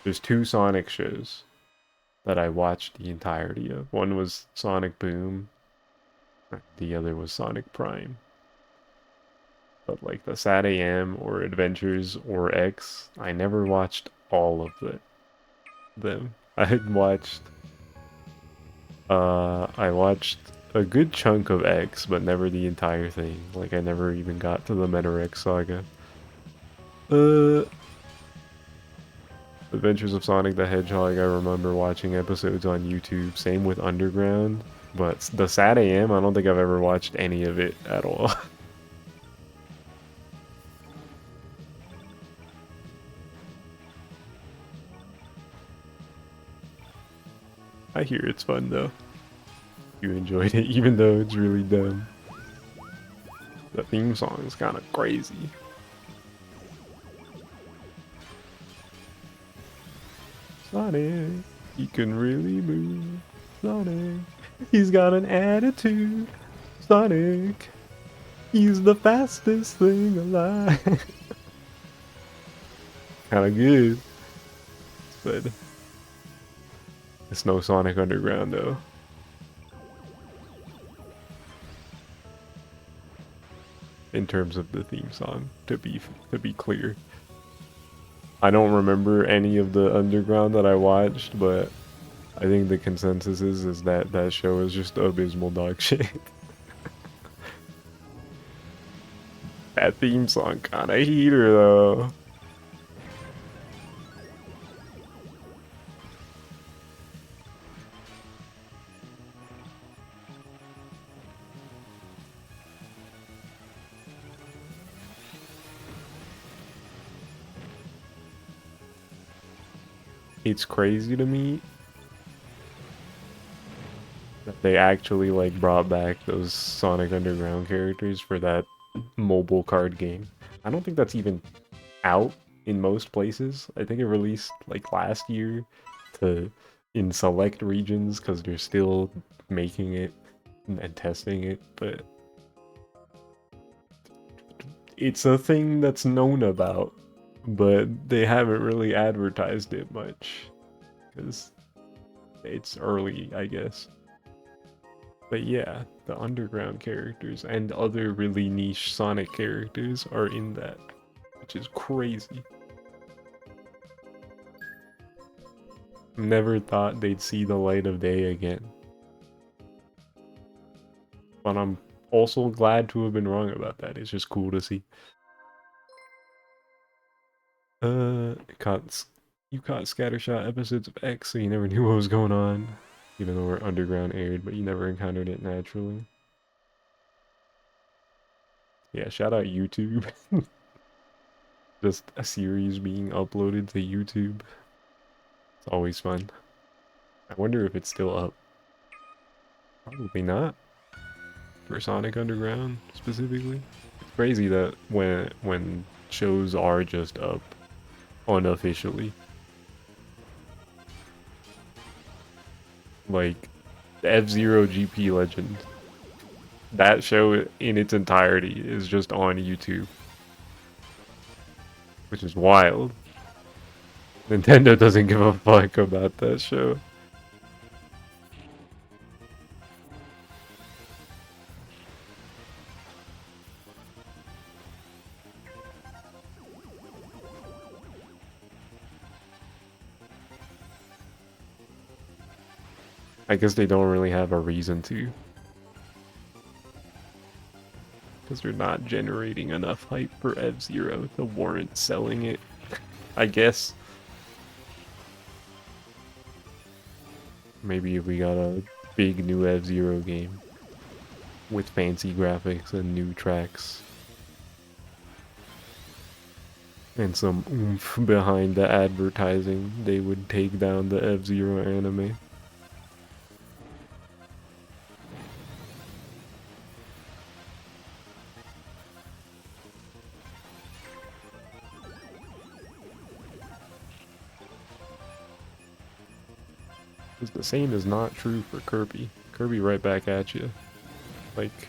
There's two Sonic shows that I watched the entirety of. One was Sonic Boom. The other was Sonic Prime. But like the Sat AM or Adventures or X, I never watched all of them. I watched a good chunk of X, but never the entire thing. Like I never even got to the Metarex saga. Uh Adventures of Sonic the Hedgehog, I remember watching episodes on YouTube. Same with Underground. But the Sat AM, I don't think I've ever watched any of it at all. I hear it's fun though. You enjoyed it, even though it's really dumb. The theme song is kind of crazy. Sonic, he can really move. Sonic, he's got an attitude. Sonic, he's the fastest thing alive. Kind of good, but it's no Sonic Underground though. In terms of the theme song, to be clear. I don't remember any of the Underground that I watched, but I think the consensus is that that show is just abysmal dog shit. That theme song kinda heater though. it's crazy to me that they actually like brought back those Sonic Underground characters for that mobile card game. I don't think that's even out in most places. I think it released like last year to in select regions because they're still making it and testing it, but it's a thing that's known about, but they haven't really advertised it much because it's early, I guess. But yeah, the underground characters and other really niche Sonic characters are in that, which is crazy. Never thought they'd see the light of day again. But I'm also glad to have been wrong about that. It's just cool to see. Caught, you caught scattershot episodes of X, so you never knew what was going on. Even though we're underground aired, but you never encountered it naturally. Yeah, shout out YouTube. Just a series being uploaded to YouTube. It's always fun. I wonder if it's still up. Probably not. For Sonic Underground, specifically. It's crazy that when shows are just up unofficially. Like, F-Zero GP Legend. That show in its entirety is just on YouTube. Which is wild. Nintendo doesn't give a fuck about that show. I guess they don't really have a reason to. Because they're not generating enough hype for F-Zero to warrant selling it. I guess. Maybe if we got a big new F-Zero game with fancy graphics and new tracks and some oomph behind the advertising, they would take down the F-Zero anime. Because the same is not true for Kirby. Kirby right back at you. Like,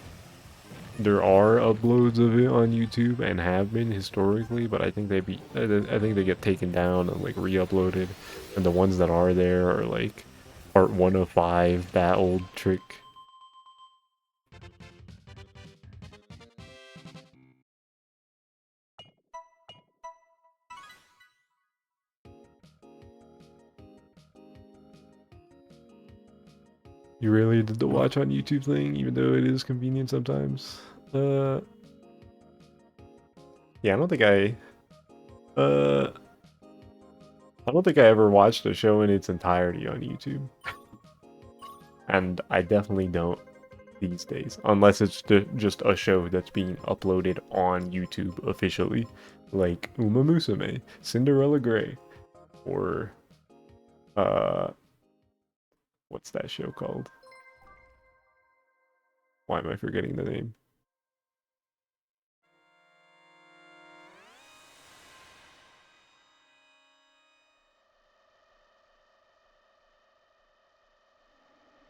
there are uploads of it on YouTube and have been historically, but I think I think they get taken down and like re-uploaded, and the ones that are there are like part 1 of 5, that old trick. You really did the watch on YouTube thing, even though it is convenient sometimes. Yeah, uh, I don't think I ever watched a show in its entirety on YouTube. And I definitely don't these days, unless it's just a show that's being uploaded on YouTube officially, like Uma Musume, Cinderella Grey, or uh, what's that show called? Why am I forgetting the name?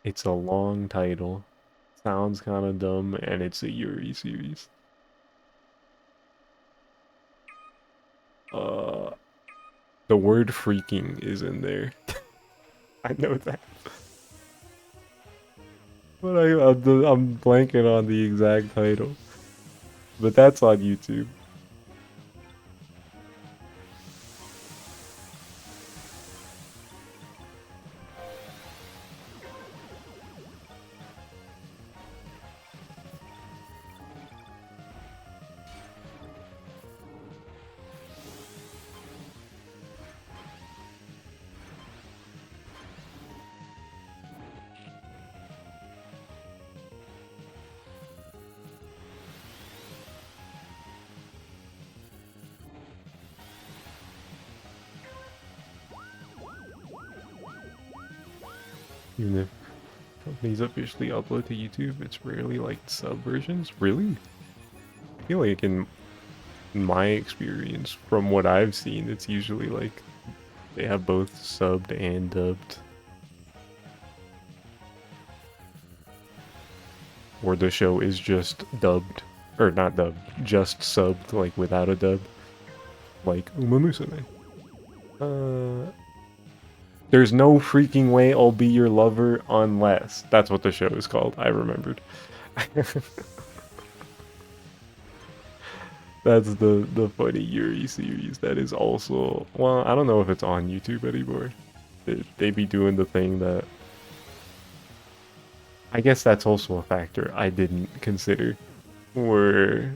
It's a long title, sounds kind of dumb, and it's a Yuri series. Uh, the word freaking is in there. I know that. But I'm blanking on the exact title. But that's on YouTube. Even if companies officially upload to YouTube, it's rarely like sub versions. Really? I feel like in my experience, from what I've seen, it's usually like they have both subbed and dubbed. Or the show is just dubbed. Or not dubbed, just subbed, like without a dub. Like Uma Musume. There's no freaking way I'll be your lover unless. That's what the show is called. I remembered. That's the funny Yuri series. That is also, well, I don't know if it's on YouTube anymore. They be doing the thing that, I guess that's also a factor I didn't consider, where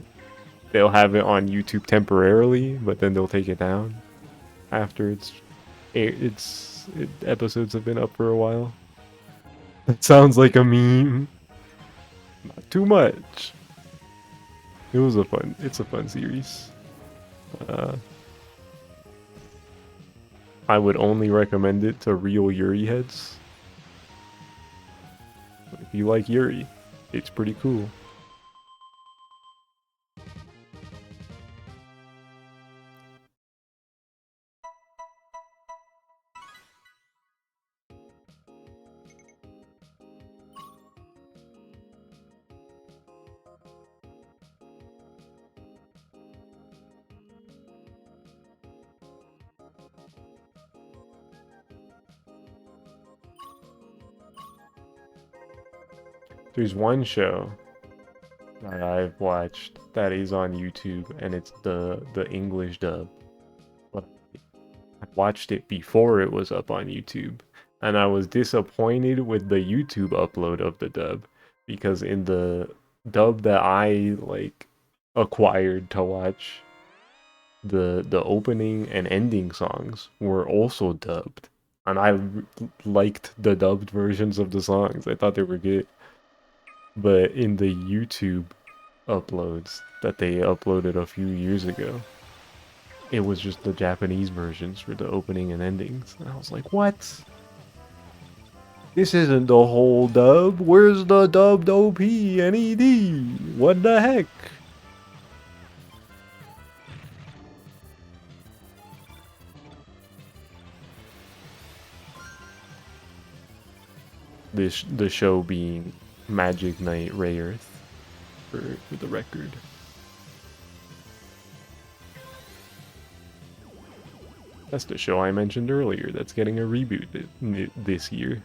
they'll have it on YouTube temporarily, but then they'll take it down after episodes have been up for a while. That sounds like a meme. Not too much. It's a fun series. Uh, I would only recommend it to real Yuri heads. If you like Yuri, it's pretty cool. There's one show that I've watched that is on YouTube, and it's the English dub. But I watched it before it was up on YouTube, and I was disappointed with the YouTube upload of the dub, because in the dub that I like acquired to watch, the opening and ending songs were also dubbed, and I liked the dubbed versions of the songs. I thought they were good. But in the YouTube uploads that they uploaded a few years ago, it was just the Japanese versions for the opening and endings. And I was like, what? This isn't the whole dub. Where's the dubbed OP and ED? What the heck? The show being Magic Knight Ray Earth, for the record. That's the show I mentioned earlier that's getting a reboot this year.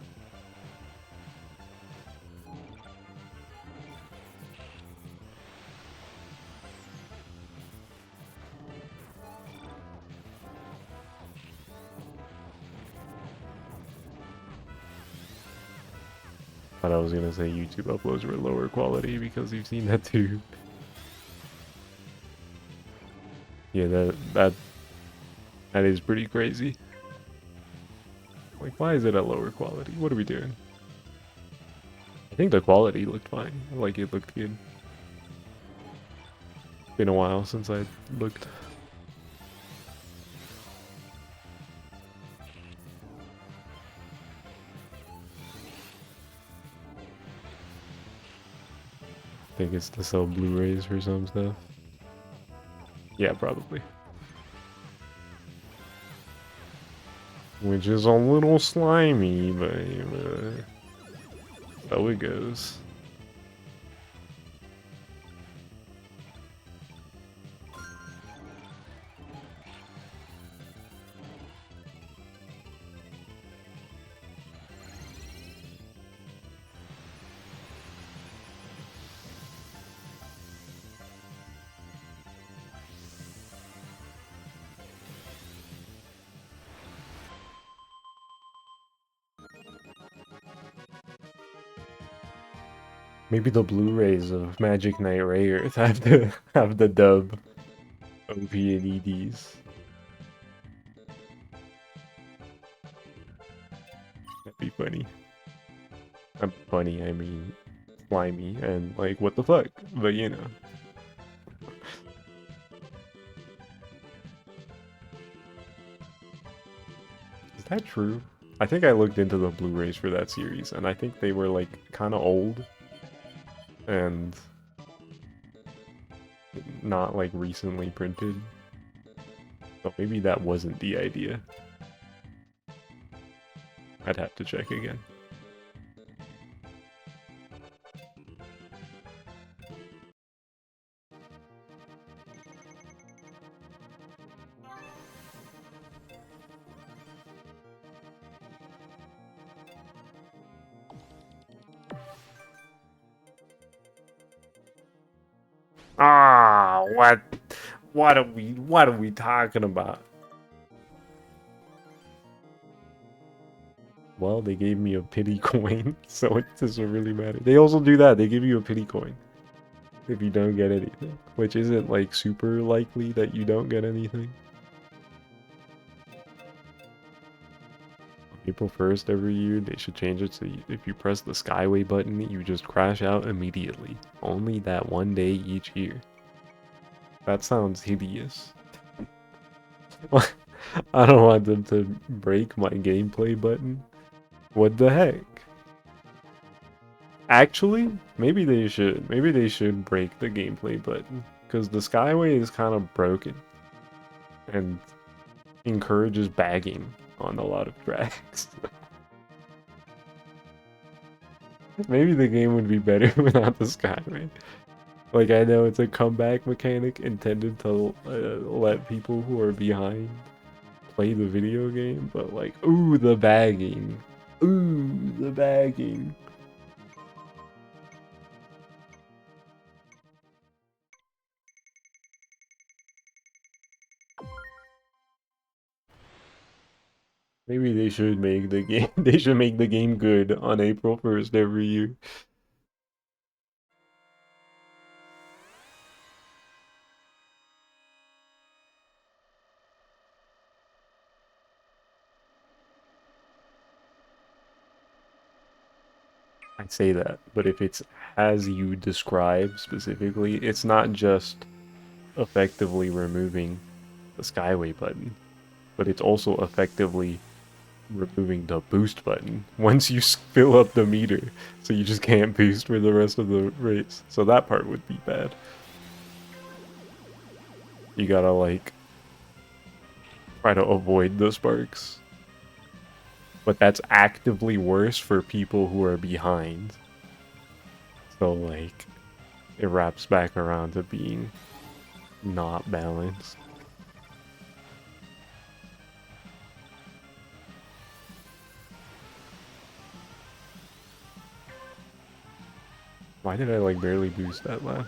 Thought I was gonna say YouTube uploads were lower quality because you've seen that too. Yeah, that is pretty crazy. Like, why is it at lower quality? What are we doing? I think the quality looked fine. Like, it looked good. Been a while since I looked. I think it's to sell Blu-rays for some stuff. Yeah, probably. Which is a little slimy, but so it goes. Maybe the Blu-rays of Magic Knight Ray Earth have the dub OP and EDs. That'd be funny. Funny, I mean slimy and like what the fuck, but you know. Is that true? I think I looked into the Blu-rays for that series, and I think they were like kind of old and not like recently printed. So maybe that wasn't the idea. I'd have to check again. Ah, what? What are we talking about? Well, they gave me a pity coin, so it doesn't really matter. They also do that. They give you a pity coin if you don't get anything, which isn't like super likely that you don't get anything. April 1st every year, they should change it so if you press the Skyway button, you just crash out immediately. Only that one day each year. That sounds hideous. I don't want them to break my gameplay button. What the heck? Actually, maybe they should. Maybe they should break the gameplay button. Because the Skyway is kind of broken. And encourages bagging on a lot of tracks. Maybe the game would be better without the Skyway. Like, I know it's a comeback mechanic intended to let people who are behind play the video game, but like, ooh, the bagging. Ooh, the bagging. Maybe they should make the game, they should make the game good on April 1st every year. I say that, but if it's as you describe specifically, it's not just effectively removing the Skyway button, but it's also effectively removing the boost button once you fill up the meter, so you just can't boost for the rest of the race. So that part would be bad. You gotta like try to avoid the sparks. But that's actively worse for people who are behind. So like it wraps back around to being not balanced. Why did I like barely boost that lap?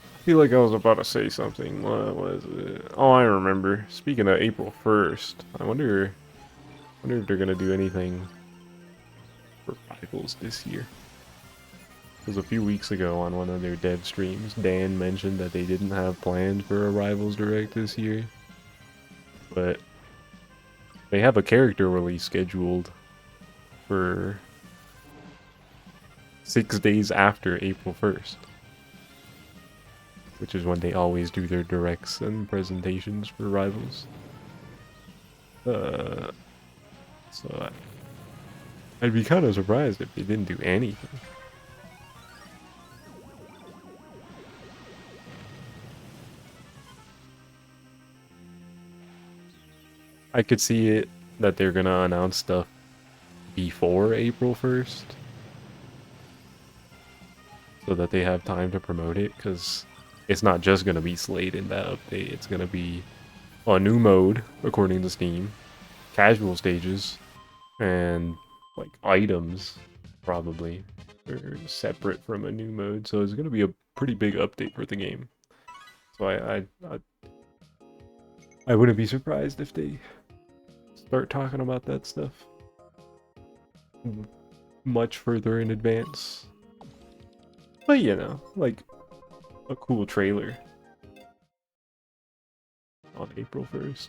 I feel like I was about to say something. What was it? Oh, I remember. Speaking of April 1st, I wonder if they're gonna do anything for Rivals this year. Because a few weeks ago on one of their dev streams, Dan mentioned that they didn't have plans for a Rivals Direct this year. But they have a character release scheduled for 6 days after April 1st. Which is when they always do their directs and presentations for Rivals. So I'd be kind of surprised if they didn't do anything. I could see it that they're gonna announce stuff before April 1st. So that they have time to promote it, because it's not just gonna be Slade in that update. It's gonna be a new mode, according to Steam, casual stages, and like items, probably, are separate from a new mode. So it's gonna be a pretty big update for the game. So I wouldn't be surprised if they start talking about that stuff much further in advance. But you know, like a cool trailer on April 1st,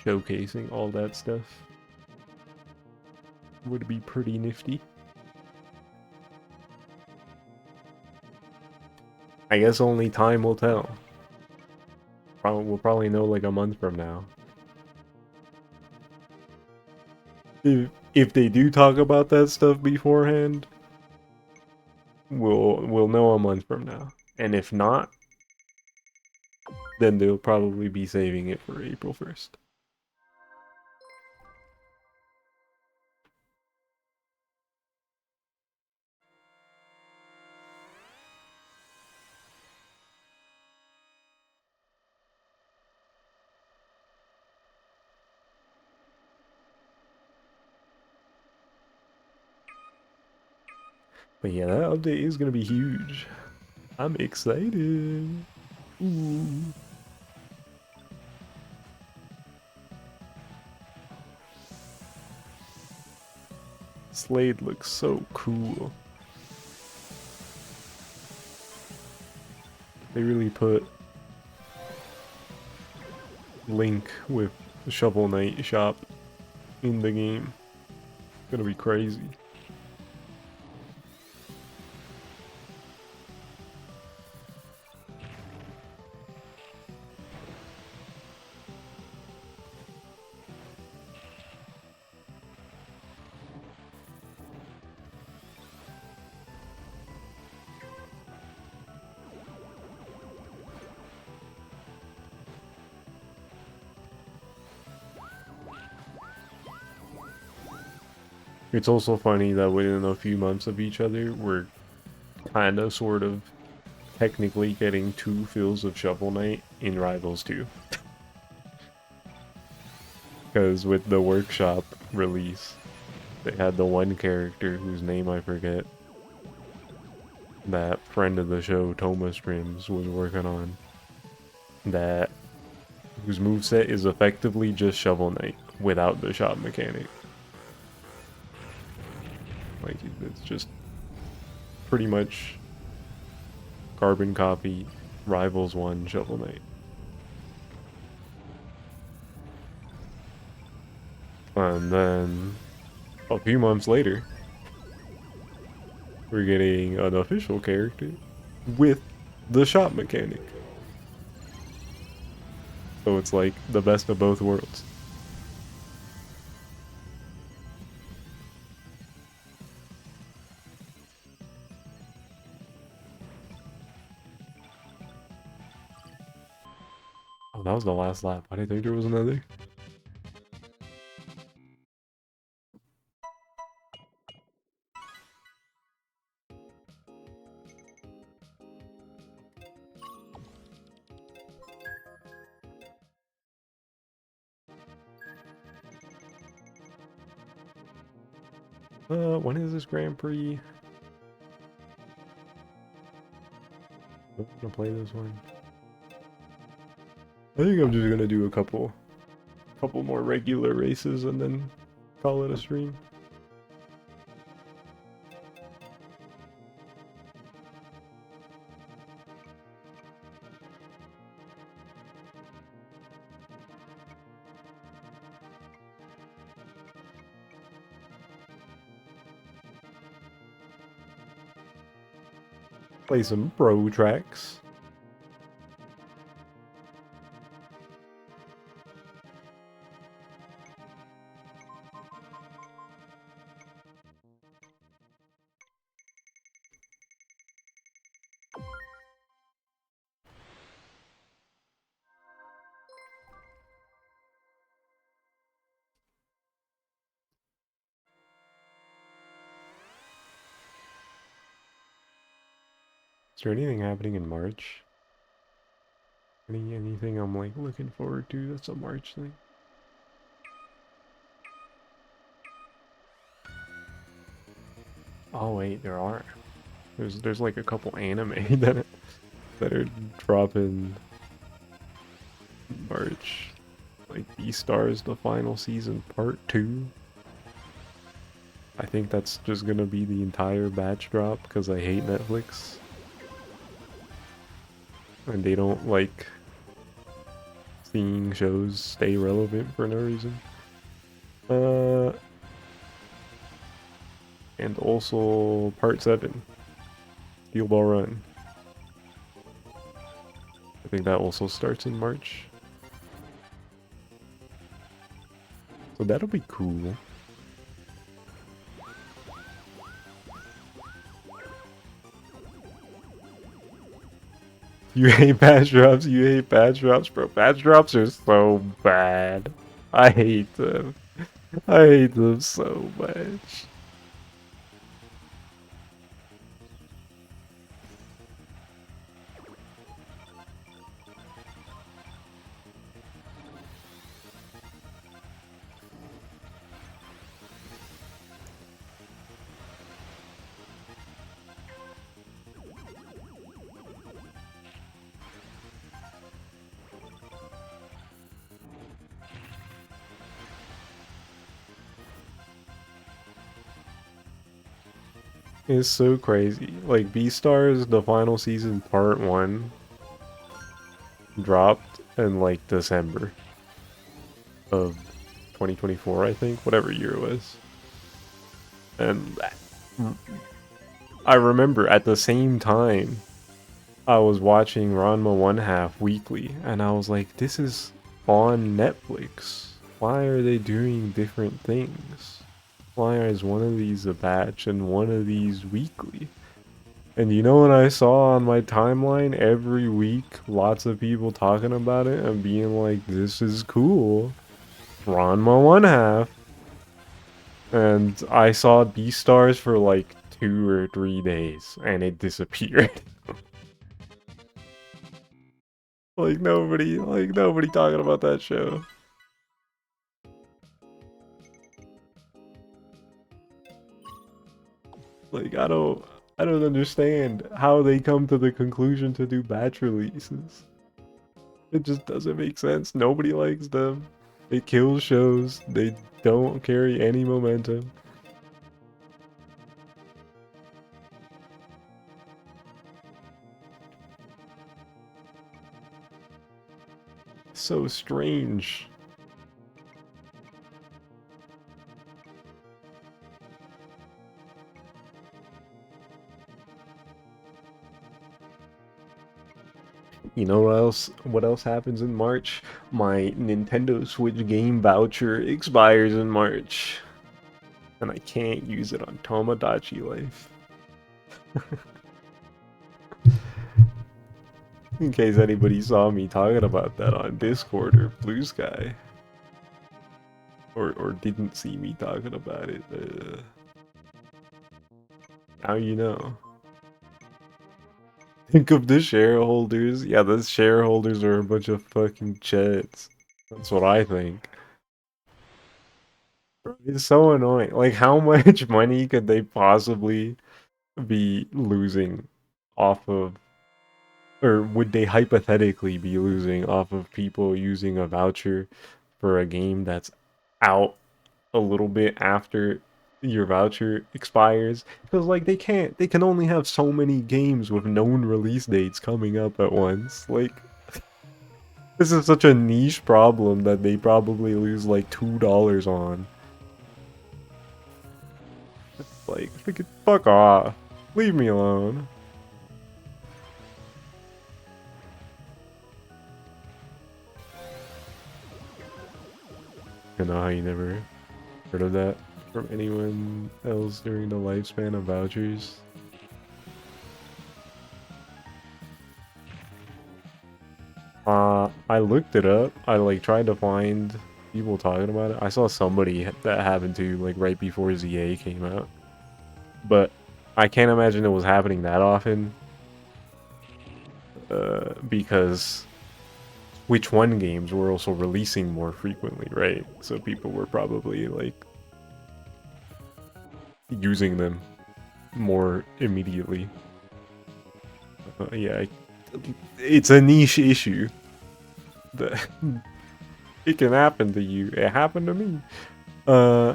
showcasing all that stuff, would be pretty nifty. I guess only time will tell. We'll probably know like a month from now. If they do talk about that stuff beforehand, we'll know a month from now. And if not, then they'll probably be saving it for April 1st. But yeah, that update is gonna be huge. I'm excited. Ooh. Slade looks so cool. They really put Link with the Shovel Knight shop in the game. It's gonna be crazy. It's also funny that within a few months of each other, we're kinda, sort of, technically getting 2 fills of Shovel Knight in Rivals 2. Because with the workshop release, they had the one character whose name I forget that friend of the show, Thomas Trims, was working on, that whose moveset is effectively just Shovel Knight without the shot mechanic. Like, it's just pretty much carbon copy Rivals 1 Shovel Knight. And then a few months later, we're getting an official character with the shot mechanic. So it's like the best of both worlds. Oh, that was the last lap. I didn't think there was another. When is this Grand Prix? I'm gonna play this one. I think I'm just gonna do a couple more regular races and then call it a stream. Play some pro tracks. Is there anything happening in March? Anything I'm like looking forward to that's a March thing? Oh wait, there are. There's like a couple anime that are dropping March. Like Beastars, the final season part 2. I think that's just gonna be the entire batch drop because I hate Netflix. And they don't like seeing shows stay relevant for no reason. And also part 7, Steel Ball Run. I think that also starts in March. So that'll be cool. You hate patch drops, you hate patch drops, bro. Patch drops are so bad. I hate them. I hate them so much. It's so crazy. Like, Beastars, the final season part 1 dropped in like December of 2024, I think, whatever year it was. And I remember at the same time I was watching Ranma 1 half weekly, and I was like, this is on Netflix. Why are they doing different things? Why is one of these a batch and one of these weekly? And you know what I saw on my timeline every week? Lots of people talking about it and being like, this is cool. Ranma 1 half. And I saw Beastars for like 2 or 3 days and it disappeared. like nobody talking about that show. Like I don't understand how they come to the conclusion to do batch releases. It just doesn't make sense. Nobody likes them. They kill shows. They don't carry any momentum. So strange. You know what else? What else happens in March? My Nintendo Switch game voucher expires in March. And I can't use it on Tomodachi Life. In case anybody saw me talking about that on Discord or Blue Sky. Or didn't see me talking about it. Now you know. Think of the shareholders. Yeah, the shareholders are a bunch of fucking chets. That's what I think. It's so annoying. Like, how much money could they possibly be losing off of, or would they hypothetically be losing off of people using a voucher for a game that's out a little bit after your voucher expires? Because, like, they can only have so many games with known release dates coming up at once. Like, this is such a niche problem that they probably lose like $2 on. Like, fuck off. Leave me alone. You know how you never heard of that from anyone else during the lifespan of vouchers? I looked it up. I like tried to find people talking about it. I saw somebody that happened to like right before ZA came out. But I can't imagine it was happening that often. Because which one games were also releasing more frequently, right? So people were probably like using them more immediately. Yeah, it's a niche issue. That it can happen to you. It happened to me. Uh,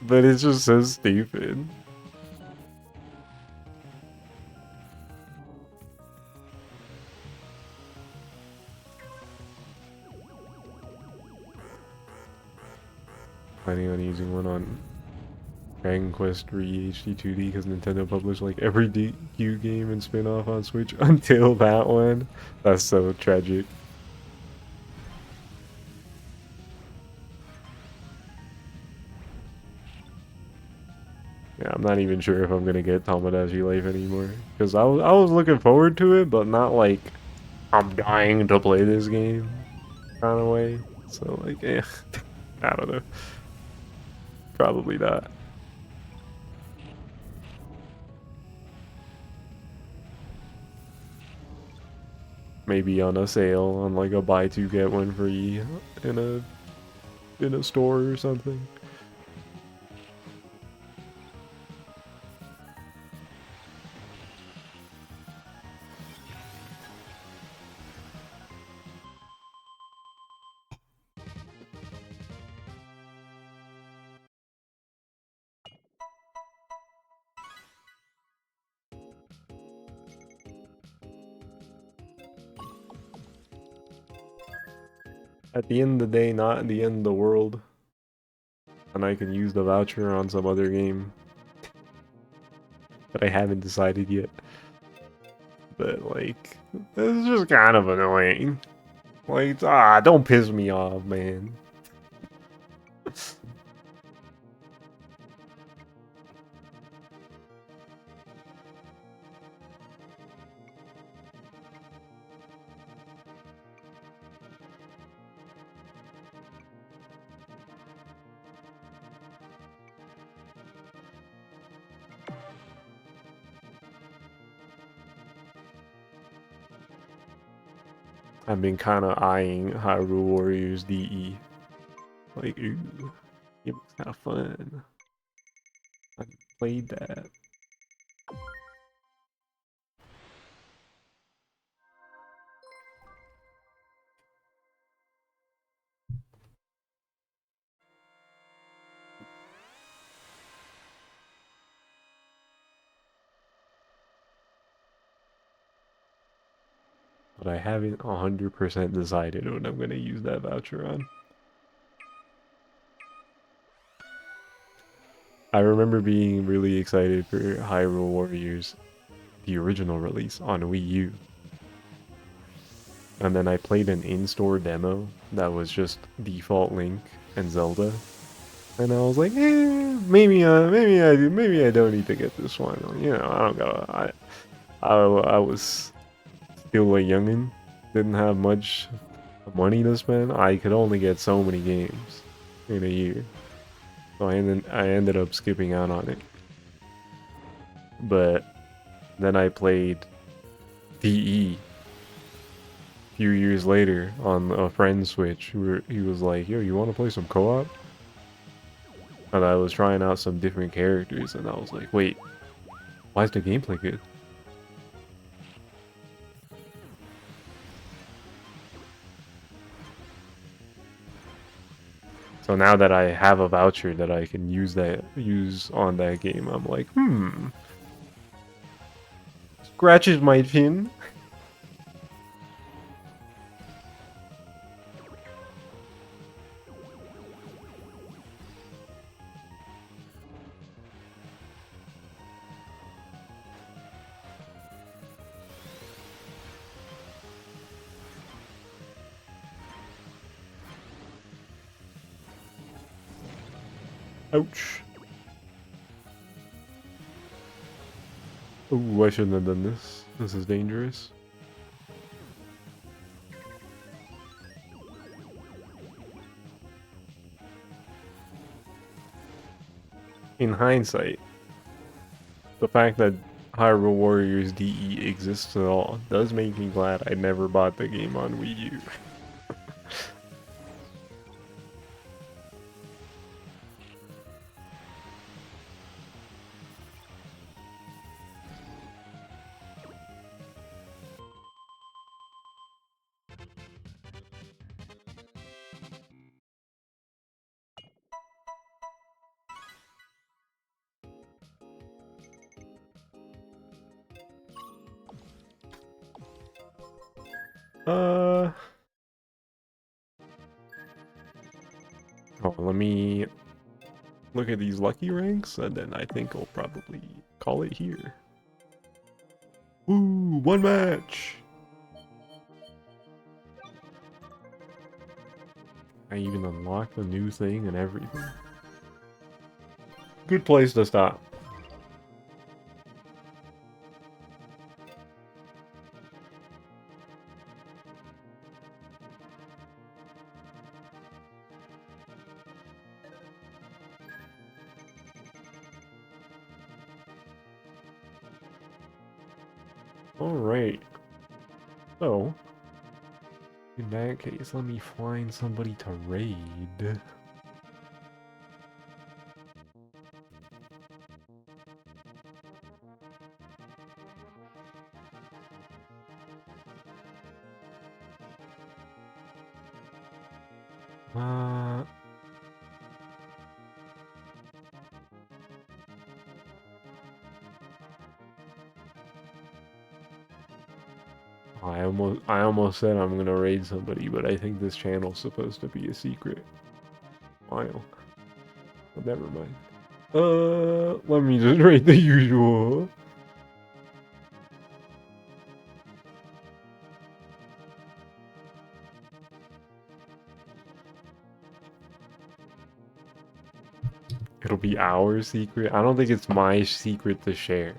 but it's just so stupid. Planning on using one on Dragon Quest 3 HD 2D because Nintendo published like every DQ game and spin-off on Switch until that one. That's so tragic. Yeah, I'm not even sure if I'm gonna get Tomodachi Life anymore because I was looking forward to it, but not like I'm dying to play this game kind of way. So like, I don't know. Probably not. Maybe on a sale on like a buy two get one free in a store or something. At the end of the day, not at the end of the world. And I can use the voucher on some other game that I haven't decided yet. But like, this is just kind of annoying. Like, don't piss me off, man. I've been kind of eyeing Hyrule Warriors DE. Like, ooh, it was kind of fun. I played that. But I haven't 100% decided what I'm going to use that voucher on. I remember being really excited for Hyrule Warriors, the original release on Wii U. And then I played an in-store demo that was just default Link and Zelda. And I was like, maybe I don't need to get this one. You know, I don't gotta. I was still a youngin', didn't have much money to spend. I could only get so many games in a year, so I ended up skipping out on it. But then I played DE a few years later on a friend's Switch. He was like, "Yo, you want to play some co-op?" And I was trying out some different characters, and I was like, "Wait, why is the gameplay good?" So now that I have a voucher that I can use on that game, I'm like, scratches my chin. Ouch. Oh, I shouldn't have done this. This is dangerous. In hindsight, the fact that Hyrule Warriors DE exists at all does make me glad I never bought the game on Wii U. Uh, oh, let me look at these lucky ranks, and then I think I'll probably call it here. Woo! One match! I even unlocked a new thing and everything. Good place to stop. Alright. So, in that case, let me find somebody to raid. I almost said I'm gonna raid somebody, but I think this channel's supposed to be a secret file. But never mind. Let me just raid the usual. It'll be our secret. I don't think it's my secret to share.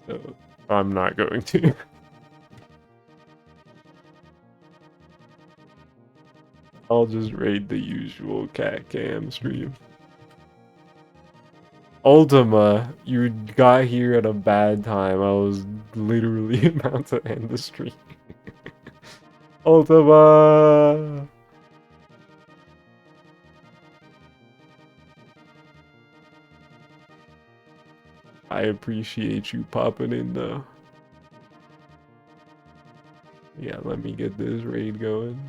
So, I'm not going to. I'll just raid the usual cat cam stream. Ultima, you got here at a bad time. I was literally about to end the stream. Ultima! I appreciate you popping in though. Yeah, let me get this raid going.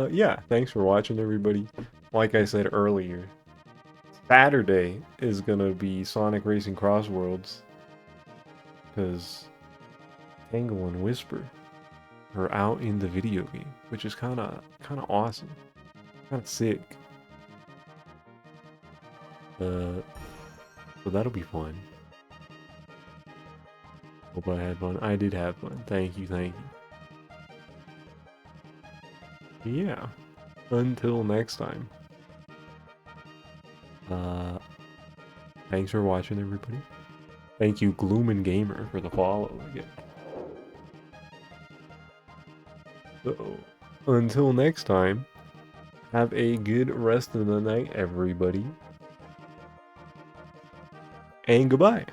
Yeah, thanks for watching everybody. Like I said earlier, Saturday is gonna be Sonic Racing Cross Worlds. Because Tangle and Whisper are out in the video game, which is kinda awesome. Kinda sick. So that'll be fun. Hope I had fun. I did have fun. Thank you, thank you. Yeah. Until next time. Thanks for watching, everybody. Thank you, Gloomin Gamer, for the follow again. So, until next time, have a good rest of the night, everybody. And goodbye.